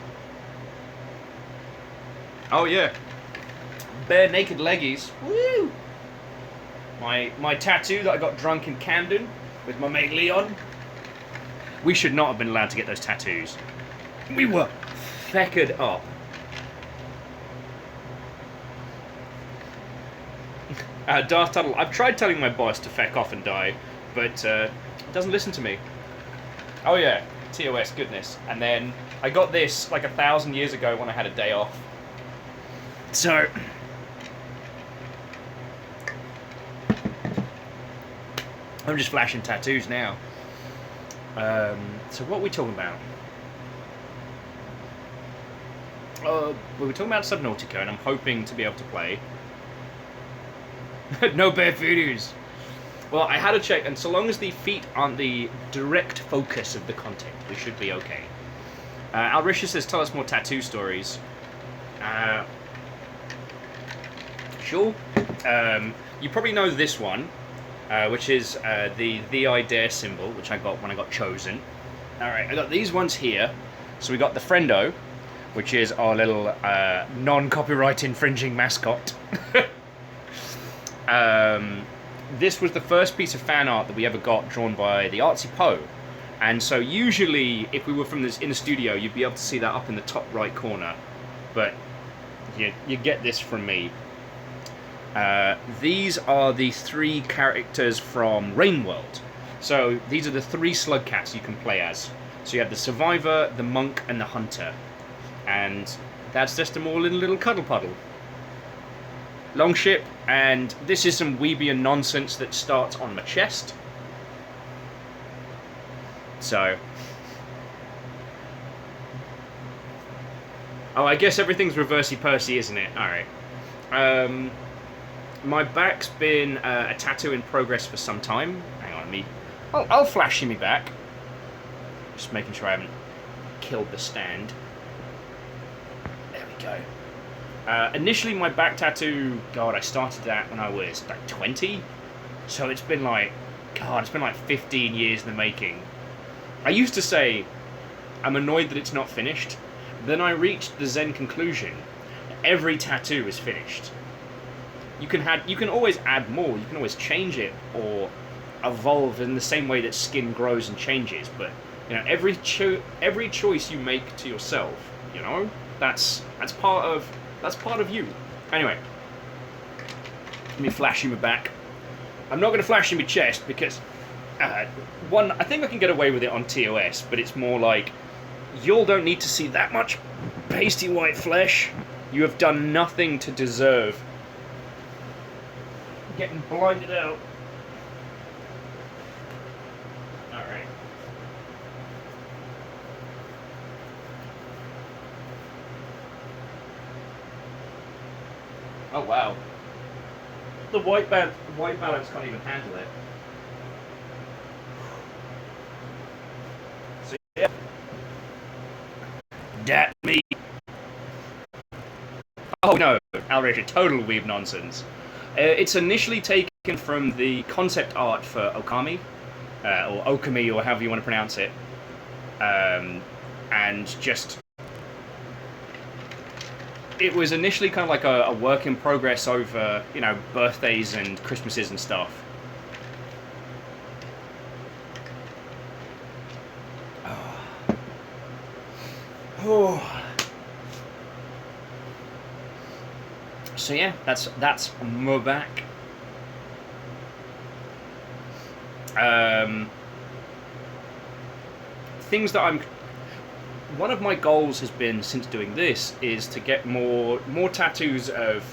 Oh yeah, bare naked leggies. Woo! My tattoo that I got drunk in Camden with my mate Leon. We should not have been allowed to get those tattoos. We were feckered up. Darth Tuttle, I've tried telling my boss to feck off and die, but doesn't listen to me. Oh yeah, TOS, goodness. And then I got this like 1,000 years ago when I had a day off. So... I'm just flashing tattoos now. So what are we talking about? Well, we're talking about Subnautica, and I'm hoping to be able to play. No bare photos. Well, I had a check, and so long as the feet aren't the direct focus of the content, we should be okay. Alrisha says, tell us more tattoo stories. Sure. You probably know this one, which is the I Dare symbol, which I got when I got chosen. Alright, I got these ones here. So we got the Friendo, which is our little non-copyright infringing mascot. This was the first piece of fan art that we ever got drawn by the Artsy Poe. And so usually, if we were from in the studio, you'd be able to see that up in the top right corner. But you get this from me. These are the 3 characters from Rainworld. So these are the 3 slug cats you can play as. So you have the Survivor, the Monk, and the Hunter. And that's just them all in a little cuddle puddle. Longship, and this is some Weebian nonsense that starts on my chest. So... Oh, I guess everything's reversey-pursey, isn't it? Alright. My back's been a tattoo in progress for some time. Hang on, let me I'll flash you me back. Just making sure I haven't killed the stand. There we go. Initially, my back tattoo, God, I started that when I was like 20. So it's been like, God, it's been like 15 years in the making. I used to say, I'm annoyed that it's not finished. Then I reached the Zen conclusion. Every tattoo is finished. You can always add more. You can always change it or evolve in the same way that skin grows and changes. But you know, every choice you make to yourself, you know, that's part of you. Anyway, let me flash you my back. I'm not going to flash you my chest because one, I think I can get away with it on TOS, but it's more like y'all don't need to see that much pasty white flesh. You have done nothing to deserve getting blinded out. Alright. Oh wow. The white balance can't even handle it. So yeah. Dat me. Oh no, outrageous, total weeb nonsense. It's initially taken from the concept art for Okami, or Okami, or however you want to pronounce it, and just it was initially kind of like a work in progress over, you know, birthdays and Christmases and stuff. Oh. So yeah, that's my back. Things that I'm. One of my goals has been since doing this is to get more tattoos of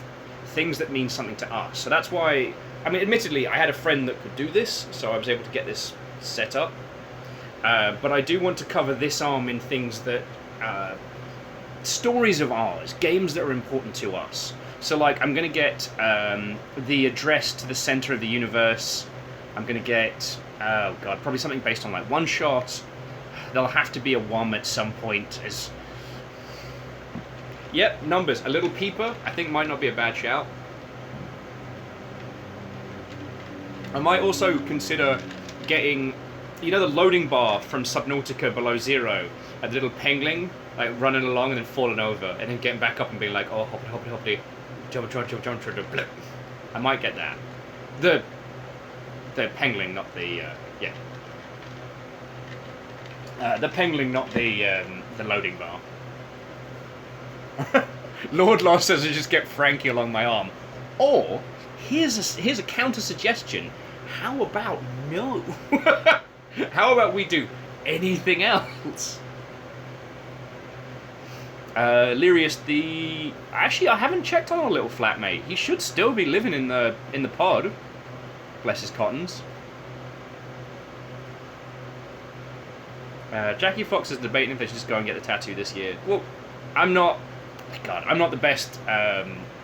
things that mean something to us. So that's why. I mean, admittedly, I had a friend that could do this, so I was able to get this set up. But I do want to cover this arm in things that stories of ours, games that are important to us. So, like, I'm going to get the address to the center of the universe. I'm going to get, oh god, probably something based on, like, one shot. There'll have to be a WOM at some point. As yep, numbers. A little peeper, I think, might not be a bad shout. I might also consider getting, you know, the loading bar from Subnautica Below Zero, a little pengling, like, running along and then falling over, and then getting back up and being like, oh, hoppity, jump, blip. I might get that. The pengling, not the, yeah. The pengling, not the loading bar. Lord Lost says to just get Frankie along my arm. Or, here's a counter suggestion. How about no? How about we do anything else? Lyrius, actually, I haven't checked on our little flatmate. He should still be living in the pod. Bless his cottons. Jackie Fox is debating if they should just go and get the tattoo this year. Well, I'm not the best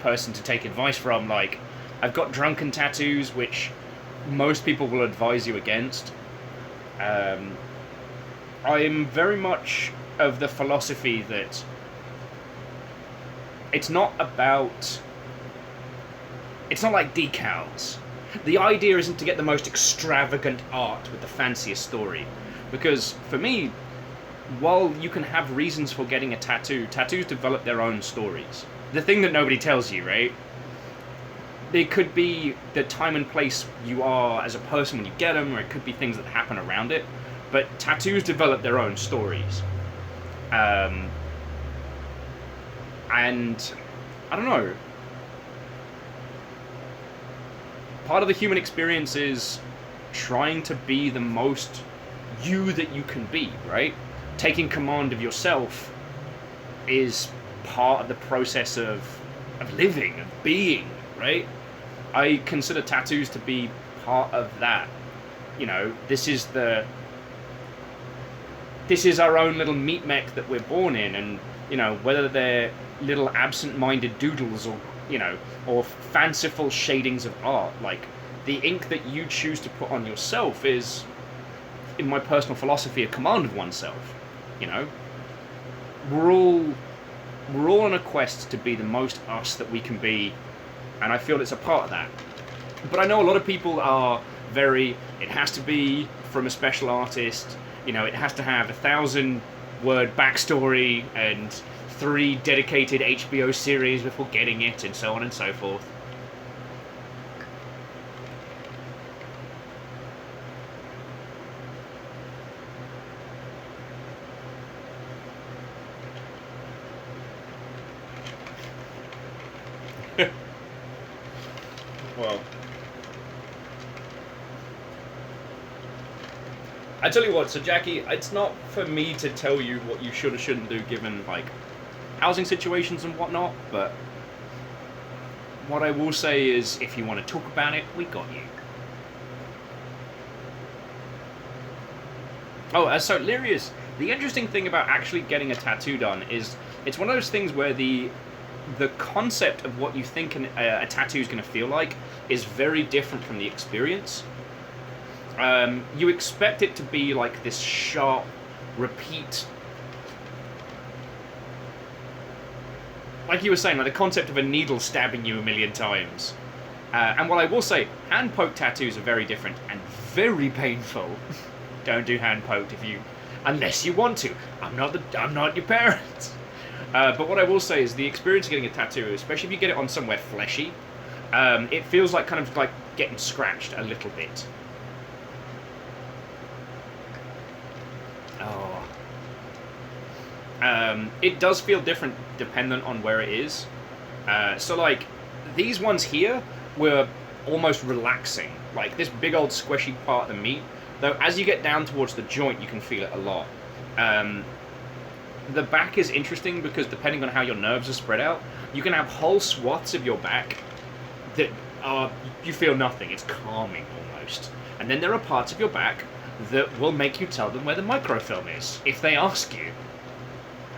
person to take advice from. Like, I've got drunken tattoos, which most people will advise you against. I am very much of the philosophy that it's not like decals. The idea isn't to get the most extravagant art with the fanciest story. Because, for me, while you can have reasons for getting a tattoo, tattoos develop their own stories. The thing that nobody tells you, right? It could be the time and place you are as a person when you get them, or it could be things that happen around it. But tattoos develop their own stories. And, I don't know. Part of the human experience is trying to be the most you that you can be, right? Taking command of yourself is part of the process of living, of being, right? I consider tattoos to be part of that. You know, this is our own little meat mech that we're born in, and, you know, whether they're little absent-minded doodles or, you know, or fanciful shadings of art, like, the ink that you choose to put on yourself is in my personal philosophy, a command of oneself. You know, we're all on a quest to be the most us that we can be, and I feel it's a part of that. But I know a lot of people are very, it has to be from a special artist, you know, it has to have 1,000-word backstory and 3 dedicated HBO series before getting it, and so on and so forth. Well, I tell you what, so Jackie, it's not for me to tell you what you should or shouldn't do given, like, housing situations and whatnot, but what I will say is, if you want to talk about it, we got you. Oh, so Lyrius, the interesting thing about actually getting a tattoo done is, it's one of those things where the concept of what you think a tattoo is going to feel like is very different from the experience. You expect it to be like this sharp, repeat. Like you were saying, like the concept of a needle stabbing you a million times. And what I will say, hand poke tattoos are very different and very painful. Don't do hand poked unless you want to. I'm not your parents. But what I will say is the experience of getting a tattoo, especially if you get it on somewhere fleshy, it feels like kind of like getting scratched a little bit. Oh. It does feel different dependent on where it is. So like, these ones here were almost relaxing. Like this big old squishy part of the meat, though as you get down towards the joint you can feel it a lot. The back is interesting because depending on how your nerves are spread out, you can have whole swaths of your back that are, you feel nothing, it's calming almost. And then there are parts of your back that will make you tell them where the microfilm is, if they ask you.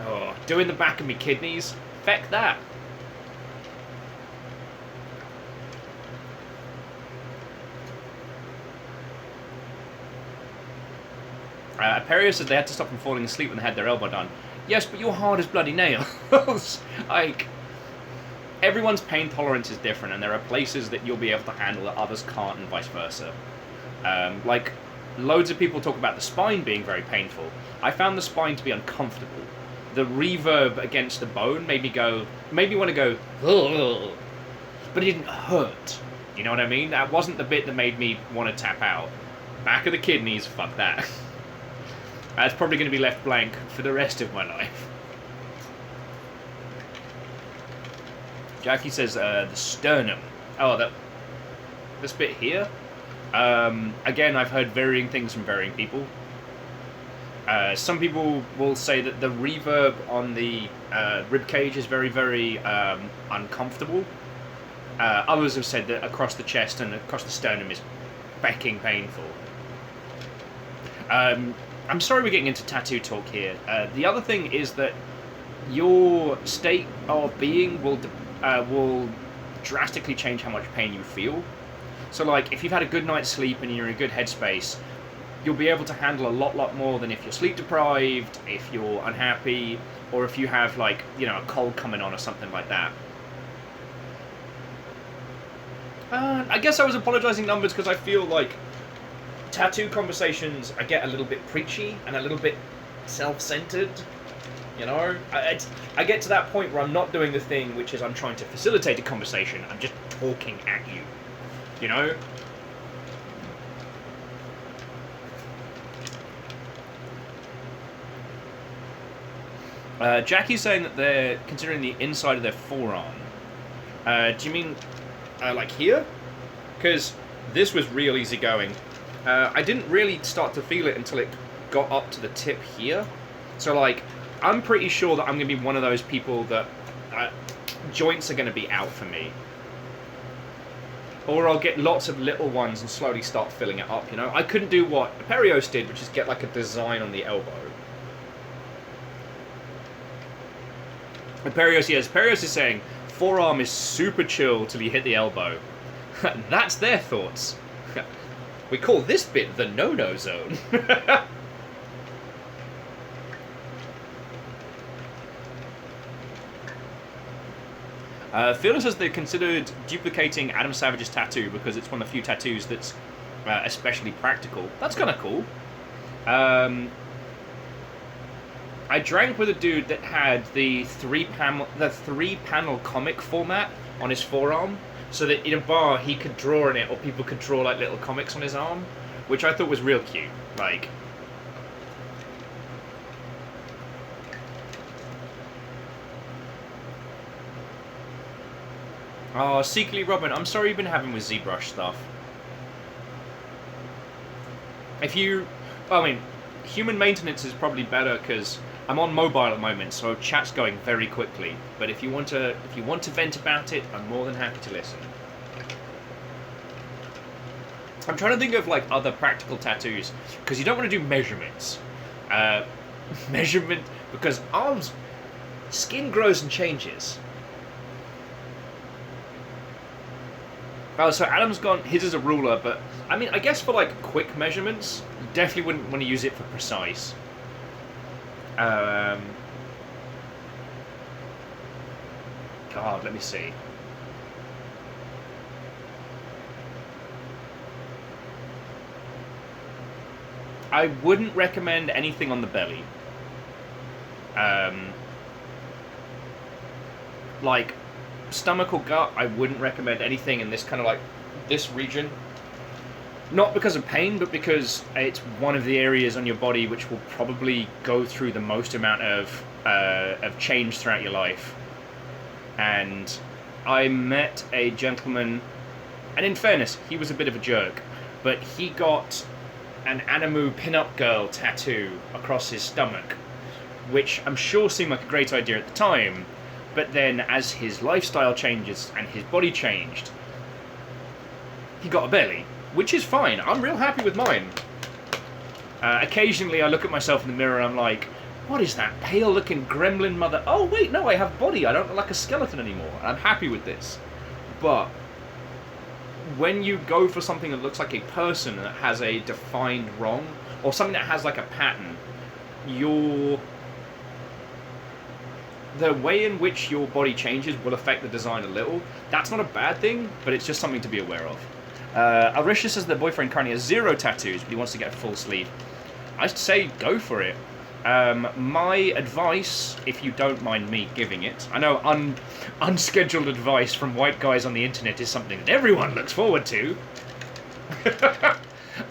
Oh, doing the back of me kidneys? Feck that. Perio said they had to stop from falling asleep when they had their elbow done. Yes, but you're hard as bloody nails. Like, everyone's pain tolerance is different, and there are places that you'll be able to handle that others can't, and vice versa. Like, loads of people talk about the spine being very painful. I found the spine to be uncomfortable. The reverb against the bone made me want to go, ugh, but it didn't hurt. You know what I mean? That wasn't the bit that made me want to tap out. Back of the kidneys, fuck that. That's probably going to be left blank for the rest of my life. Jackie says the sternum. Oh, this bit here. Again, I've heard varying things from varying people. Some people will say that the reverb on the rib cage is very, very uncomfortable. Others have said that across the chest and across the sternum is becking painful. I'm sorry we're getting into tattoo talk here. The other thing is that your state of being will drastically change how much pain you feel. So like, if you've had a good night's sleep and you're in a good headspace, you'll be able to handle a lot more than if you're sleep deprived, if you're unhappy, or if you have like, you know, a cold coming on or something like that. I guess I was apologizing numbers because I feel like tattoo conversations, I get a little bit preachy and a little bit self-centered. You know, I get to that point where I'm not doing the thing, which is I'm trying to facilitate a conversation. I'm just talking at you. You know? Jackie's saying that they're considering the inside of their forearm. Do you mean like here? Because this was real easy going. I didn't really start to feel it until it got up to the tip here. So like, I'm pretty sure that I'm going to be one of those people that joints are going to be out for me. Or I'll get lots of little ones and slowly start filling it up, you know? I couldn't do what Perios did, which is get like a design on the elbow. And Perios is saying, forearm is super chill till you hit the elbow. That's their thoughts. We call this bit the no-no zone. Fearless says they considered duplicating Adam Savage's tattoo because it's one of the few tattoos that's especially practical. That's kind of cool. I drank with a dude that had the three panel comic format on his forearm, so that in a bar he could draw on it, or people could draw like little comics on his arm, which I thought was real cute. Like, oh, Secretly Robin, I'm sorry you've been having with ZBrush stuff. If you, well, I mean, human maintenance is probably better because I'm on mobile at the moment, so chat's going very quickly. But if you want to vent about it, I'm more than happy to listen. I'm trying to think of like other practical tattoos because you don't want to do measurements. Measurement, because arms, skin grows and changes. Oh, so Adam's gone, his is a ruler, but I mean, I guess for like quick measurements, you definitely wouldn't want to use it for precise. God, let me see. I wouldn't recommend anything on the belly. Like stomach or gut, I wouldn't recommend anything in this kind of like this region. Not because of pain, but because it's one of the areas on your body which will probably go through the most amount of change throughout your life. And I met a gentleman, and in fairness, he was a bit of a jerk, but he got an Animu pin-up girl tattoo across his stomach, which I'm sure seemed like a great idea at the time, but then as his lifestyle changes and his body changed, he got a belly, which is fine. I'm real happy with mine. Occasionally I look at myself in the mirror and I'm like, what is that pale looking gremlin mother? Oh wait, no, I have body. I don't look like a skeleton anymore. And I'm happy with this. But when you go for something that looks like a person that has a defined wrong, or something that has like a pattern, the way in which your body changes will affect the design a little. That's not a bad thing, but it's just something to be aware of. Arisha says their boyfriend currently has 0 tattoos, but he wants to get a full sleeve. I'd say go for it. My advice, if you don't mind me giving it, I know unscheduled advice from white guys on the internet is something that everyone looks forward to.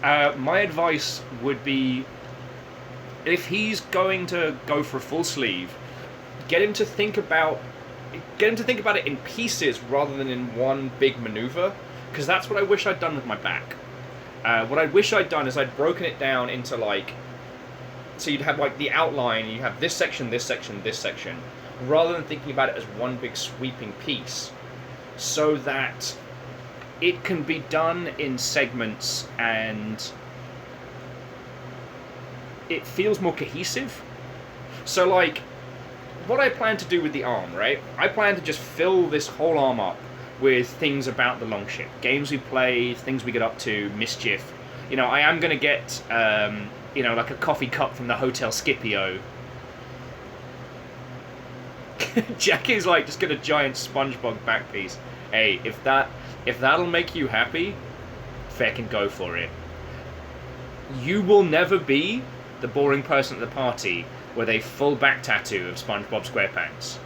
My advice would be, if he's going to go for a full sleeve, get him to think about it in pieces rather than in one big maneuver, because that's what I wish I'd done with my back. What I wish I'd done is I'd broken it down into like, so you'd have like the outline, you have this section, this section, this section, rather than thinking about it as one big sweeping piece, so that it can be done in segments and it feels more cohesive. So like, what I plan to do with the arm, right? I plan to just fill this whole arm up with things about the Longship. Games we play, things we get up to, mischief. You know, I am going to get, you know, like a coffee cup from the Hotel Scipio. Jackie's like, just get a giant SpongeBob back piece. Hey, if that'll make you happy, feckin' go for it. You will never be the boring person at the party with a full back tattoo of SpongeBob SquarePants.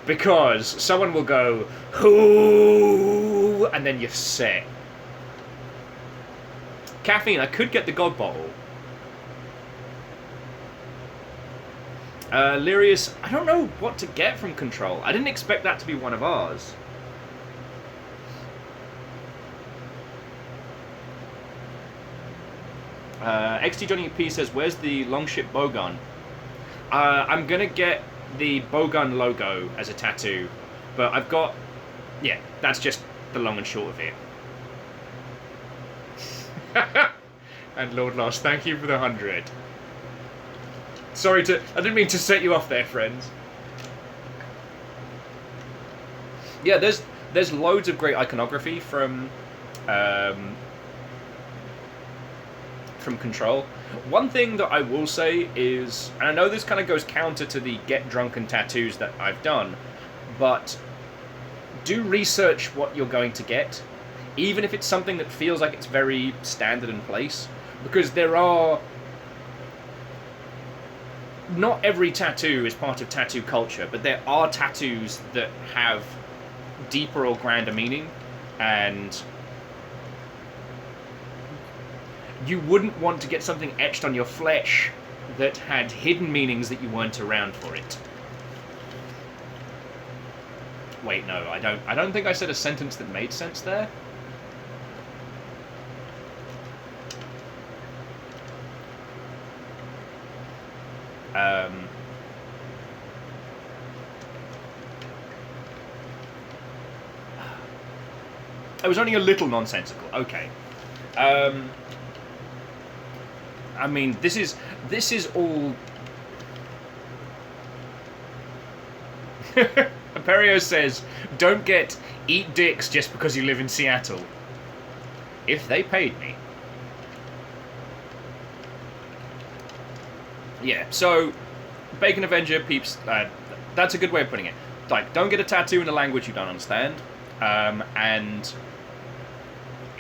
Because someone will go, who? And then you're set. Caffeine, I could get the God Bottle. Lyrius, I don't know what to get from Control. I didn't expect that to be one of ours. XT Johnny P says, where's the Longship bowgun? I'm gonna get the bowgun logo as a tattoo, but I've got, yeah, that's just the long and short of it. And Lord Lost, thank you for the 100. Sorry I didn't mean to set you off there, friends. Yeah, there's loads of great iconography from from Control. One thing that I will say is, and I know this kind of goes counter to the get drunken tattoos that I've done, but do research what you're going to get, even if it's something that feels like it's very standard in place, because there are... Not every tattoo is part of tattoo culture, but there are tattoos that have deeper or grander meaning, and you wouldn't want to get something etched on your flesh that had hidden meanings that you weren't around for it. Wait, no, I don't think I said a sentence that made sense there. It was only a little nonsensical. Okay. I mean, this is all. Aperio says, "Don't get eat dicks just because you live in Seattle." If they paid me. Yeah. So, Bacon Avenger peeps. That's a good way of putting it. Like, don't get a tattoo in a language you don't understand, and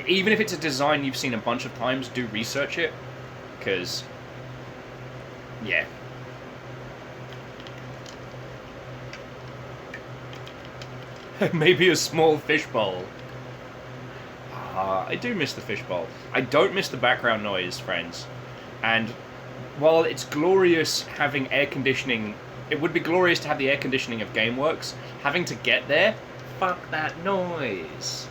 even if it's a design you've seen a bunch of times, do research it, because, yeah. Maybe a small fishbowl. I do miss the fishbowl. I don't miss the background noise, friends. And while it's glorious having air conditioning, it would be glorious to have the air conditioning of GameWorks, having to get there, fuck that noise.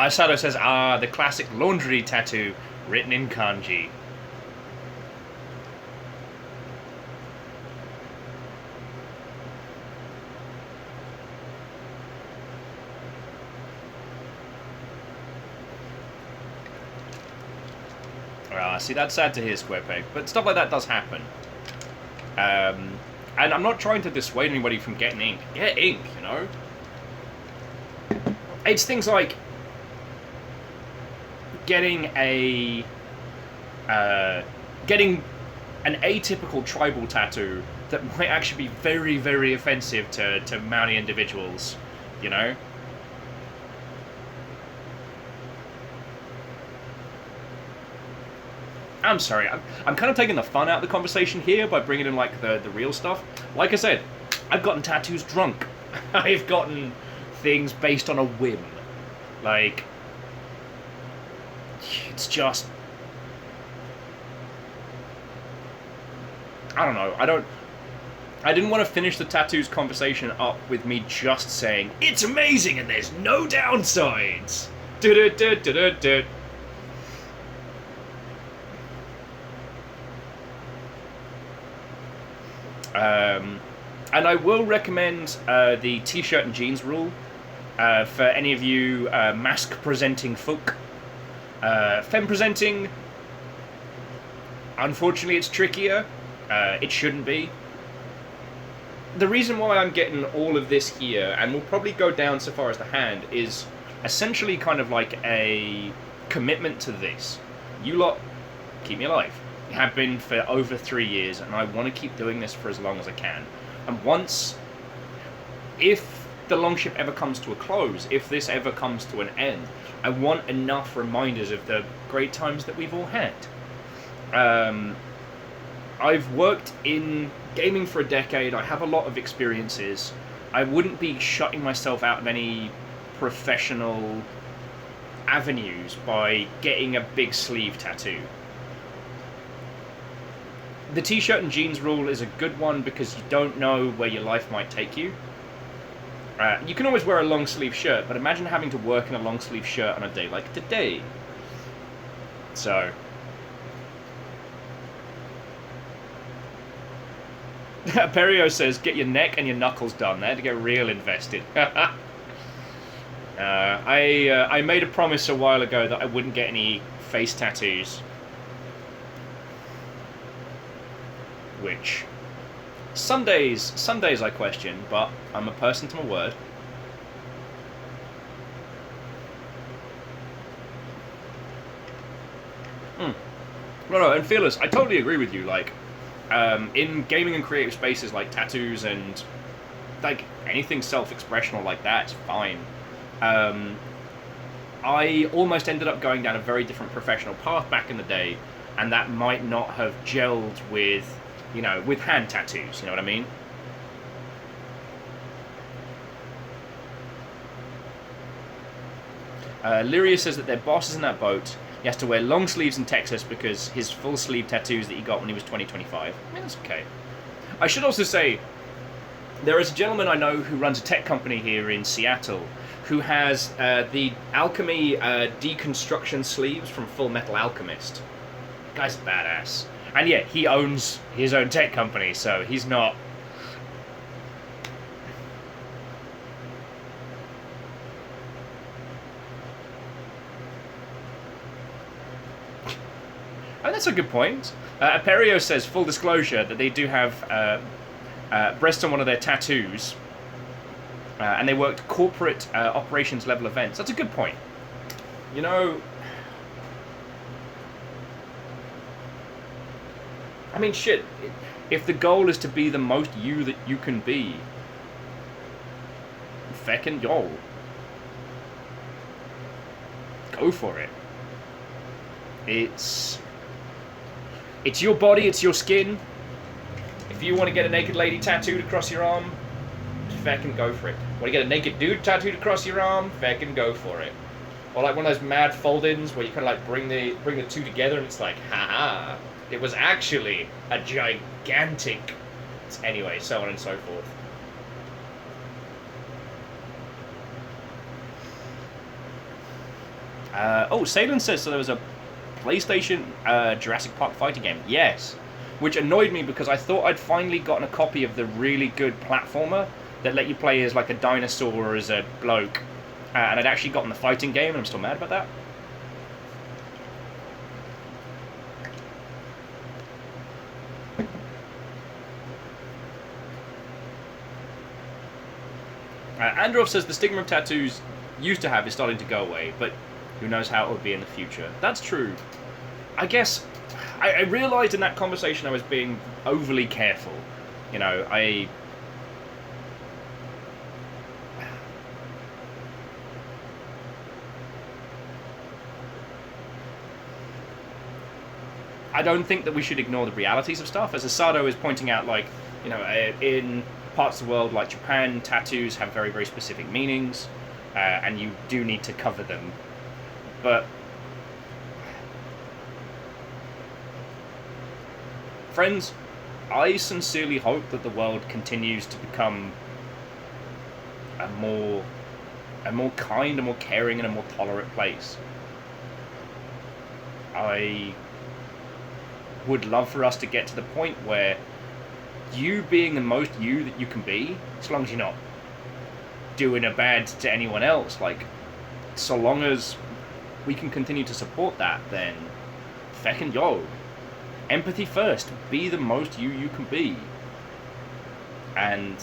Sado says, the classic laundry tattoo written in kanji. See, that's sad to hear, Squarepeg, but stuff like that does happen. And I'm not trying to dissuade anybody from getting ink. Get ink, you know? It's things like getting an atypical tribal tattoo that might actually be very, very offensive to Maori individuals, you know? I'm sorry, I'm kind of taking the fun out of the conversation here by bringing in, like, the real stuff. Like I said, I've gotten tattoos drunk. I've gotten things based on a whim. Like, it's just... I don't know, I didn't want to finish the tattoos conversation up with me just saying, it's amazing and there's no downsides! Du-du-du-du-du-du. And I will recommend the t-shirt and jeans rule for any of you mask-presenting folk. Femme-presenting, unfortunately, it's trickier. It shouldn't be. The reason why I'm getting all of this here, and will probably go down so far as the hand, is essentially kind of like a commitment to this. You lot keep me alive. You have been for over 3 years, and I want to keep doing this for as long as I can. And once, if the longship ever comes to a close, if this ever comes to an end, I want enough reminders of the great times that we've all had. I've worked in gaming for a decade. I have a lot of experiences. I wouldn't be shutting myself out of any professional avenues by getting a big sleeve tattoo. The t-shirt and jeans rule is a good one because you don't know where your life might take you. You can always wear a long sleeve shirt, but imagine having to work in a long sleeve shirt on a day like today. So... Perio says, get your neck and your knuckles done. They had to get real invested. I made a promise a while ago that I wouldn't get any face tattoos. Which, some days I question, but I'm a person to my word. No, and Fearless, I totally agree with you. Like, in gaming and creative spaces like tattoos and like anything self-expressional like that, it's fine. I almost ended up going down a very different professional path back in the day, and that might not have gelled with, you know, with hand tattoos. You know what I mean? Lyria says that their boss is in that boat. He has to wear long sleeves in Texas because his full sleeve tattoos that he got when he was 25. I mean, that's okay. I should also say, there is a gentleman I know who runs a tech company here in Seattle who has the alchemy deconstruction sleeves from Full Metal Alchemist. The guy's badass. And yeah, he owns his own tech company, so he's not... Oh, that's a good point. Aperio says, full disclosure, that they do have breasts on one of their tattoos, and they worked corporate operations level events. That's a good point. You know, I mean, shit, if the goal is to be the most you that you can be, feckin' yo, go for it. It's your body, it's your skin. If you want to get a naked lady tattooed across your arm, feckin' go for it. Want to get a naked dude tattooed across your arm, feckin' go for it. Or like one of those mad fold-ins where you kind of like bring the two together and it's like, haha, it was actually a gigantic... Anyway, so on and so forth. Salem says, so there was a PlayStation Jurassic Park fighting game. Yes. Which annoyed me because I thought I'd finally gotten a copy of the really good platformer that let you play as like a dinosaur or as a bloke. And I'd actually gotten the fighting game and I'm still mad about that. Androv says the stigma of tattoos used to have is starting to go away, but who knows how it will be in the future. That's true. I guess I realised in that conversation I was being overly careful. You know, I don't think that we should ignore the realities of stuff. As Asado is pointing out, like, you know, in parts of the world like Japan, tattoos have very, very specific meanings, and you do need to cover them. But friends, I sincerely hope that the world continues to become a more kind, a more caring, and a more tolerant place. I would love for us to get to the point where you being the most you that you can be, as long as you're not doing a bad to anyone else, like, so long as we can continue to support that, then feckin' yo. Empathy first. Be the most you can be. And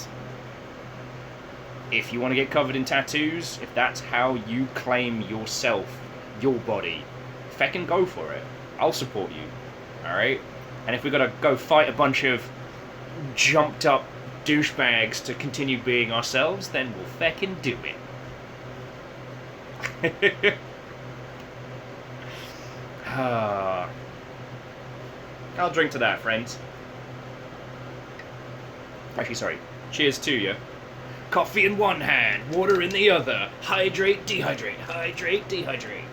if you want to get covered in tattoos, if that's how you claim yourself, your body, feckin' go for it. I'll support you. Alright? And if we gotta go fight a bunch of jumped up douchebags to continue being ourselves, then we'll feckin' do it. I'll drink to that, friends. Actually, sorry. Cheers to you. Coffee in one hand, water in the other. Hydrate, dehydrate, hydrate, dehydrate.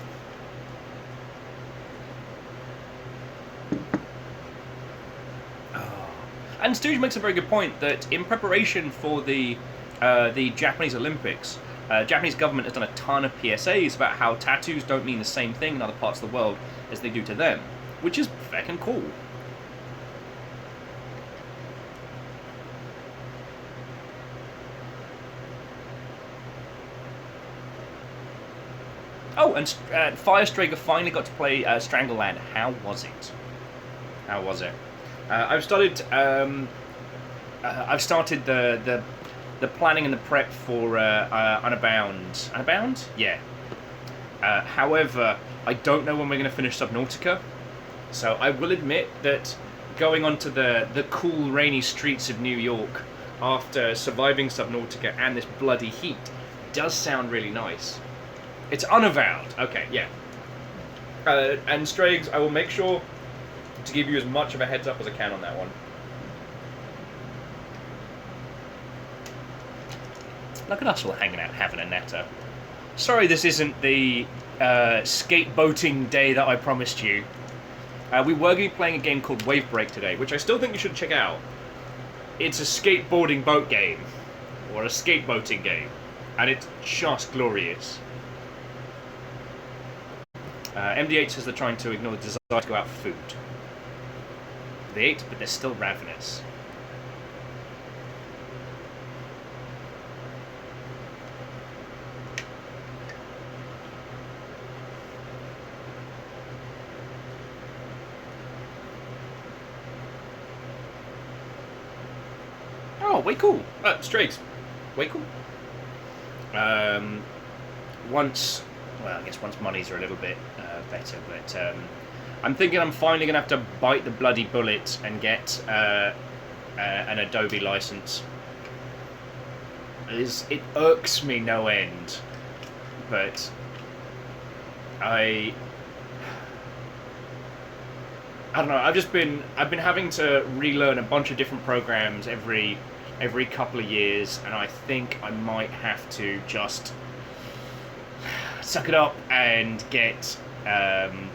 And Stooge makes a very good point that in preparation for the Japanese Olympics, Japanese government has done a ton of PSAs about how tattoos don't mean the same thing in other parts of the world as they do to them, which is feckin' cool. Oh, and Firestrager finally got to play Strangleland. How was it? How was it? I've started the planning and the prep for Unbound. Unbound? Yeah. However, I don't know when we're going to finish Subnautica. So I will admit that going onto the cool, rainy streets of New York after surviving Subnautica and this bloody heat does sound really nice. It's unavowed. Okay, yeah. And Strags, I will make sure to give you as much of a heads up as I can on that one. Look at us all hanging out having a natter. Sorry this isn't the skateboating day that I promised you. We were going to be playing a game called Wave Break today, which I still think you should check out. It's a skateboarding boat game, or a skateboating game, and it's just glorious. MD8 says they're trying to ignore the desire to go out for food. They ate, but they're still ravenous. Oh, way cool. Strays. Way cool. Once monies are a little bit better, but I'm thinking I'm finally going to have to bite the bloody bullet and get an Adobe license. It irks me no end, but I don't know. I've been having to relearn a bunch of different programs every couple of years, and I think I might have to just suck it up and get I'm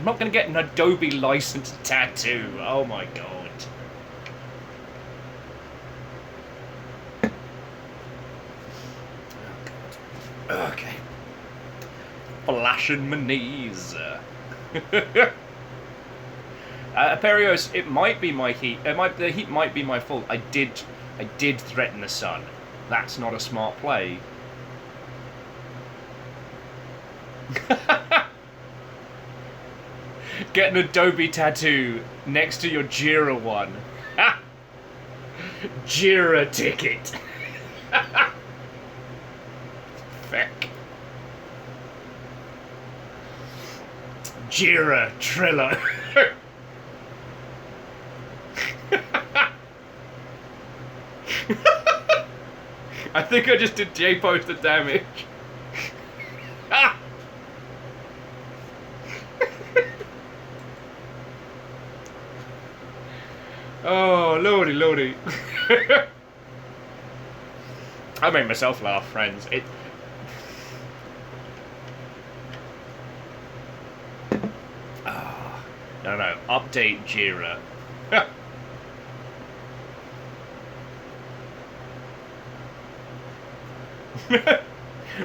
not going to get an Adobe license tattoo. Oh my god. Oh god. Okay. Flashing my knees. Aperios, it might be my heat. The heat might be my fault. I did threaten the sun. That's not a smart play. Get an Adobe tattoo next to your Jira one. Jira ticket. Feck. Jira Trello. I think I just did J-poster damage. Oh, lordy, lordy. I made myself laugh, friends. No. Update Jira.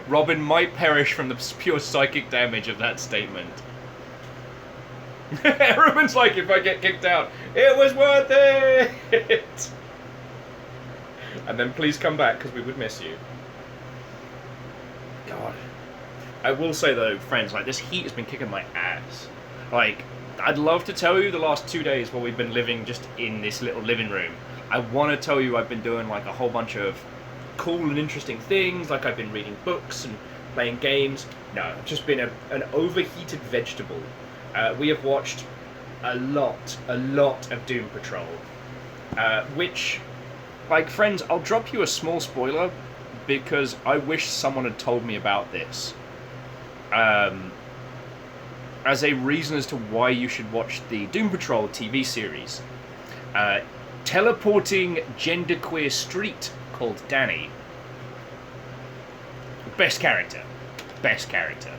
Robin might perish from the pure psychic damage of that statement. Everyone's like, if I get kicked out, it was worth it! And then please come back, because we would miss you. God. I will say though, friends, like, this heat has been kicking my ass. Like, I'd love to tell you the last 2 days while we've been living just in this little living room. I want to tell you I've been doing like a whole bunch of cool and interesting things, like I've been reading books and playing games. No, I've just been an overheated vegetable. We have watched a lot of Doom Patrol, which, like, friends, I'll drop you a small spoiler because I wish someone had told me about this. As a reason as to why you should watch the Doom Patrol TV series. Teleporting genderqueer street called Danny. Best character. Best character.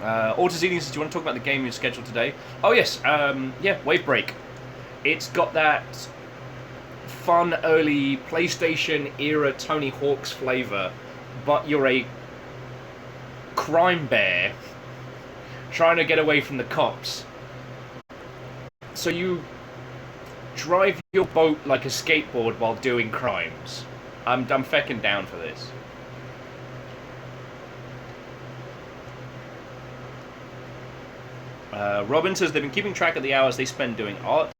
Autozini says, do you want to talk about the game you're scheduled today? Oh yes, yeah, Wave Break. It's got that fun early PlayStation era Tony Hawk's flavour, but you're a crime bear trying to get away from the cops. So you drive your boat like a skateboard while doing crimes. I'm fecking down for this. Robin says they've been keeping track of the hours they spend doing art,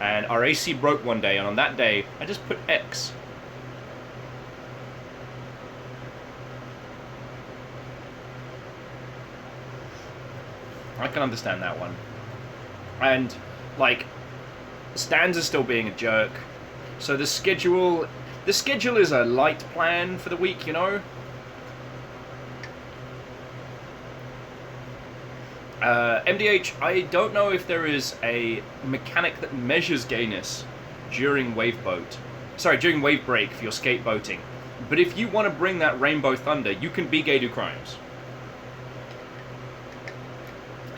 and our AC broke one day, and on that day I just put X. I can understand that one. And, like, Stan's still being a jerk. So the schedule is a light plan for the week, you know? MDH, I don't know if there is a mechanic that measures gayness during wave break for your skate boating. But if you want to bring that Rainbow Thunder, you can be gay do crimes.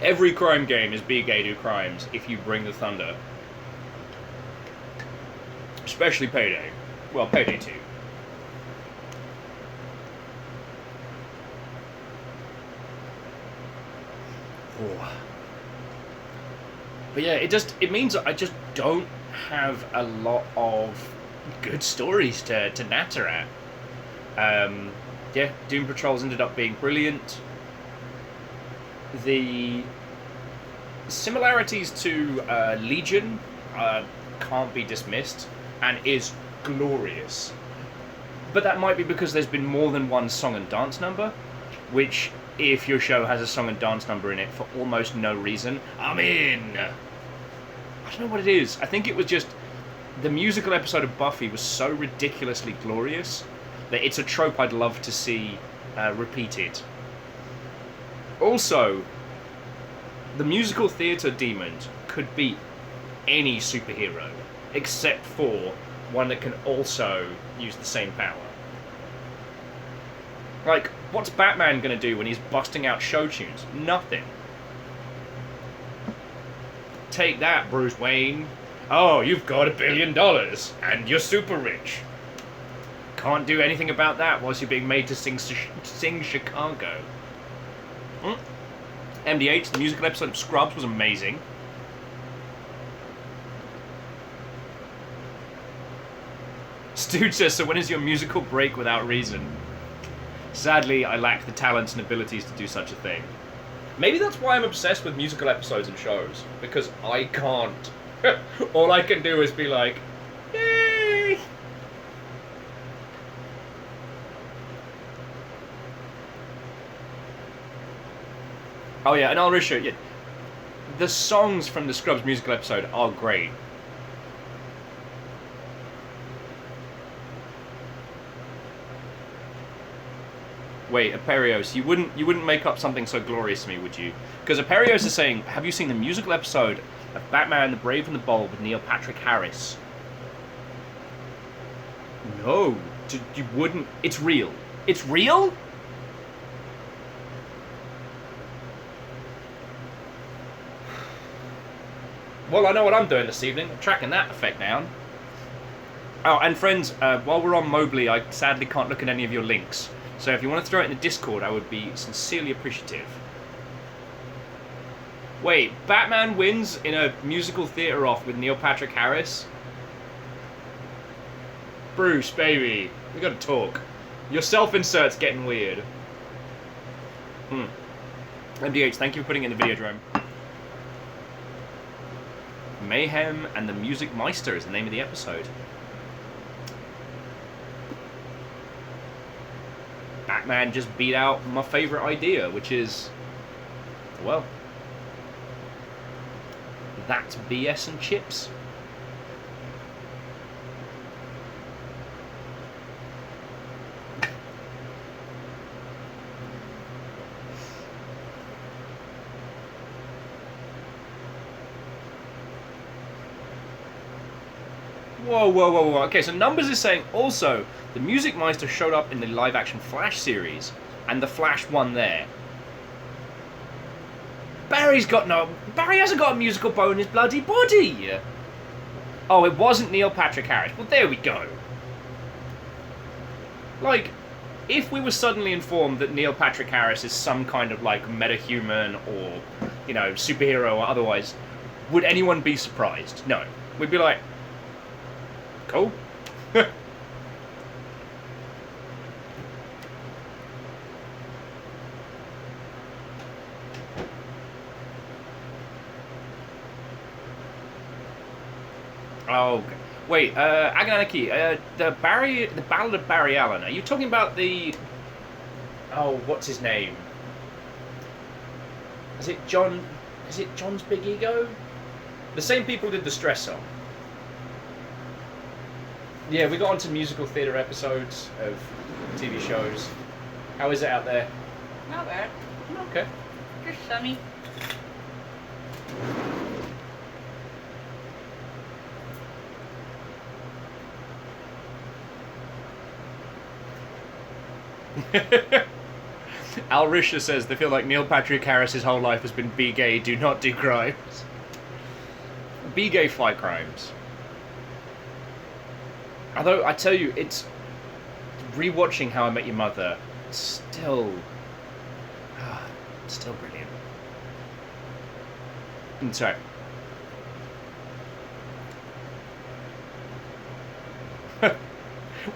Every crime game is be gay do crimes if you bring the thunder. Especially Payday. Well, Payday 2. Oh. But yeah, it means I just don't have a lot of good stories to natter at. Yeah, Doom Patrols ended up being brilliant. The similarities to Legion can't be dismissed and is glorious. But that might be because there's been more than one song and dance number, which, if your show has a song and dance number in it for almost no reason, I'm in! I don't know what it is. I think it was just the musical episode of Buffy was so ridiculously glorious that it's a trope I'd love to see repeated. Also, the musical theatre demon could be any superhero, except for one that can also use the same power. Like, what's Batman gonna do when he's busting out show tunes? Nothing. Take that, Bruce Wayne. Oh, you've got $1 billion, and you're super rich. Can't do anything about that whilst you're being made to sing Chicago. MDH, the musical episode of Scrubs was amazing. Stooge says, so when is your musical break without reason? Sadly, I lack the talents and abilities to do such a thing. Maybe that's why I'm obsessed with musical episodes and shows, because I can't. All I can do is be like, yay! Oh yeah, and I'll reassure you, the songs from the Scrubs musical episode are great. Wait, Aperios, you wouldn't make up something so glorious to me, would you? Because Aperios is saying, have you seen the musical episode of Batman the Brave and the Bold with Neil Patrick Harris? No, you wouldn't. It's real. It's real? Well, I know what I'm doing this evening. I'm tracking that effect down. Oh, and friends, while we're on Mobley, I sadly can't look at any of your links. So if you want to throw it in the Discord, I would be sincerely appreciative. Wait, Batman wins in a musical theatre off with Neil Patrick Harris? Bruce, baby, we gotta talk. Your self-insert's getting weird. MDH, thank you for putting it in the Videodrome. Mayhem and the Music Meister is the name of the episode. Batman just beat out my favourite idea, which is, well, that's BS and chips. Whoa. Okay, so Numbers is saying also the Music Meister showed up in the live-action Flash series, and the Flash won there. Barry hasn't got a musical bone in his bloody body! Oh, it wasn't Neil Patrick Harris. Well, there we go. Like, if we were suddenly informed that Neil Patrick Harris is some kind of, like, metahuman or, you know, superhero or otherwise, would anyone be surprised? No. We'd be like, cool. Oh, wait, Aganaki, the Ballad of Barry Allen, are you talking about the... Oh, what's his name? Is it John? Is it John's Big Ego? The same people did the Stress song. Yeah, we got onto musical theatre episodes of TV shows. How is it out there? Not bad. Okay. Just sunny. Al Risha says they feel like Neil Patrick Harris's whole life has been be gay, do not do crimes. Be gay, fight crimes. Although I tell you, it's rewatching How I Met Your Mother. Still brilliant. Sorry.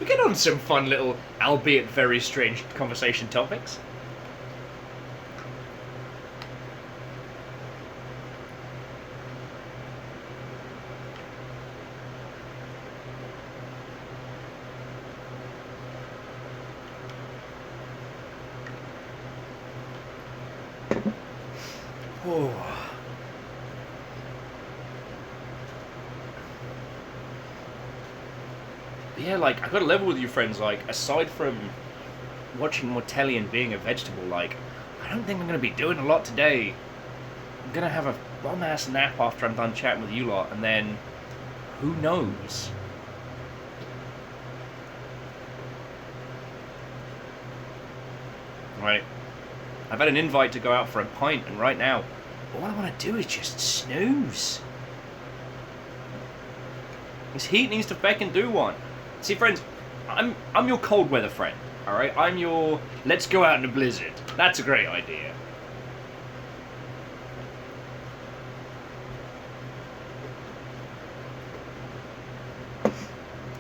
We get on some fun little, albeit very strange, conversation topics. Oh. Yeah, like, I gotta level with you friends, like, aside from watching more telly and being a vegetable, like, I don't think I'm gonna be doing a lot today. I'm gonna have a bum-ass nap after I'm done chatting with you lot, and then, who knows? Right. I've had an invite to go out for a pint, and right now, all I want to do is just snooze. This heat needs to feckin' do one. See, friends, I'm your cold weather friend, alright? I'm your let's go out in a blizzard. That's a great idea.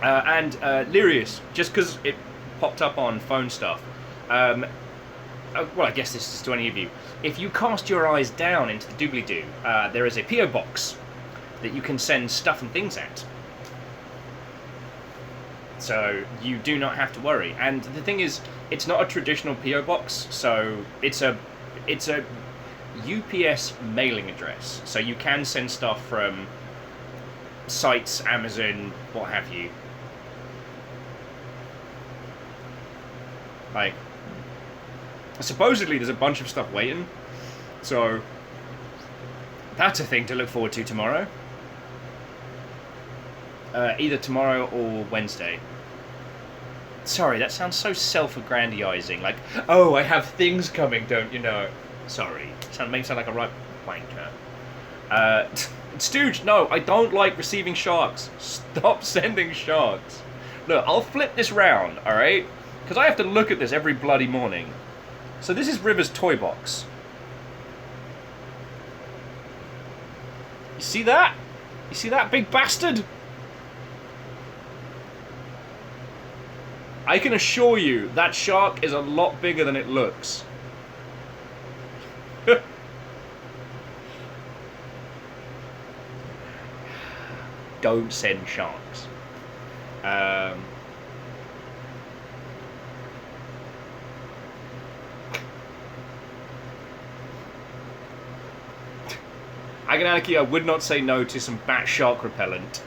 And Lyrius, just because it popped up on phone stuff, well, I guess this is to any of you. If you cast your eyes down into the doobly-doo, there is a P.O. box that you can send stuff and things at. So you do not have to worry. And the thing is, it's not a traditional P.O. box, so it's a UPS mailing address. So you can send stuff from sites, Amazon, what have you. Like, supposedly there's a bunch of stuff waiting, so that's a thing to look forward to tomorrow. Either tomorrow or Wednesday. Sorry, that sounds so self-aggrandizing. Like, oh, I have things coming, don't you know? Sorry, makes me sound like a right wanker. Stooge, no, I don't like receiving sharks. Stop sending sharks. Look, I'll flip this round, alright? Because I have to look at this every bloody morning. So this is River's toy box. You see that? You see that big bastard? I can assure you that shark is a lot bigger than it looks. Don't send sharks. Agananaki, I would not say no to some bat shark repellent.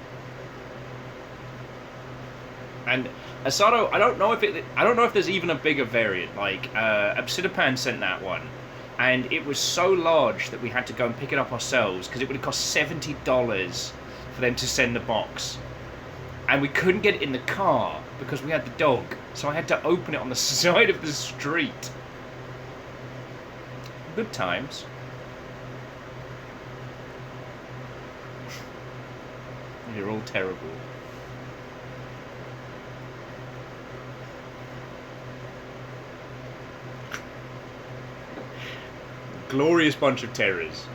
And Asado, I don't know if there's even a bigger variant. Like Obsidipan sent that one, and it was so large that we had to go and pick it up ourselves because it would have cost $70 for them to send the box, and we couldn't get it in the car because we had the dog, so I had to open it on the side of the street. Good times. You're all terrible. Glorious bunch of terrors.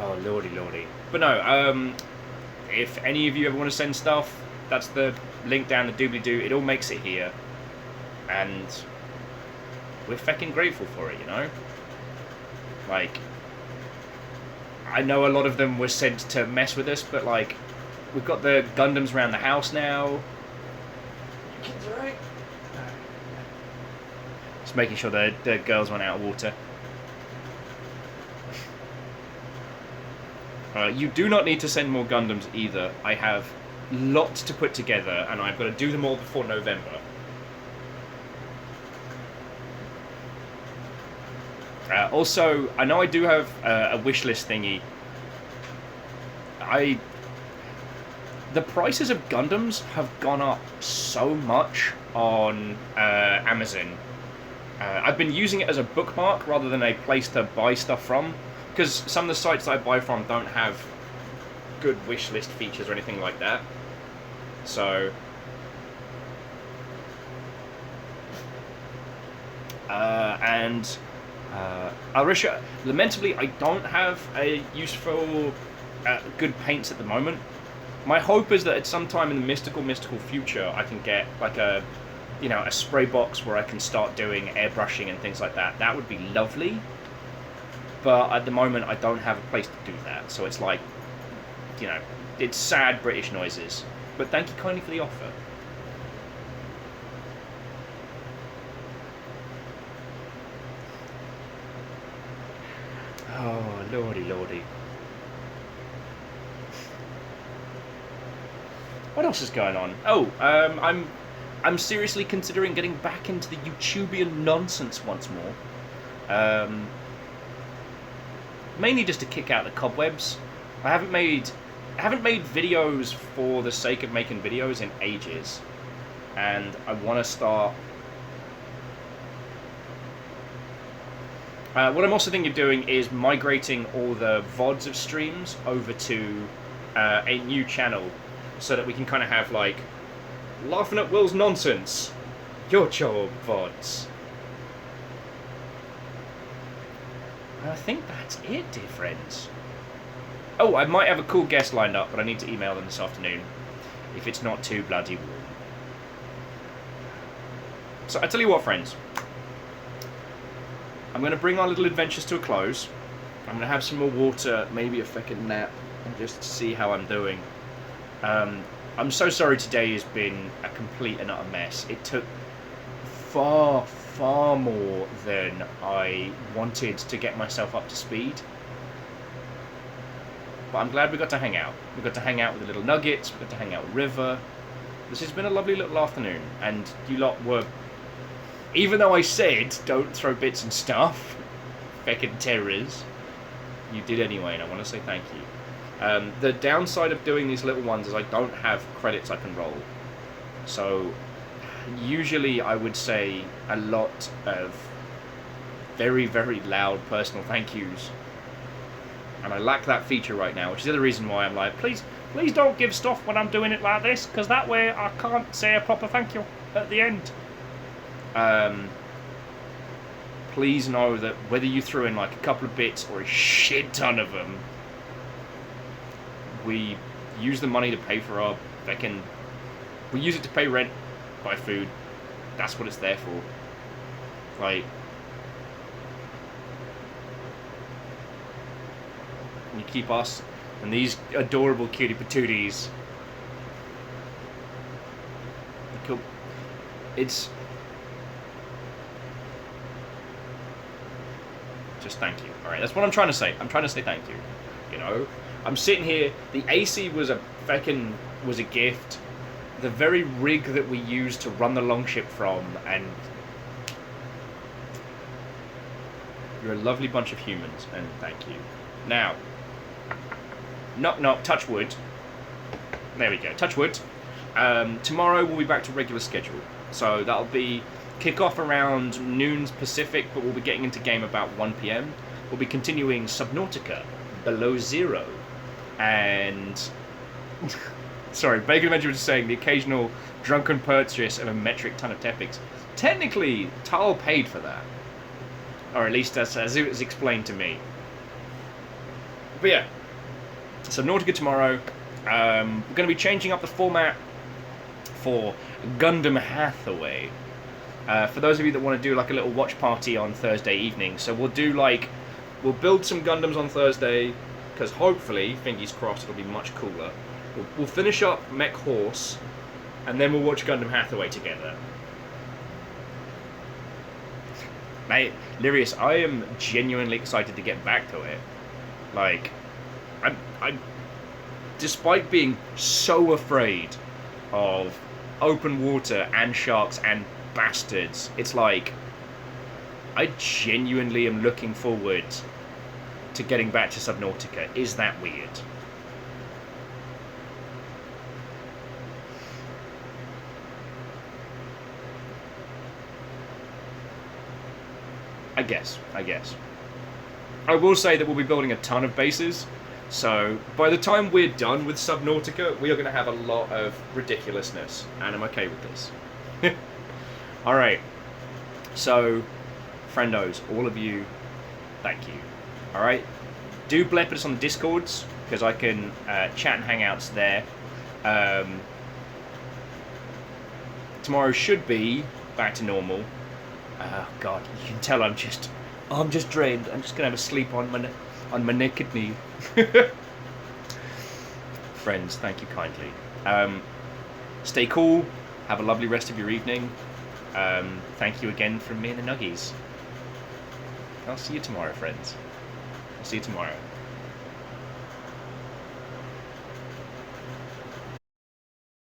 Oh, lordy, lordy. But no, if any of you ever want to send stuff, that's the link down the doobly-doo. It all makes it here. And we're feckin' grateful for it, you know? Like, I know a lot of them were sent to mess with us, but like, we've got the Gundams around the house now. Kids alright? Just making sure the girls went out of water. You do not need to send more Gundams either. I have lots to put together, and I've got to do them all before November. Also, I know I do have a wish list thingy. The prices of Gundams have gone up so much on Amazon. I've been using it as a bookmark rather than a place to buy stuff from, because some of the sites that I buy from don't have good wish list features or anything like that. So, Arisha, lamentably, I don't have a useful good paints at the moment. My hope is that at some time in the mystical future, I can get like a spray box where I can start doing airbrushing and things like that. That would be lovely. But at the moment, I don't have a place to do that. So it's like, it's sad British noises. But thank you kindly for the offer. Oh, lordy, lordy. What else is going on? Oh, I'm seriously considering getting back into the YouTubian nonsense once more. Mainly just to kick out the cobwebs. I haven't made videos for the sake of making videos in ages, and I want to start. What I'm also thinking of doing is migrating all the VODs of streams over to a new channel, so that we can kind of have like laughing at Will's nonsense, your job VODs. I think that's it, dear friends. Oh, I might have a cool guest lined up, but I need to email them this afternoon, if it's not too bloody warm. So I tell you what, friends. I'm going to bring our little adventures to a close. I'm going to have some more water, maybe a fucking nap, and just see how I'm doing. I'm so sorry today has been a complete and utter mess. It took far, far more than I wanted to get myself up to speed. But I'm glad we got to hang out. We got to hang out with the little Nuggets, we got to hang out with River. This has been a lovely little afternoon, and you lot were... Even though I said don't throw bits and stuff, feckin' terrors, you did anyway, and I want to say thank you. The downside of doing these little ones is I don't have credits I can roll. So, usually I would say a lot of very, very loud personal thank yous. And I lack that feature right now, which is the other reason why I'm like, please don't give stuff when I'm doing it like this, because that way I can't say a proper thank you at the end. Please know that whether you threw in like a couple of bits or a shit ton of them, we use the money to pay for our we use it to pay rent, buy food. That's what it's there for. Like, you keep us and these adorable cutie patooties. It's just thank you. Alright, that's what I'm trying to say. I'm trying to say thank you. I'm sitting here, the AC was a gift. The very rig that we used to run the longship from, and you're a lovely bunch of humans, and thank you. Now, knock knock, touch wood. There we go, touch wood. Tomorrow we'll be back to regular schedule. So that'll be kick-off around noon Pacific, but we'll be getting into game about 1 PM. We'll be continuing Subnautica, Below Zero, and... Sorry, Bacon Adventure was saying the occasional drunken purchase of a metric ton of Tepics. Technically, Tal paid for that. Or at least as it was explained to me. But yeah, Subnautica tomorrow. We're going to be changing up the format for Gundam Hathaway. For those of you that want to do like a little watch party on Thursday evening. So we'll build some Gundams on Thursday, because hopefully, fingers crossed, it'll be much cooler. We'll finish up Mech Horse, and then we'll watch Gundam Hathaway together. Lirius, I am genuinely excited to get back to it. Like, I despite being so afraid of open water and sharks and bastards, it's like I genuinely am looking forward to getting back to Subnautica. Is that weird? I guess. I will say that we'll be building a ton of bases, so by the time we're done with Subnautica, we are going to have a lot of ridiculousness, and I'm okay with this. Alright, so, friendos, all of you, thank you. Alright, do blep us on the Discords, because I can chat and Hangouts there. Tomorrow should be back to normal. Oh god, you can tell I'm just drained. I'm just gonna have a sleep on my naked knee. Friends, thank you kindly. Stay cool. Have a lovely rest of your evening. Thank you again from me and the Nuggies. I'll see you tomorrow, friends. I'll see you tomorrow.